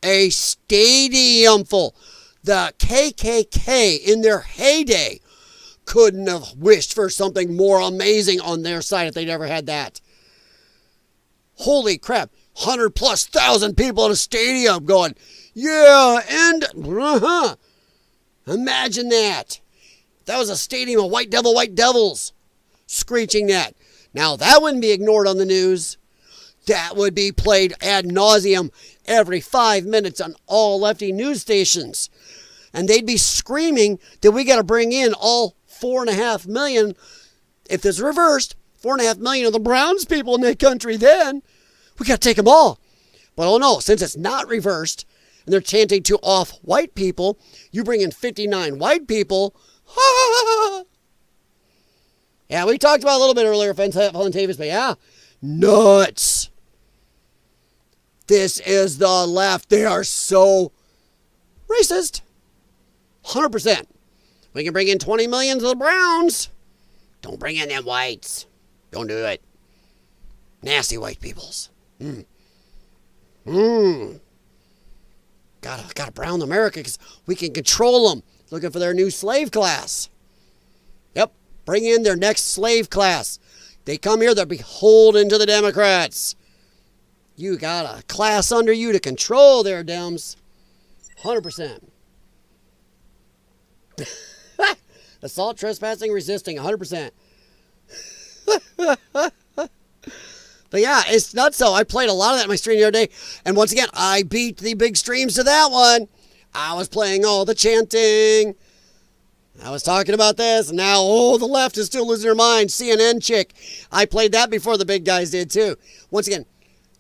A stadium full. The KKK in their heyday couldn't have wished for something more amazing on their side if they'd ever had that. Holy crap. 100,000+ people in a stadium going, yeah, and Imagine that. That was a stadium of white devils screeching that. Now that wouldn't be ignored on the news. That would be played ad nauseum every 5 minutes on all lefty news stations. And they'd be screaming that we got to bring in all 4.5 million. If this reversed, 4.5 million of the Browns people in that country, then we got to take them all. But oh no, since it's not reversed and they're chanting to off white people, you bring in 59 white people. Yeah, we talked about it a little bit earlier, Valentavius, but yeah, nuts. This is the left. They are so racist. 100%. We can bring in 20 million to the Browns. Don't bring in them whites. Don't do it. Nasty white peoples. Gotta brown America because we can control them. Looking for their new slave class. Yep. Bring in their next slave class. They come here, they're beholden to the Democrats. You got a class under you to control their Dems. 100%. Assault, trespassing, resisting, 100%. But yeah, it's nuts though. I played a lot of that in my stream the other day. And once again, I beat the big streams to that one. I was playing all the chanting. I was talking about this. And now, the left is still losing their mind. CNN chick. I played that before the big guys did too. Once again,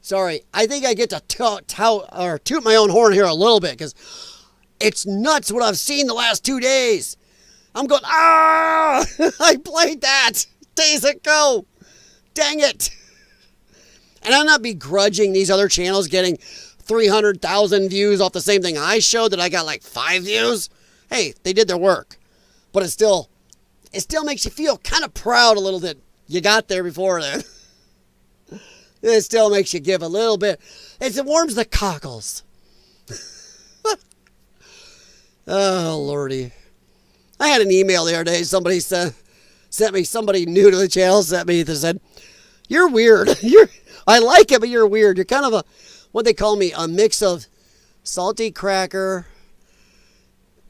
sorry. I think I get to toot my own horn here a little bit because it's nuts what I've seen the last 2 days. I'm going, I played that days ago. Dang it. And I'm not begrudging these other channels getting 300,000 views off the same thing I showed that I got like 5 views. Hey, they did their work. But it still makes you feel kind of proud a little bit. You got there before then. It still makes you give a little bit. It warms the cockles. Oh, Lordy. I had an email the other day. Somebody sent me, somebody new to the channel sent me that said, "You're weird. I like it, but you're weird. You're kind of a, what they call me, a mix of salty cracker,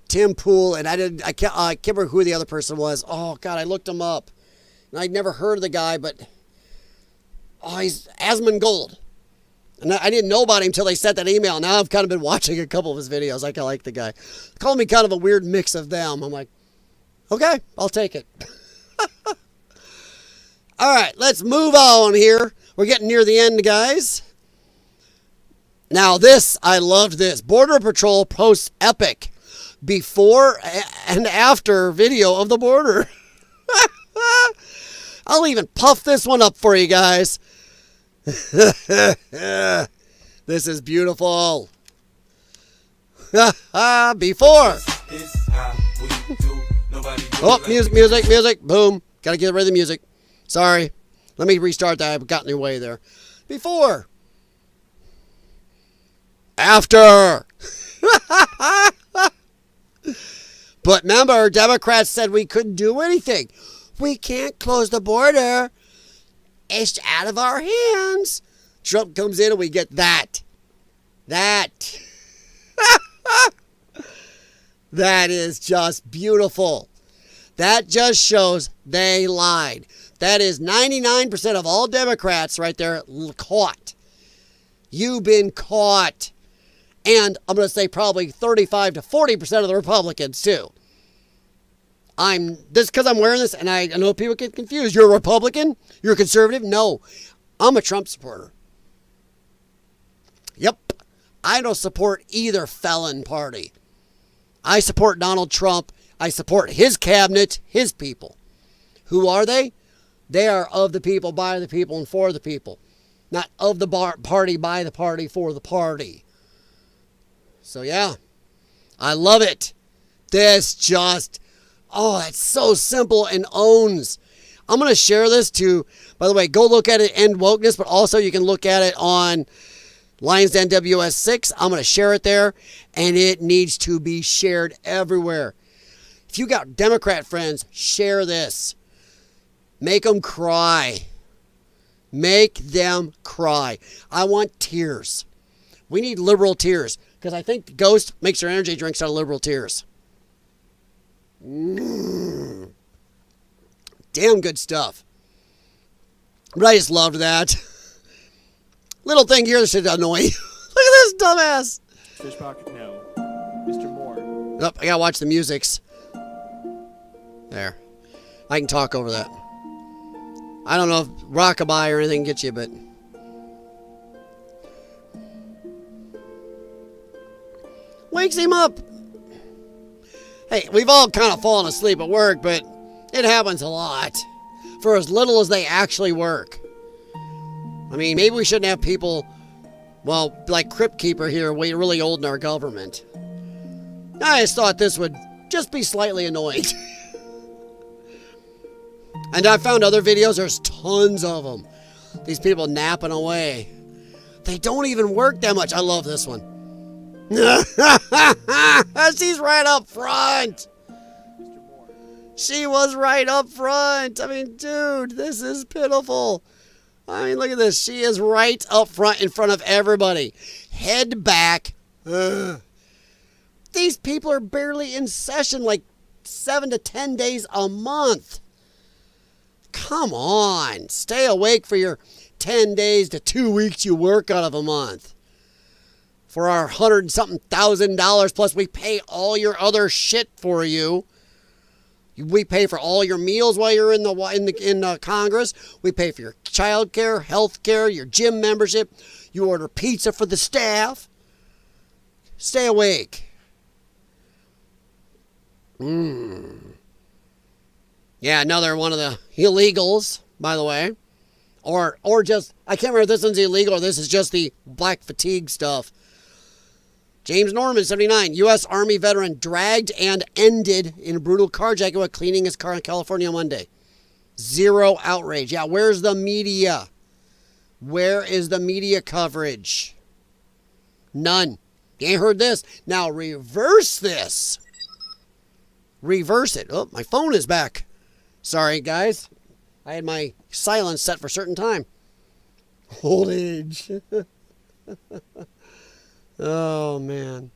Tim Pool," and I can't remember who the other person was. Oh, God, I looked him up. And I'd never heard of the guy, but he's Asmongold. And I didn't know about him until they sent that email. Now I've kind of been watching a couple of his videos. I like the guy. Call me kind of a weird mix of them. I'm like, okay, I'll take it. All right, let's move on here. We're getting near the end, guys. Now this, I loved this. Border Patrol posts epic before and after video of the border. I'll even puff this one up for you guys. This is beautiful. Before. Oh, music. Boom. Got to get rid of the music. Sorry. Let me restart that. I got in your way there. Before. After. But remember, Democrats said we couldn't do anything. We can't close the border. It's out of our hands. Trump comes in and we get that. That is just beautiful. That just shows they lied. That is 99% of all Democrats right there caught. You've been caught. And I'm going to say probably 35 to 40% of the Republicans too. Because I'm wearing this, and I know people get confused. You're a Republican? You're a conservative? No, I'm a Trump supporter. Yep. I don't support either felon party. I support Donald Trump. I support his cabinet, his people. Who are they? They are of the people, by the people, and for the people. Not of the party, by the party, for the party. So yeah, I love it. This just... oh, that's so simple and owns. I'm going to share this too. By the way, go look at it, End Wokeness, but also you can look at it on Lyons Den WS6. I'm going to share it there, and it needs to be shared everywhere. If you got Democrat friends, share this. Make them cry. Make them cry. I want tears. We need liberal tears, because I think Ghost makes their energy drinks out of liberal tears. Damn good stuff. But I just loved that. Little thing here that should annoy you. Look at this dumbass. Fish pocket, no. Mr. Moore. Oh, I gotta watch the musics. There. I can talk over that. I don't know if rockabye or anything gets you, but... wakes him up. Hey, we've all kind of fallen asleep at work, but it happens a lot. For as little as they actually work. I mean, maybe we shouldn't have people, well, like Crypt Keeper here, really old in our government. I just thought this would just be slightly annoying. And I found other videos, there's tons of them. These people napping away. They don't even work that much. I love this one. She's right up front. She was right up front. I mean, dude, this is pitiful. I mean, look at this. She is right up front in front of everybody. Head back. Ugh. These people are barely in session like 7 to 10 days a month. Come on. Stay awake for your 10 days to 2 weeks you work out of a month. For our $100-something thousand, plus we pay all your other shit for you. We pay for all your meals while you're in Congress. We pay for your child care, health care, your gym membership. You order pizza for the staff. Stay awake. Yeah, another one of the illegals, by the way. Or just, I can't remember if this one's illegal or this is just the black fatigue stuff. James Norman, 79, U.S. Army veteran dragged and ended in a brutal carjacking while cleaning his car in California on Monday. Zero outrage. Yeah, where's the media? Where is the media coverage? None. You ain't heard this. Now reverse this. Reverse it. Oh, my phone is back. Sorry, guys. I had my silence set for a certain time. Old age. Oh, man.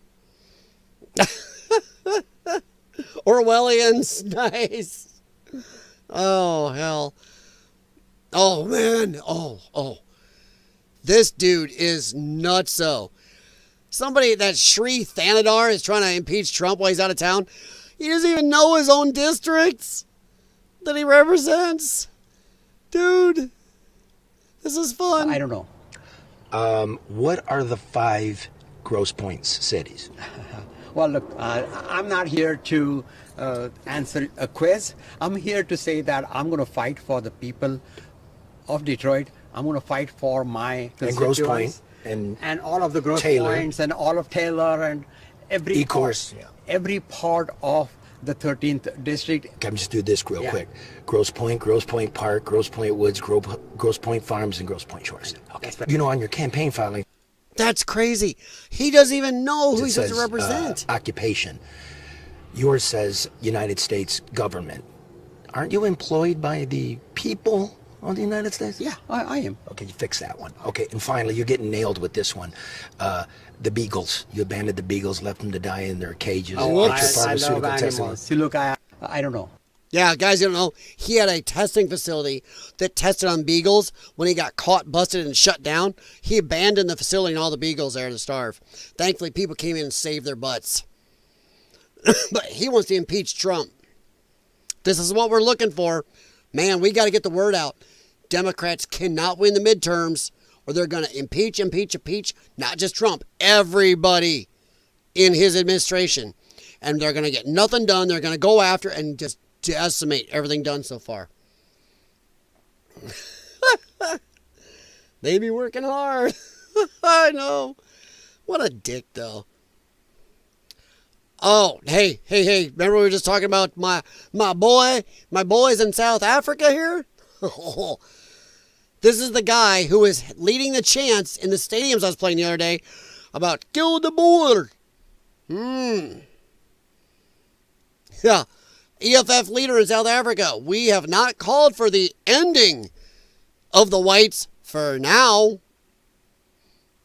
Orwellians. Nice. Oh, hell. Oh, man. Oh. This dude is nutso. Somebody, that Sri Thanadar is trying to impeach Trump while he's out of town. He doesn't even know his own districts that he represents. Dude, this is fun. I don't know. What are the 5 Grosse Points cities? Well, look, I'm not here to answer a quiz. I'm here to say that I'm going to fight for the people of Detroit. I'm going to fight for my constituents. And Grosse Pointe. And all of the Grosse Taylor. Points and all of Taylor and every every part of the 13th district. Can I just do this real quick? Grosse Pointe Park, Grosse Pointe Woods, Grosse Pointe Farms, and Grosse Pointe Shores. Okay. You know, on your campaign filing. That's crazy. He doesn't even know who he's supposed to represent. Occupation. Yours says United States government. Aren't you employed by the people of the United States? Yeah, I am. Okay, you fix that one. Okay, and finally, you're getting nailed with this one. The beagles. You abandoned the beagles, left them to die in their cages. I love animals. See, look, I don't know. Yeah, guys, you don't know. He had a testing facility that tested on beagles. When he got caught, busted, and shut down, he abandoned the facility and all the beagles there to starve. Thankfully, people came in and saved their butts. But he wants to impeach Trump. This is what we're looking for. Man, we got to get the word out. Democrats cannot win the midterms, or they're going to impeach, not just Trump, everybody in his administration. And they're going to get nothing done. They're going to go after and just decimate everything done so far. They be working hard. I know. What a dick, though. Oh, hey. Remember we were just talking about my boys in South Africa here? This is the guy who is leading the chants in the stadiums I was playing the other day about kill the Boer. Yeah. EFF leader in South Africa. We have not called for the ending of the whites for now.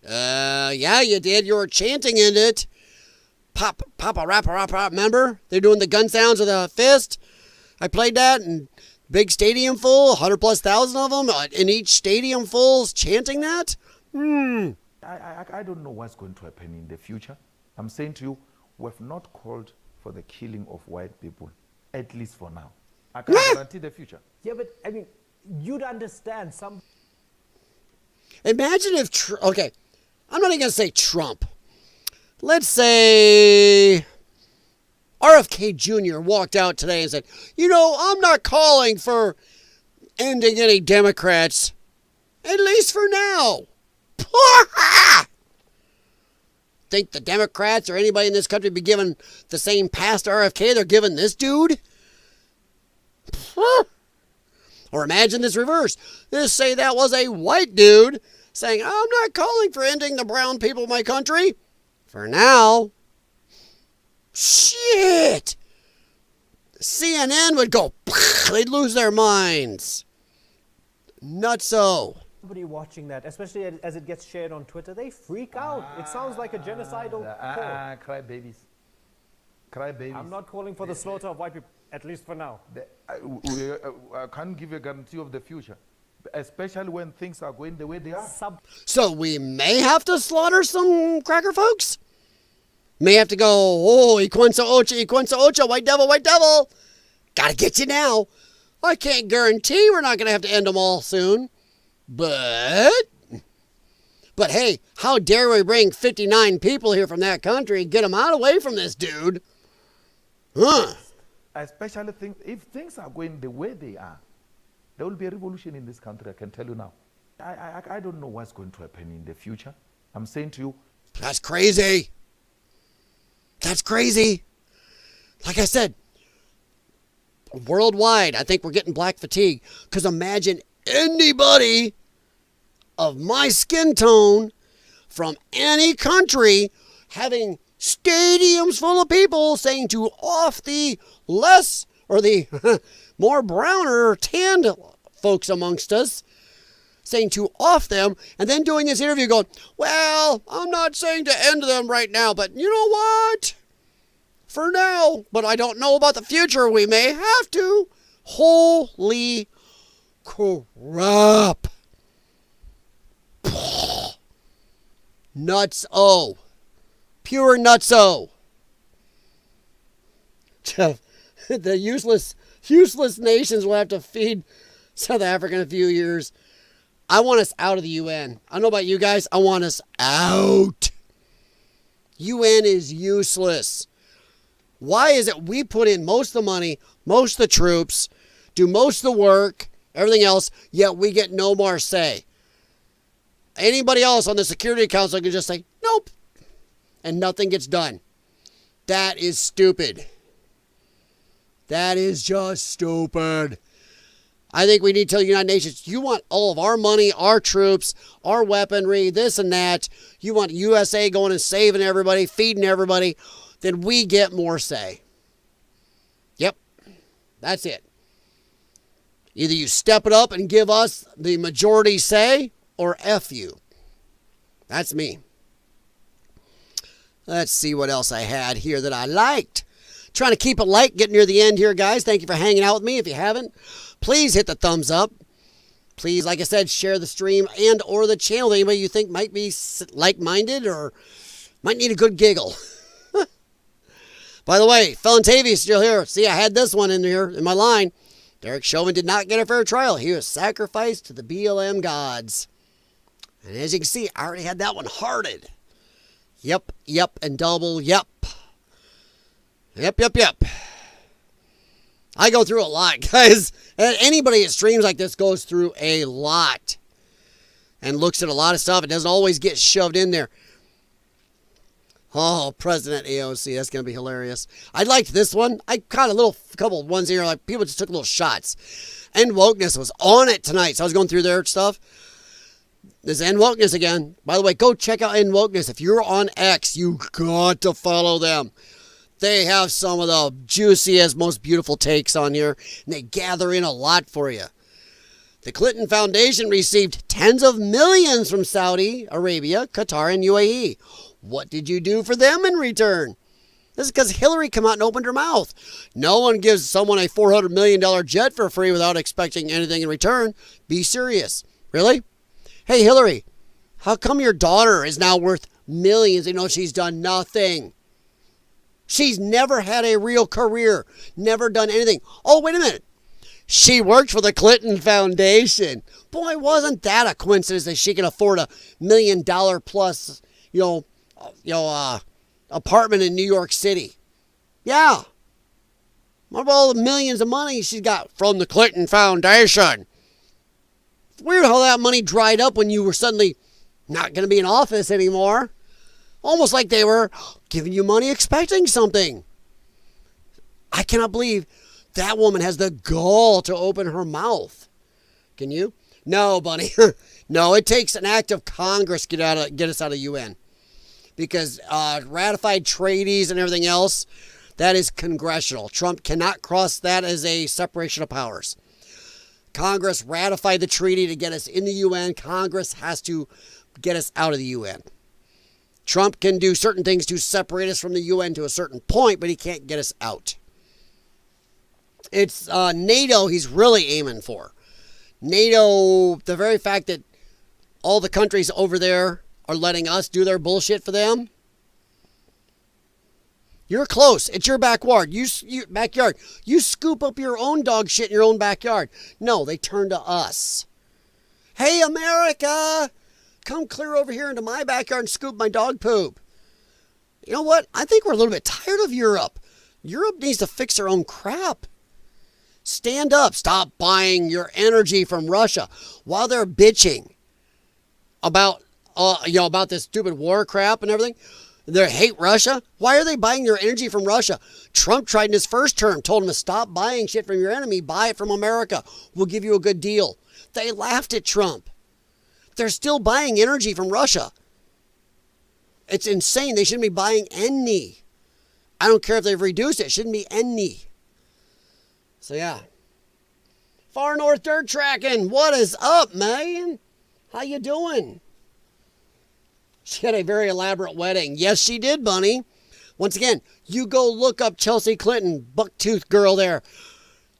Yeah, you did. You were chanting in it. Pop, rap, remember? They're doing the gun sounds with a fist. I played that, and big stadium full, 100,000+ of them, in each stadium full, chanting that. I don't know what's going to happen in the future. I'm saying to you, we have not called for the killing of white people, at least for now. I can't guarantee the future. Yeah, but I mean, you'd understand some. Imagine if, okay, I'm not even going to say Trump. Let's say RFK Jr. walked out today and said, I'm not calling for ending any Democrats, at least for now. Think the Democrats or anybody in this country be given the same pass to RFK they're giving this dude? Or imagine this reverse. Let's say that was a white dude saying, I'm not calling for ending the brown people of my country. For now. Shit. CNN would go, they'd lose their minds. Nutso. Somebody watching that, especially as it gets shared on Twitter, they freak out. It sounds like a genocidal call. Cry babies. I'm not calling for the slaughter of white people, at least for now. I can't give you a guarantee of the future, especially when things are going the way they are. So we may have to slaughter some cracker folks? May have to go, Iquenza Ocha, white devil. Gotta get you now. I can't guarantee we're not going to have to end them all soon. But hey, how dare we bring 59 people here from that country and get them out away from this dude? Especially if things are going the way they are, There will be a revolution in this country, I can tell you now. I don't know what's going to happen in the future. I'm saying to you. That's crazy. That's crazy. Like I said, worldwide, I think we're getting black fatigue. Because imagine anybody of my skin tone from any country having stadiums full of people saying to off the less or the more browner tanned folks amongst us, saying to off them, and then doing this interview going, well, I'm not saying to end them right now, but you know what? For now, but I don't know about the future. We may have to. Holy crap. Nuts-o. Pure nuts-o. The useless nations will have to feed South Africa in a few years. I want us out of the UN. I don't know about you guys. I want us out. UN is useless. Why is it we put in most of the money, most of the troops, do most of the work, everything else, yet we get no more say? Anybody else on the Security Council can just say, nope, and nothing gets done. That is stupid. That is just stupid. I think we need to tell the United Nations, you want all of our money, our troops, our weaponry, this and that. You want USA going and saving everybody, feeding everybody. Then we get more say. Yep, that's it. Either you step it up and give us the majority say, or F you. That's me. Let's see what else I had here that I liked. Trying to keep it light, getting near the end here, guys. Thank you for hanging out with me. If you haven't, please hit the thumbs up. Please, like I said, share the stream and or the channel. Anybody you think might be like-minded or might need a good giggle. By the way, Felon Tavy is still here. See, I had this one in here in my line. Derek Chauvin did not get a fair trial. He was sacrificed to the BLM gods. And as you can see, I already had that one hearted. Yep, and double yep. Yep. I go through a lot, guys. And anybody that streams like this goes through a lot. And looks at a lot of stuff. It doesn't always get shoved in there. Oh, President AOC, that's going to be hilarious. I liked this one. I caught a couple of ones here, like people just took little shots. End Wokeness was on it tonight, so I was going through their stuff. There's End Wokeness again. By the way, go check out End Wokeness. If you're on X, you got to follow them. They have some of the juiciest, most beautiful takes on here, and they gather in a lot for you. The Clinton Foundation received tens of millions from Saudi Arabia, Qatar, and UAE. What did you do for them in return? This is because Hillary came out and opened her mouth. No one gives someone a $400 million jet for free without expecting anything in return. Be serious. Really? Hey, Hillary, how come your daughter is now worth millions? You know, she's done nothing. She's never had a real career. Never done anything. Oh, wait a minute. She worked for the Clinton Foundation. Boy, wasn't that a coincidence that she can afford $1 million plus, apartment in New York City? Yeah. What about all the millions of money she's got from the Clinton Foundation? It's weird how that money dried up when you were suddenly not going to be in office anymore. Almost like they were giving you money expecting something. I cannot believe that woman has the gall to open her mouth. Can you? No, Bunny. No, it takes an act of Congress to get us out of UN. Because ratified treaties and everything else, that is congressional. Trump cannot cross that as a separation of powers. Congress ratified the treaty to get us in the UN. Congress has to get us out of the UN. Trump can do certain things to separate us from the UN to a certain point, but he can't get us out. It's NATO he's really aiming for. NATO, the very fact that all the countries over there are letting us do their bullshit for them. You're close. It's your backyard. Backyard. You scoop up your own dog shit in your own backyard. No, they turn to us. Hey, America, come clear over here into my backyard and scoop my dog poop. You know what? I think we're a little bit tired of Europe. Europe needs to fix their own crap. Stand up. Stop buying your energy from Russia. While they're bitching about, about this stupid war crap and everything, they hate Russia. Why are they buying their energy from Russia? Trump tried in his first term, told them to stop buying shit from your enemy. Buy it from America. We'll give you a good deal. They laughed at Trump. They're still buying energy from Russia. It's insane. They shouldn't be buying any. I don't care if they've reduced it. It shouldn't be any. So, yeah. Far North Dirt Tracking. What is up, man? How you doing? She had a very elaborate wedding. Yes, she did, Bunny. Once again, you go look up Chelsea Clinton, bucktooth girl there.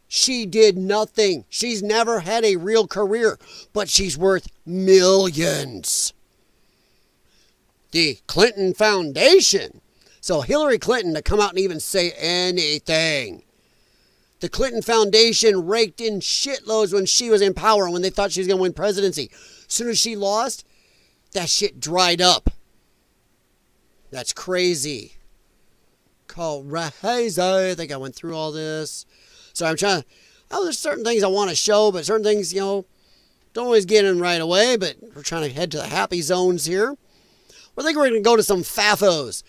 She did nothing. She's never had a real career, but she's worth millions. The Clinton Foundation. So Hillary Clinton to come out and even say anything. The Clinton Foundation raked in shitloads when she was in power and when they thought she was going to win presidency. As soon as she lost, that shit dried up. That's crazy. Crazy. I think I went through all this. So I'm trying to, there's certain things I want to show, but certain things, don't always get in right away, but we're trying to head to the happy zones here. I think we're going to go to some FAFOs.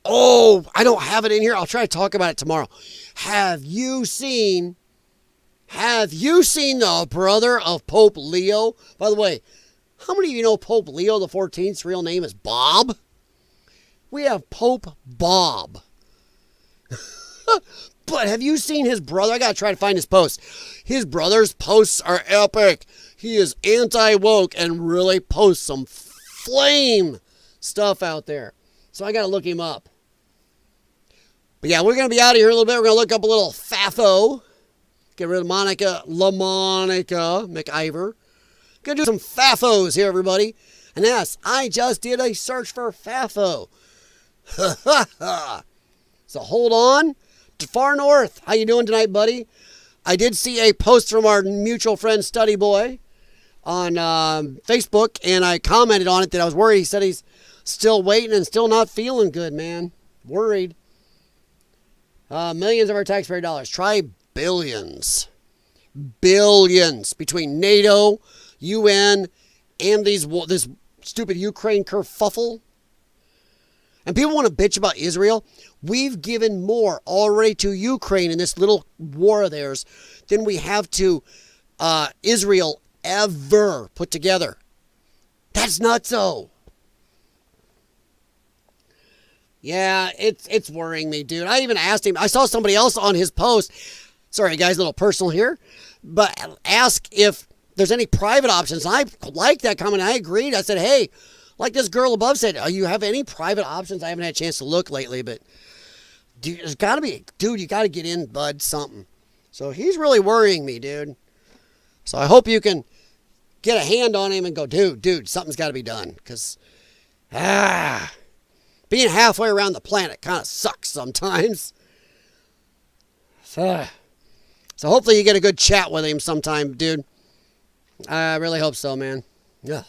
Oh, I don't have it in here. I'll try to talk about it tomorrow. Have you seen the brother of Pope Leo? By the way, how many of you know Pope Leo the 14th's real name is Bob? We have Pope Bob. But have you seen his brother? I got to try to find his posts. His brother's posts are epic. He is anti-woke and really posts some flame stuff out there. So I got to look him up. But yeah, we're going to be out of here a little bit. We're going to look up a little FAFO. Get rid of Monica McIver. Going to do some FAFOs here, everybody. And yes, I just did a search for FAFO. So hold on. To Far North, how you doing tonight, buddy? I did see a post from our mutual friend Study Boy on Facebook, and I commented on it that I was worried. He said he's still waiting and still not feeling good, man. Worried. Millions of our taxpayer dollars. Try billions. Billions between NATO, UN, and this stupid Ukraine kerfuffle. And people want to bitch about Israel. We've given more already to Ukraine in this little war of theirs than we have to Israel ever put together. That's nutso. Yeah, it's worrying me, dude. I even asked him. I saw somebody else on his post. Sorry, guys, a little personal here. But ask if there's any private options. And I liked that comment. I agreed. I said, hey, like this girl above said, do you have any private options? I haven't had a chance to look lately, but there's got to be, dude, you got to get in, bud, something. So he's really worrying me, dude. So I hope you can get a hand on him and go, dude, something's got to be done. Because, being halfway around the planet kind of sucks sometimes. So hopefully you get a good chat with him sometime, dude. I really hope so, man. Yeah.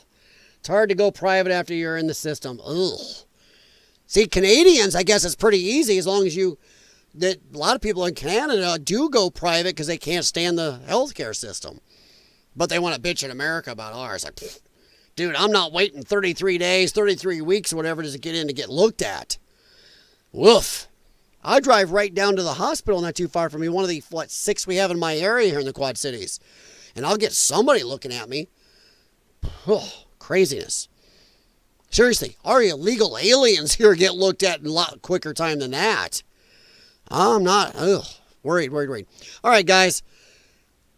It's hard to go private after you're in the system. Ugh. See, Canadians, I guess it's pretty easy as long as that a lot of people in Canada do go private because they can't stand the healthcare system. But they want to bitch in America about ours. Like, dude, I'm not waiting 33 days, 33 weeks, or whatever to get in to get looked at. Woof. I drive right down to the hospital not too far from me. One of the, 6 we have in my area here in the Quad Cities. And I'll get somebody looking at me. Oh, craziness. Seriously, our illegal aliens here get looked at in a lot quicker time than that. I'm not, worried. All right, guys.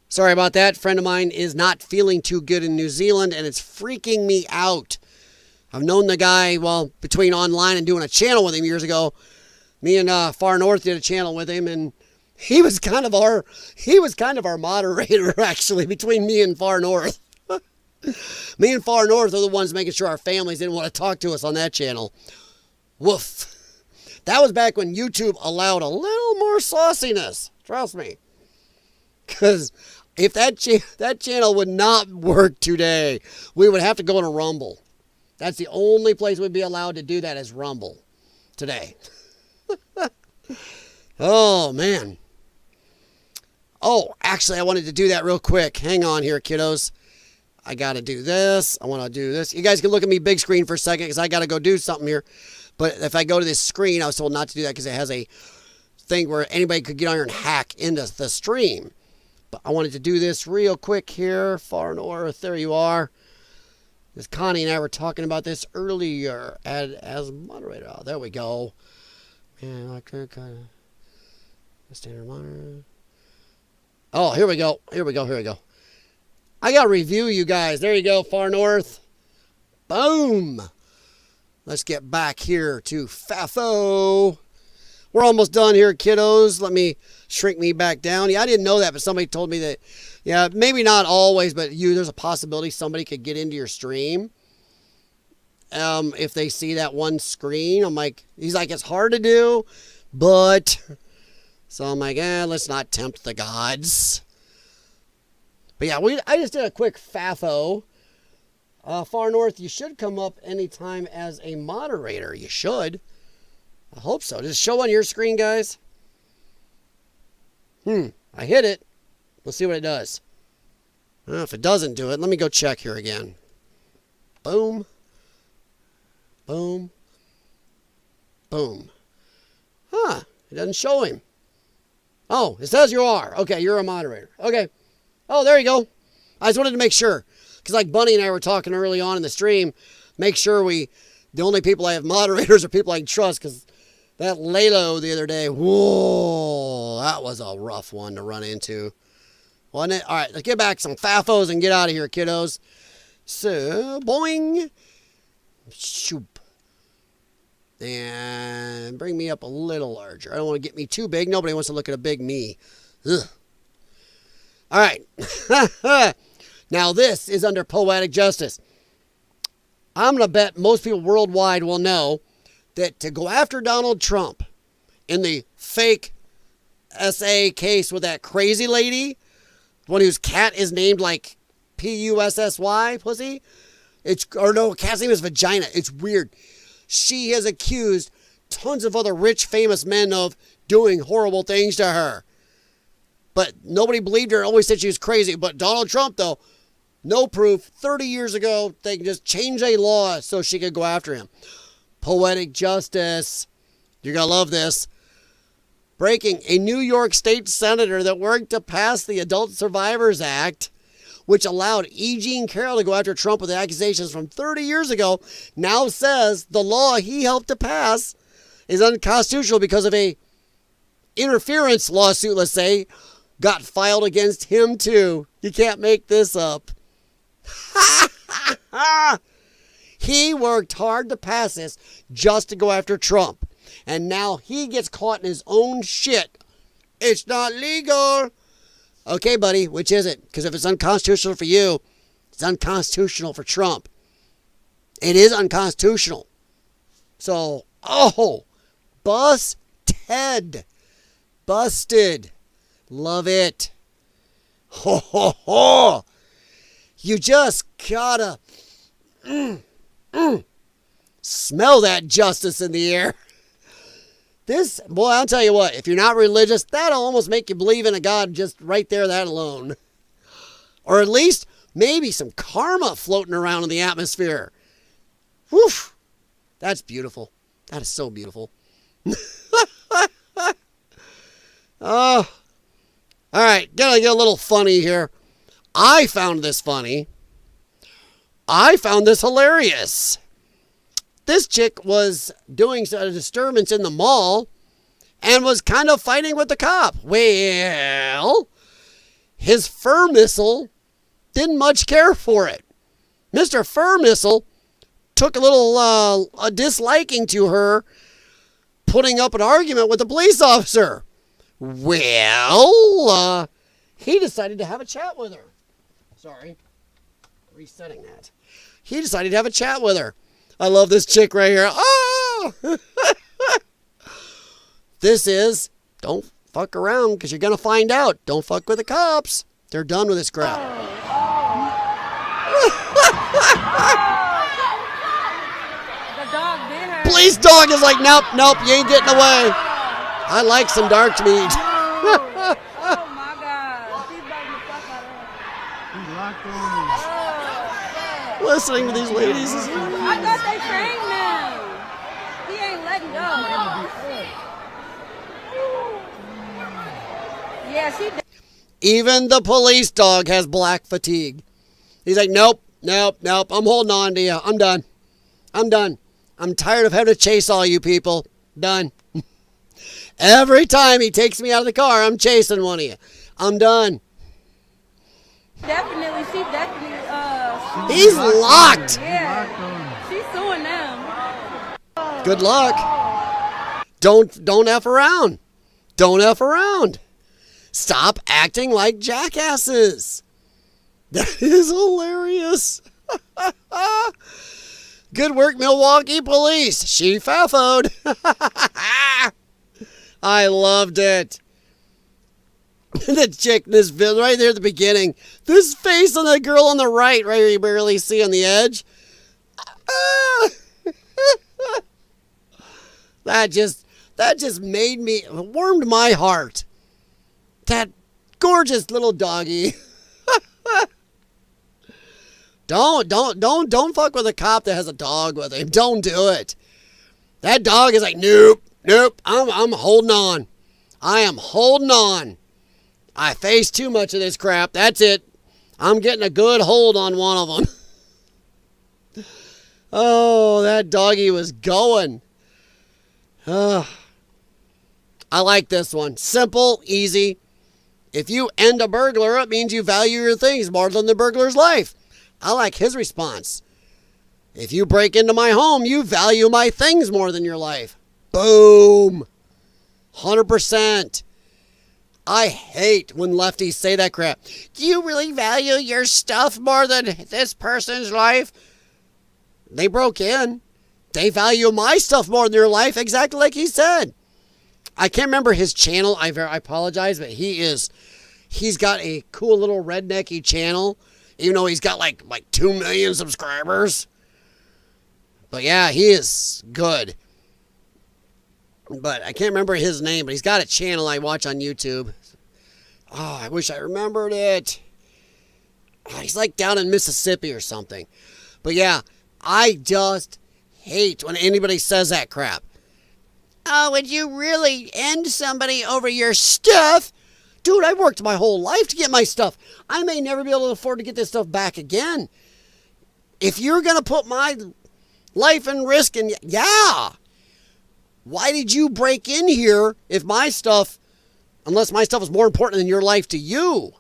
Sorry about that. A friend of mine is not feeling too good in New Zealand, and it's freaking me out. I've known the guy, between online and doing a channel with him years ago. Me and Far North did a channel with him, and he was kind of our moderator, actually, between me and Far North. Me and Far North are the ones making sure our families didn't want to talk to us on that channel. Woof. That was back when YouTube allowed a little more sauciness. Trust me. Because if that channel would not work today, we would have to go to Rumble. That's the only place we'd be allowed to do that is Rumble today. Oh, man. Oh, actually, I wanted to do that real quick. Hang on here, kiddos. I got to do this. I want to do this. You guys can look at me big screen for a second because I got to go do something here. But if I go to this screen, I was told not to do that because it has a thing where anybody could get on here and hack into the stream. But I wanted to do this real quick here. Far north. There you are. Because Connie and I were talking about this earlier as moderator. Oh, there we go. Man, I could kind of standard monitor. Oh, here we go. Here we go. Here we go. I got to review you guys. There you go. Far north. Boom. Let's get back here to FAFO. We're almost done here, kiddos. Let me shrink me back down. Yeah, I didn't know that, but somebody told me that, yeah, maybe not always, but there's a possibility somebody could get into your stream if they see that one screen. I'm like, he's like, it's hard to do, but... So I'm like, let's not tempt the gods. But yeah, I just did a quick FAFO. Far north, you should come up anytime as a moderator. You should. I hope so. Does it show on your screen, guys? I hit it. Let's see what it does. If it doesn't do it, let me go check here again. Boom. Boom. Boom. Huh. It doesn't show him. Oh, it says you are. Okay, you're a moderator. Okay. Oh, there you go. I just wanted to make sure. Because like Bunny and I were talking early on in the stream, make sure the only people I have moderators are people I can trust. Because that Lalo the other day, whoa, that was a rough one to run into. Wasn't it? All right, let's get back some FAFOs and get out of here, kiddos. So, boing. Shoop. And bring me up a little larger. I don't want to get me too big. Nobody wants to look at a big me. Ugh. All right. Now this is under poetic justice. I'm going to bet most people worldwide will know that to go after Donald Trump in the fake SA case with that crazy lady, one whose cat is named like Pussy, pussy? Or no, cat's name is Vagina. It's weird. She has accused tons of other rich, famous men of doing horrible things to her. But nobody believed her and always said she was crazy. But Donald Trump, though, no proof. 30 years ago, they can just change a law so she could go after him. Poetic justice. You're going to love this. Breaking, a New York state senator that worked to pass the Adult Survivors Act, which allowed E. Jean Carroll to go after Trump with accusations from 30 years ago, now says the law he helped to pass is unconstitutional because of a interference lawsuit, let's say, got filed against him too. You can't make this up. He worked hard to pass this just to go after Trump. And now he gets caught in his own shit. It's not legal. Okay, buddy, which is it? Because if it's unconstitutional for you, it's unconstitutional for Trump. It is unconstitutional. So, busted. Busted. Love it. Ho, ho, ho. You just gotta smell that justice in the air. This, boy, I'll tell you what, if you're not religious, that'll almost make you believe in a God just right there, that alone. Or at least maybe some karma floating around in the atmosphere. Woof. That's beautiful. That is so beautiful. All right, gotta get a little funny here. I found this funny. I found this hilarious. This chick was doing a disturbance in the mall and was kind of fighting with the cop. Well, his fur missile didn't much care for it. Mr. Fur Missile took a little disliking to her putting up an argument with the police officer. Well, he decided to have a chat with her. Sorry, resetting that. He decided to have a chat with her. I love this chick right here. Oh! This is, don't fuck around because you're going to find out. Don't fuck with the cops. They're done with this crap. Police dog is like, nope, you ain't getting away. I like some dark meat. Oh my God. listening to these ladies. I thought they trained him. He ain't letting go. Yes, he did. Even the police dog has black fatigue. He's like, nope. I'm holding on to you. I'm done. I'm tired of having to chase all you people. Done. Every time he takes me out of the car, I'm chasing one of you. I'm done. Definitely, she definitely, He's locked. Yeah, she's suing them. Good luck. Don't F around. Don't F around. Stop acting like jackasses. That is hilarious. Good work, Milwaukee police. She FAFO'd. I loved it. The chick, this video right there at the beginning. This face on that girl on the right where you barely see on the edge. That just made me, warmed my heart. That gorgeous little doggy. Don't fuck with a cop that has a dog with him. Don't do it. That dog is like, nope. I'm holding on. I am holding on. I faced too much of this crap. That's it. I'm getting a good hold on one of them. Oh, that doggy was going. I like this one. Simple, easy. If you end a burglar, it means you value your things more than the burglar's life. I like his response. If you break into my home, you value my things more than your life. Boom. 100%. I hate when lefties say that crap. Do you really value your stuff more than this person's life? They broke in. They value my stuff more than your life, exactly like he said. I can't remember his channel. I apologize, but he's got a cool little rednecky channel, even though he's got like 2 million subscribers. But yeah, he is good. But I can't remember his name, but he's got a channel I watch on YouTube. Oh, I wish I remembered it. Oh, he's like down in Mississippi or something. But yeah, I just hate when anybody says that crap. Oh, would you really end somebody over your stuff? Dude, I worked my whole life to get my stuff. I may never be able to afford to get this stuff back again. If you're going to put my life in risk, and yeah, why did you break in here if my stuff, unless my stuff is more important than your life to you?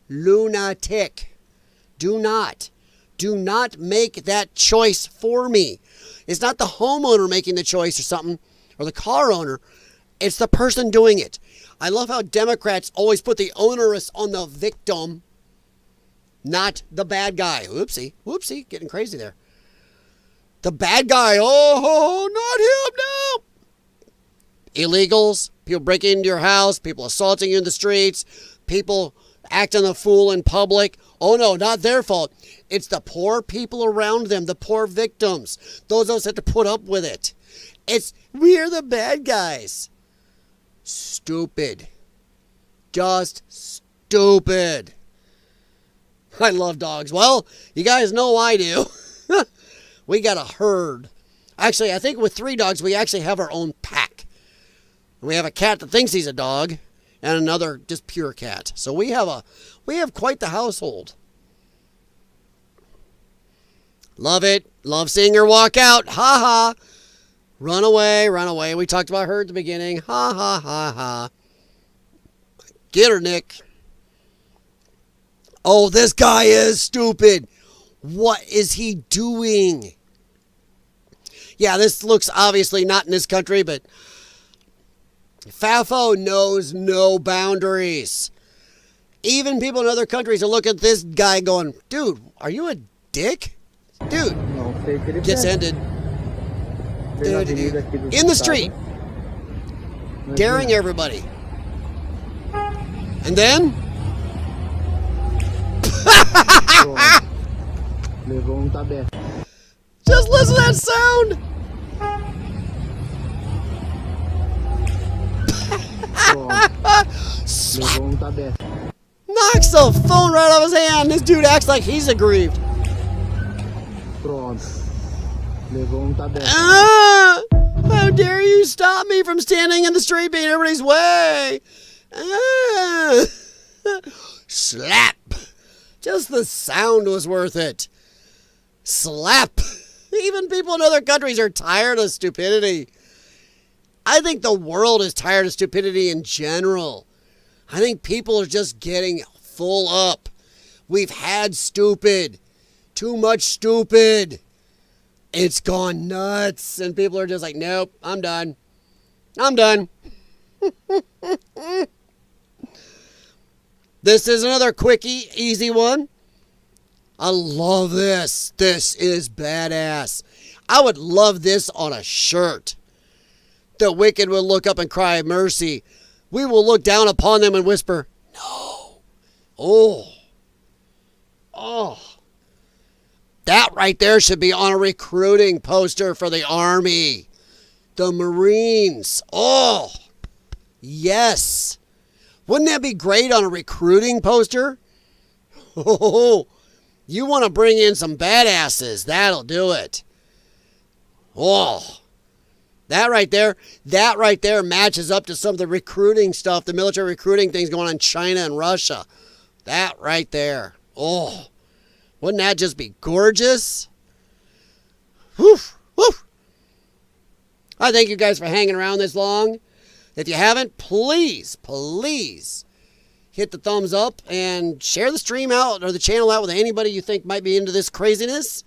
Lunatic. Do not make that choice for me. It's not the homeowner making the choice or something, or the car owner. It's the person doing it. I love how Democrats always put the onerous on the victim, not the bad guy. Whoopsie, getting crazy there. The bad guy, oh, not him, no. Illegals, people breaking into your house, people assaulting you in the streets, people acting a fool in public. Oh no, not their fault. It's the poor people around them, the poor victims. Those of us have to put up with it. We're the bad guys. Stupid. Just stupid. I love dogs. Well, you guys know I do. We got a herd. Actually, I think with 3 dogs, we actually have our own pack. We have a cat that thinks he's a dog, and another just pure cat. So we have quite the household. Love it. Love seeing her walk out. Ha ha. Run away. We talked about her at the beginning. Ha ha ha ha. Get her, Nick. Oh, this guy is stupid. What is he doing? Yeah, this looks obviously not in this country, but FAFO knows no boundaries. Even people in other countries will look at this guy going, dude, are you a dick? Dude, gets ended. In the street. Daring everybody. And then? Just listen to that sound. knocks the phone right off his hand. This dude acts like he's aggrieved. How dare you stop me from standing in the street being everybody's way? Slap. Just the sound was worth it. Slap. Even people in other countries are tired of stupidity. I think the world is tired of stupidity in general. I think people are just getting full up. We've had stupid. Too much stupid. It's gone nuts. And people are just like, nope, I'm done. I'm done. This is another quickie, easy one. I love this. This is badass. I would love this on a shirt. The wicked will look up and cry mercy. We will look down upon them and whisper, no. Oh. That right there should be on a recruiting poster for the Army. The Marines. Oh. Yes. Wouldn't that be great on a recruiting poster? Oh. You want to bring in some badasses. That'll do it. Oh. That right there matches up to some of the recruiting stuff, the military recruiting things going on in China and Russia. That right there. Oh, wouldn't that just be gorgeous? Whew, whew. I thank you guys for hanging around this long. If you haven't, please hit the thumbs up and share the stream out or the channel out with anybody you think might be into this craziness.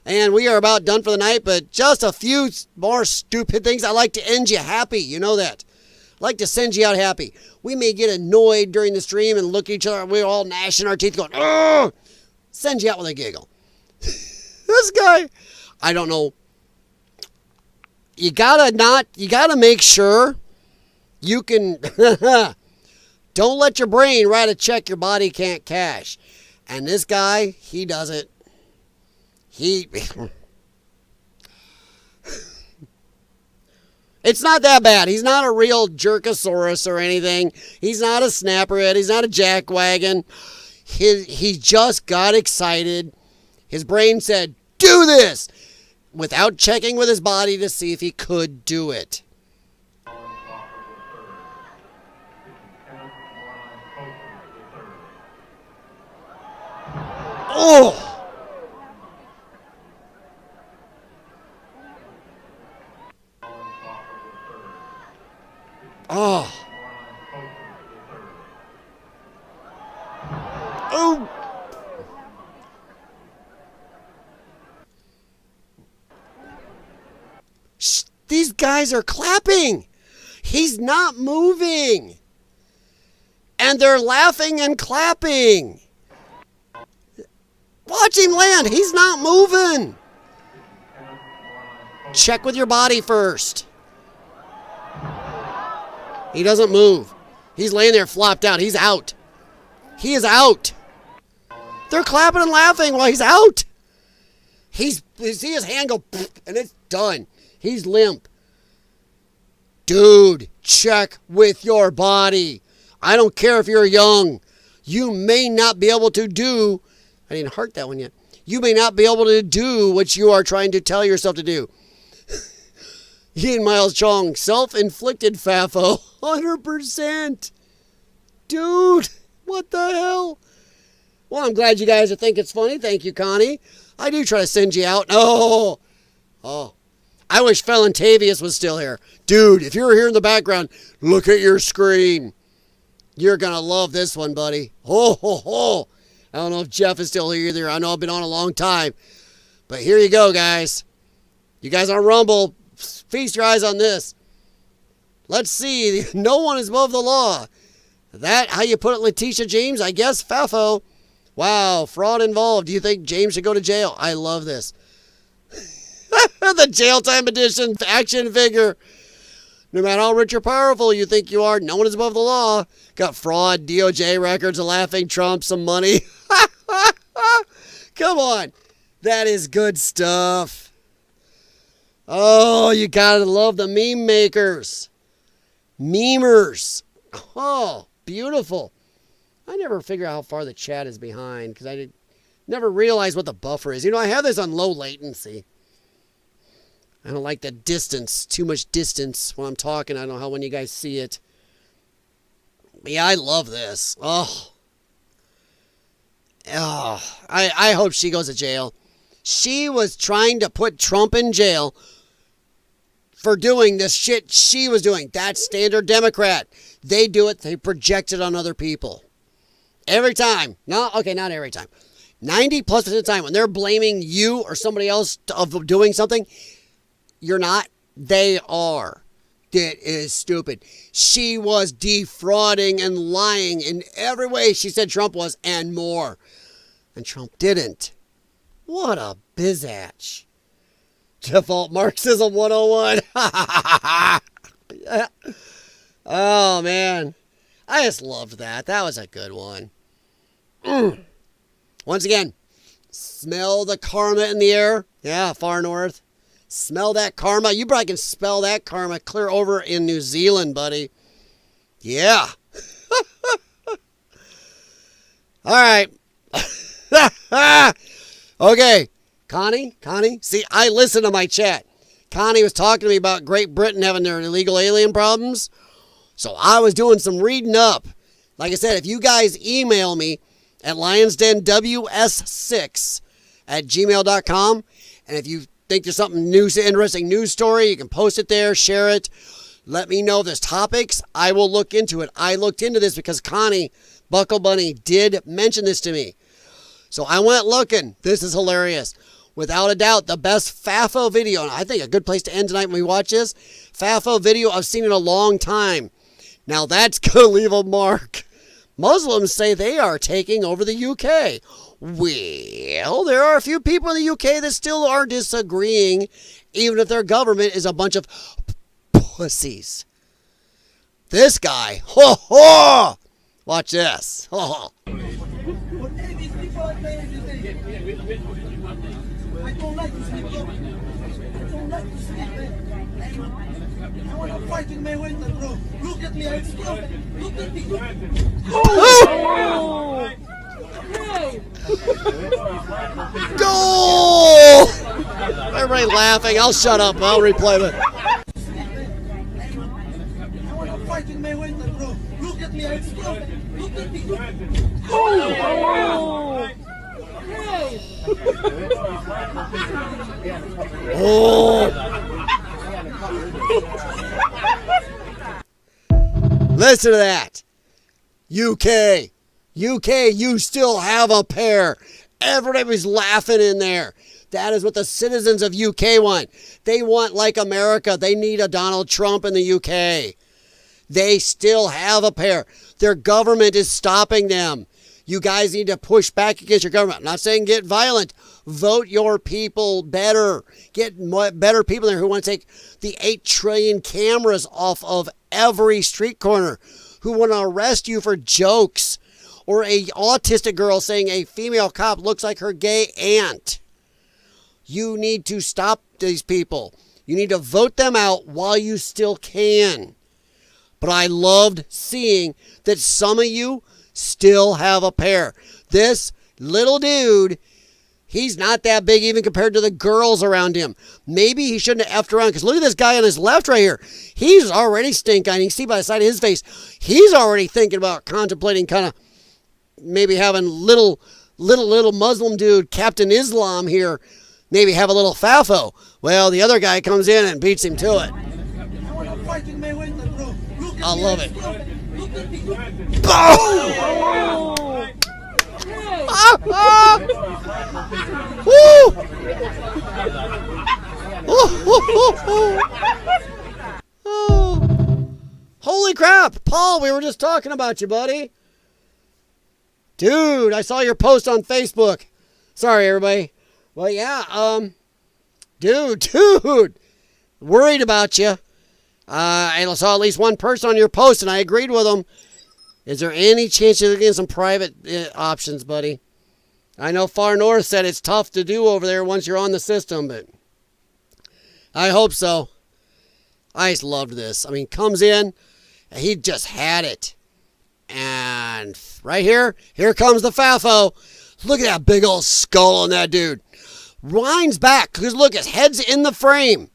And we are about done for the night, but just a few more stupid things. I like to end you happy. You know that. I like to send you out happy. We may get annoyed during the stream and look at each other. We're all gnashing our teeth going, ugh! Send you out with a giggle. This guy, I don't know. You gotta make sure you can, don't let your brain write a check your body can't cash. And this guy, he doesn't. It's not that bad. He's not a real jerkosaurus or anything. He's not a snapperhead. He's not a jackwagon. He just got excited. His brain said, do this, without checking with his body to see if he could do it. Oh! Oh. Oh. Shh, these guys are clapping. He's not moving. And they're laughing and clapping. Watch him land. He's not moving. Check with your body first. He doesn't move. He's laying there flopped out. He's out. He is out. They're clapping and laughing while he's out. You see his hand go, and it's done. He's limp. Dude, check with your body. I don't care if you're young. You may not be able to do, I didn't heart that one yet. You may not be able to do what you are trying to tell yourself to do. Ian Miles Chong, self-inflicted FAFO, 100%. Dude, what the hell? Well, I'm glad you guys think it's funny. Thank you, Connie. I do try to send you out. Oh. I wish Felontavius was still here. Dude, if you're here in the background, look at your screen. You're going to love this one, buddy. Oh. I don't know if Jeff is still here either. I know I've been on a long time. But here you go, guys. You guys on Rumble, feast your eyes on this. Let's see. No one is above the law. That, how you put it, Letitia James? I guess FAFO. Wow, fraud involved. Do you think James should go to jail? I love this. The jail time edition action figure. No matter how rich or powerful you think you are, no one is above the law. Got fraud, DOJ records, a laughing Trump, some money. Come on. That is good stuff. Oh, you gotta love the meme makers. Memers. Oh, beautiful. I never figure out how far the chat is behind because I never realized what the buffer is. You know, I have this on low latency. I don't like the distance, too much distance when I'm talking. I don't know how when you guys see it. But yeah, I love this. Oh. I hope she goes to jail. She was trying to put Trump in jail for doing this shit she was doing. That's standard Democrat. They do it. They project it on other people. Every time. No, okay, not every time. 90+% of the time when they're blaming you or somebody else of doing something, you're not. They are. That is stupid. She was defrauding and lying in every way she said Trump was and more. And Trump didn't. What a bizatch. Default Marxism 101. Oh, man. I just loved that. That was a good one. Once again, smell the karma in the air. Yeah, far north. Smell that karma. You probably can smell that karma clear over in New Zealand, buddy. Yeah. All right. Okay. Connie? See, I listen to my chat. Connie was talking to me about Great Britain having their illegal alien problems. So I was doing some reading up. Like I said, if you guys email me at lyonsdenws6@gmail.com, and if you think there's something new, interesting news story, you can post it there, share it. Let me know if there's topics. I will look into it. I looked into this because Connie Buckle Bunny did mention this to me. So I went looking. This is hilarious. Without a doubt, the best FAFO video, and I think a good place to end tonight when we watch this, FAFO video I've seen in a long time. Now that's going to leave a mark. Muslims say they are taking over the UK. Well, there are a few people in the UK that still are disagreeing, even if their government is a bunch of pussies. This guy, ho ho! Watch this. Ho ho. I don't like to sleep. I don't like to sleep, man. I want to fight in my winter, bro. Look at me, I'm strong. Look at me. Oh! Goal! Everybody laughing. I'll shut up. I'll replay it. I want to fight in my winter, bro. Look at me, I'm strong. Look at me. Oh! Listen to that. UK, you still have a pair. Everybody's laughing in there. That is what the citizens of UK want. They want, like America, they need a Donald Trump in the UK. They still have a pair. Their government is stopping them. You guys need to push back against your government. I'm not saying get violent. Vote your people better. Get better people there who want to take the 8 trillion cameras off of every street corner, who want to arrest you for jokes, or a autistic girl saying a female cop looks like her gay aunt. You need to stop these people. You need to vote them out while you still can. But I loved seeing that some of you still have a pair. This little dude, he's not that big even compared to the girls around him. Maybe he shouldn't have effed around, because look at this guy on his left right here. He's already stink-eyed. You can see by the side of his face, he's already thinking about contemplating kind of maybe having little Muslim dude, Captain Islam here, maybe have a little FAFO. Well, the other guy comes in and beats him to it. I love it. Oh! Woo! Oh. Holy crap, Paul, we were just talking about you, buddy. Dude, I saw your post on Facebook. Sorry, everybody. Well, yeah, dude, worried about you. I saw at least one person on your post, and I agreed with them. Is there any chance you're getting some private options, buddy? I know Far North said it's tough to do over there once you're on the system, but I hope so. I just loved this. I mean, comes in, and he just had it. And right here comes the FAFO. Look at that big old skull on that dude. Winds back, because look, his head's in the frame.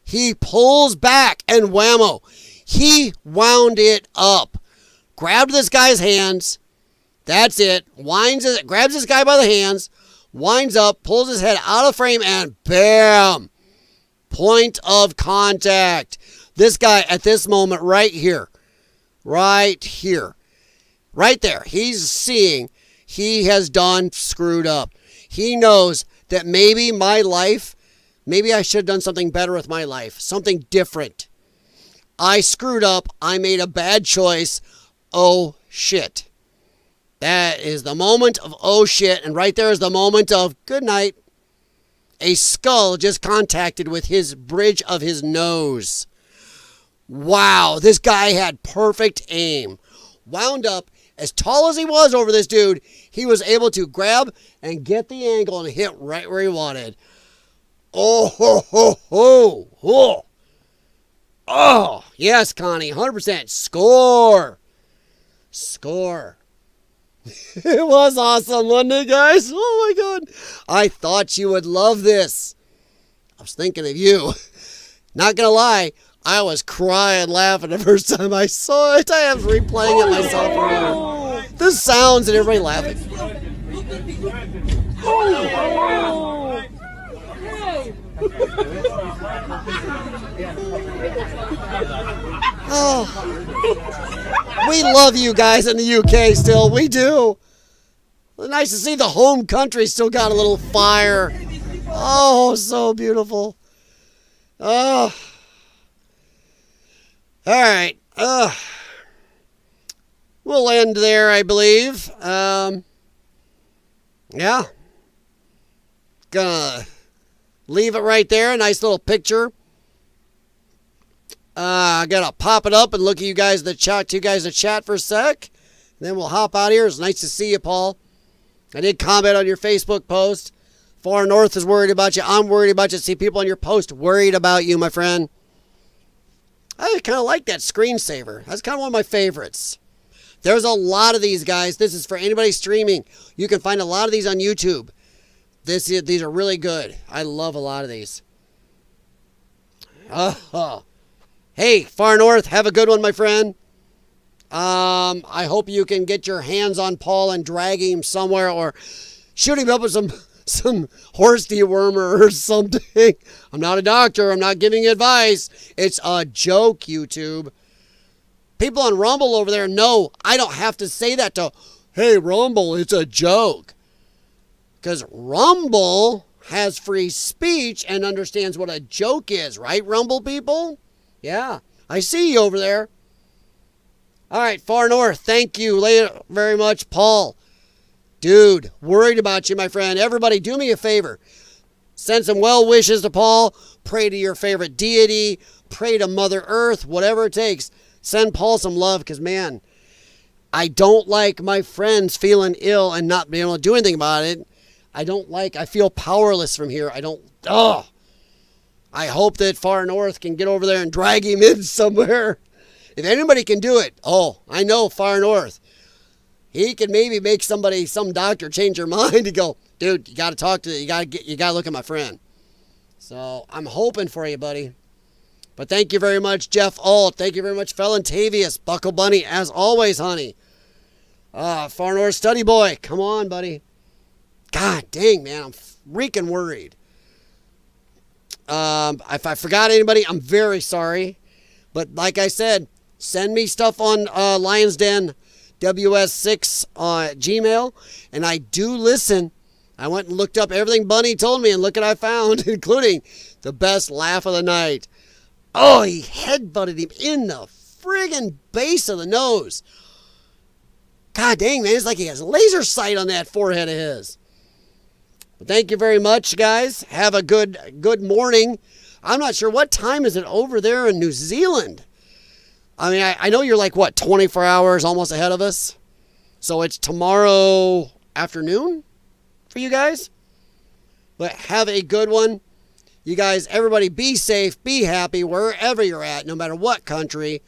He pulls back, and whammo. He wound it up. Grabbed this guy's hands. That's it. Grabs this guy by the hands. Winds up, pulls his head out of frame, and bam. Point of contact. This guy at this moment right here. Right here. Right there. He's seeing he has done screwed up. He knows that maybe maybe I should have done something better with my life. Something different. I screwed up. I made a bad choice. Oh, shit. That is the moment of oh, shit. And right there is the moment of good night. A skull just contacted with his bridge of his nose. Wow, this guy had perfect aim. Wound up, as tall as he was over this dude, he was able to grab and get the angle and hit right where he wanted. Oh, ho, ho, ho, ho. Oh, yes, Connie, 100%. Score. Score. It was awesome, wasn't it, guys? Oh, my God. I thought you would love this. I was thinking of you. Not going to lie. I was crying, laughing the first time I saw it. I was replaying it myself earlier. The sounds and everybody laughing. Oh, we love you guys in the UK still. We do. Nice to see the home country still got a little fire. Oh, so beautiful. Oh. All right. We'll end there, I believe. Yeah. Gonna leave it right there. A nice little picture. Gotta pop it up and look at you guys in the chat for a sec. Then we'll hop out here. It's nice to see you, Paul. I did comment on your Facebook post. Far North is worried about you. I'm worried about you. See people on your post worried about you, my friend. I kind of like that screensaver. That's kind of one of my favorites. There's a lot of these, guys. This is for anybody streaming. You can find a lot of these on YouTube. These are really good. I love a lot of these. Hey, Far North, have a good one, my friend. I hope you can get your hands on Paul and drag him somewhere or shoot him up with some horse dewormer or something. I'm not a doctor. I'm not giving advice. It's a joke, YouTube. People on Rumble over there know I don't have to say that to, hey, Rumble, it's a joke. Because Rumble has free speech and understands what a joke is, right, Rumble people? Yeah, I see you over there. All right, Far North, thank you very much, Paul. Dude, worried about you, my friend. Everybody, do me a favor. Send some well wishes to Paul. Pray to your favorite deity. Pray to Mother Earth, whatever it takes. Send Paul some love because, man, I don't like my friends feeling ill and not being able to do anything about it. I feel powerless from here. I hope that Far North can get over there and drag him in somewhere. If anybody can do it, I know Far North. He can maybe make some doctor change their mind and go, dude, you got to talk to, you got to look at my friend. So I'm hoping for you, buddy. But thank you very much, Jeff Alt. Thank you very much, Felontavius, Buckle Bunny, as always, honey. Far North Study Boy, come on, buddy. God dang, man, I'm freaking worried. If I forgot anybody, I'm very sorry. But like I said, send me stuff on Lyons Den WS6 on Gmail, and I do listen. I went and looked up everything Bunny told me, and look what I found, including the best laugh of the night. Oh, he headbutted him in the friggin' base of the nose. God dang, man, it's like he has laser sight on that forehead of his. But thank you very much, guys. Have a good morning. I'm not sure, what time is it over there in New Zealand? I mean, I know you're like, 24 hours almost ahead of us? So it's tomorrow afternoon for you guys? But have a good one. You guys, everybody be safe, be happy wherever you're at, no matter what country,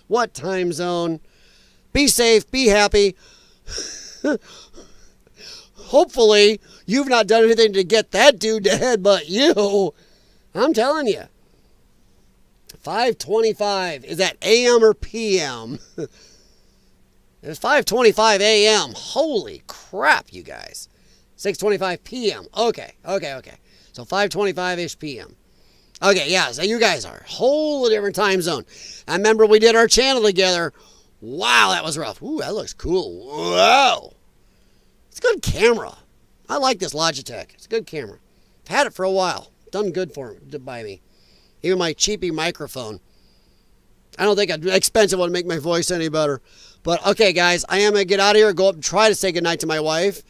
what time zone. Be safe. Be happy. Hopefully, you've not done anything to get that dude to headbutt you. I'm telling you. 5:25. Is that AM or PM? It's 5:25 AM. Holy crap, you guys. 6:25 PM. Okay. So 5:25-ish PM. Okay, yeah, so you guys are a whole different time zone. I remember we did our channel together. Wow, that was rough. Ooh, that looks cool. Whoa. It's a good camera. I like this Logitech. It's a good camera. I've had it for a while. Done good for by me. Even my cheapy microphone. I don't think an expensive one would make my voice any better. But, okay, guys, I am going to get out of here. Go up and try to say goodnight to my wife.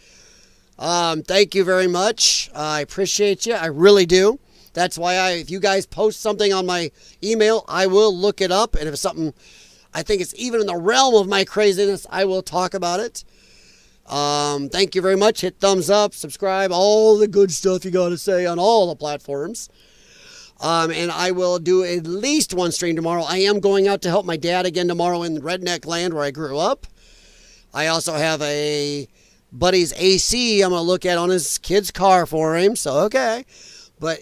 Thank you very much. I appreciate you. I really do. That's why if you guys post something on my email, I will look it up. And if it's something I think it's even in the realm of my craziness, I will talk about it. Thank you very much. Hit thumbs up, subscribe, all the good stuff you got to say on all the platforms. And I will do at least one stream tomorrow. I am going out to help my dad again tomorrow in redneck land where I grew up. I also have a buddy's AC I'm going to look at on his kid's car for him. So, okay. But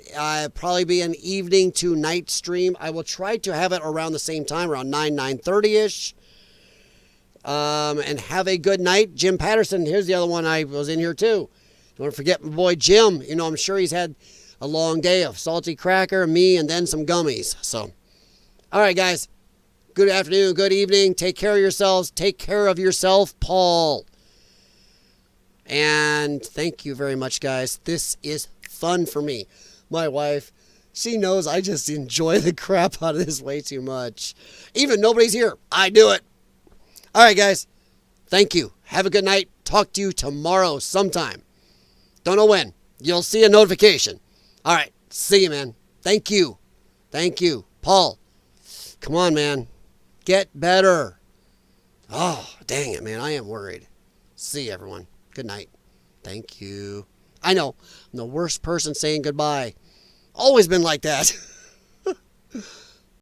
probably be an evening to night stream. I will try to have it around the same time, around 9:30-ish. And have a good night. Jim Patterson, here's the other one. I was in here too. Don't forget my boy Jim. You know, I'm sure he's had a long day of salty cracker, me, and then some gummies. So, all right, guys. Good afternoon, good evening. Take care of yourselves. Take care of yourself, Paul. And thank you very much, guys. This is fun for me. My wife, she knows I just enjoy the crap out of this way too much. Even nobody's here, I do it. All right, guys. Thank you. Have a good night. Talk to you tomorrow sometime. Don't know when. You'll see a notification. All right. See you, man. Thank you. Thank you. Paul, come on, man. Get better. Oh, dang it, man. I am worried. See you, everyone. Good night. Thank you. I know. I'm the worst person saying goodbye. Always been like that.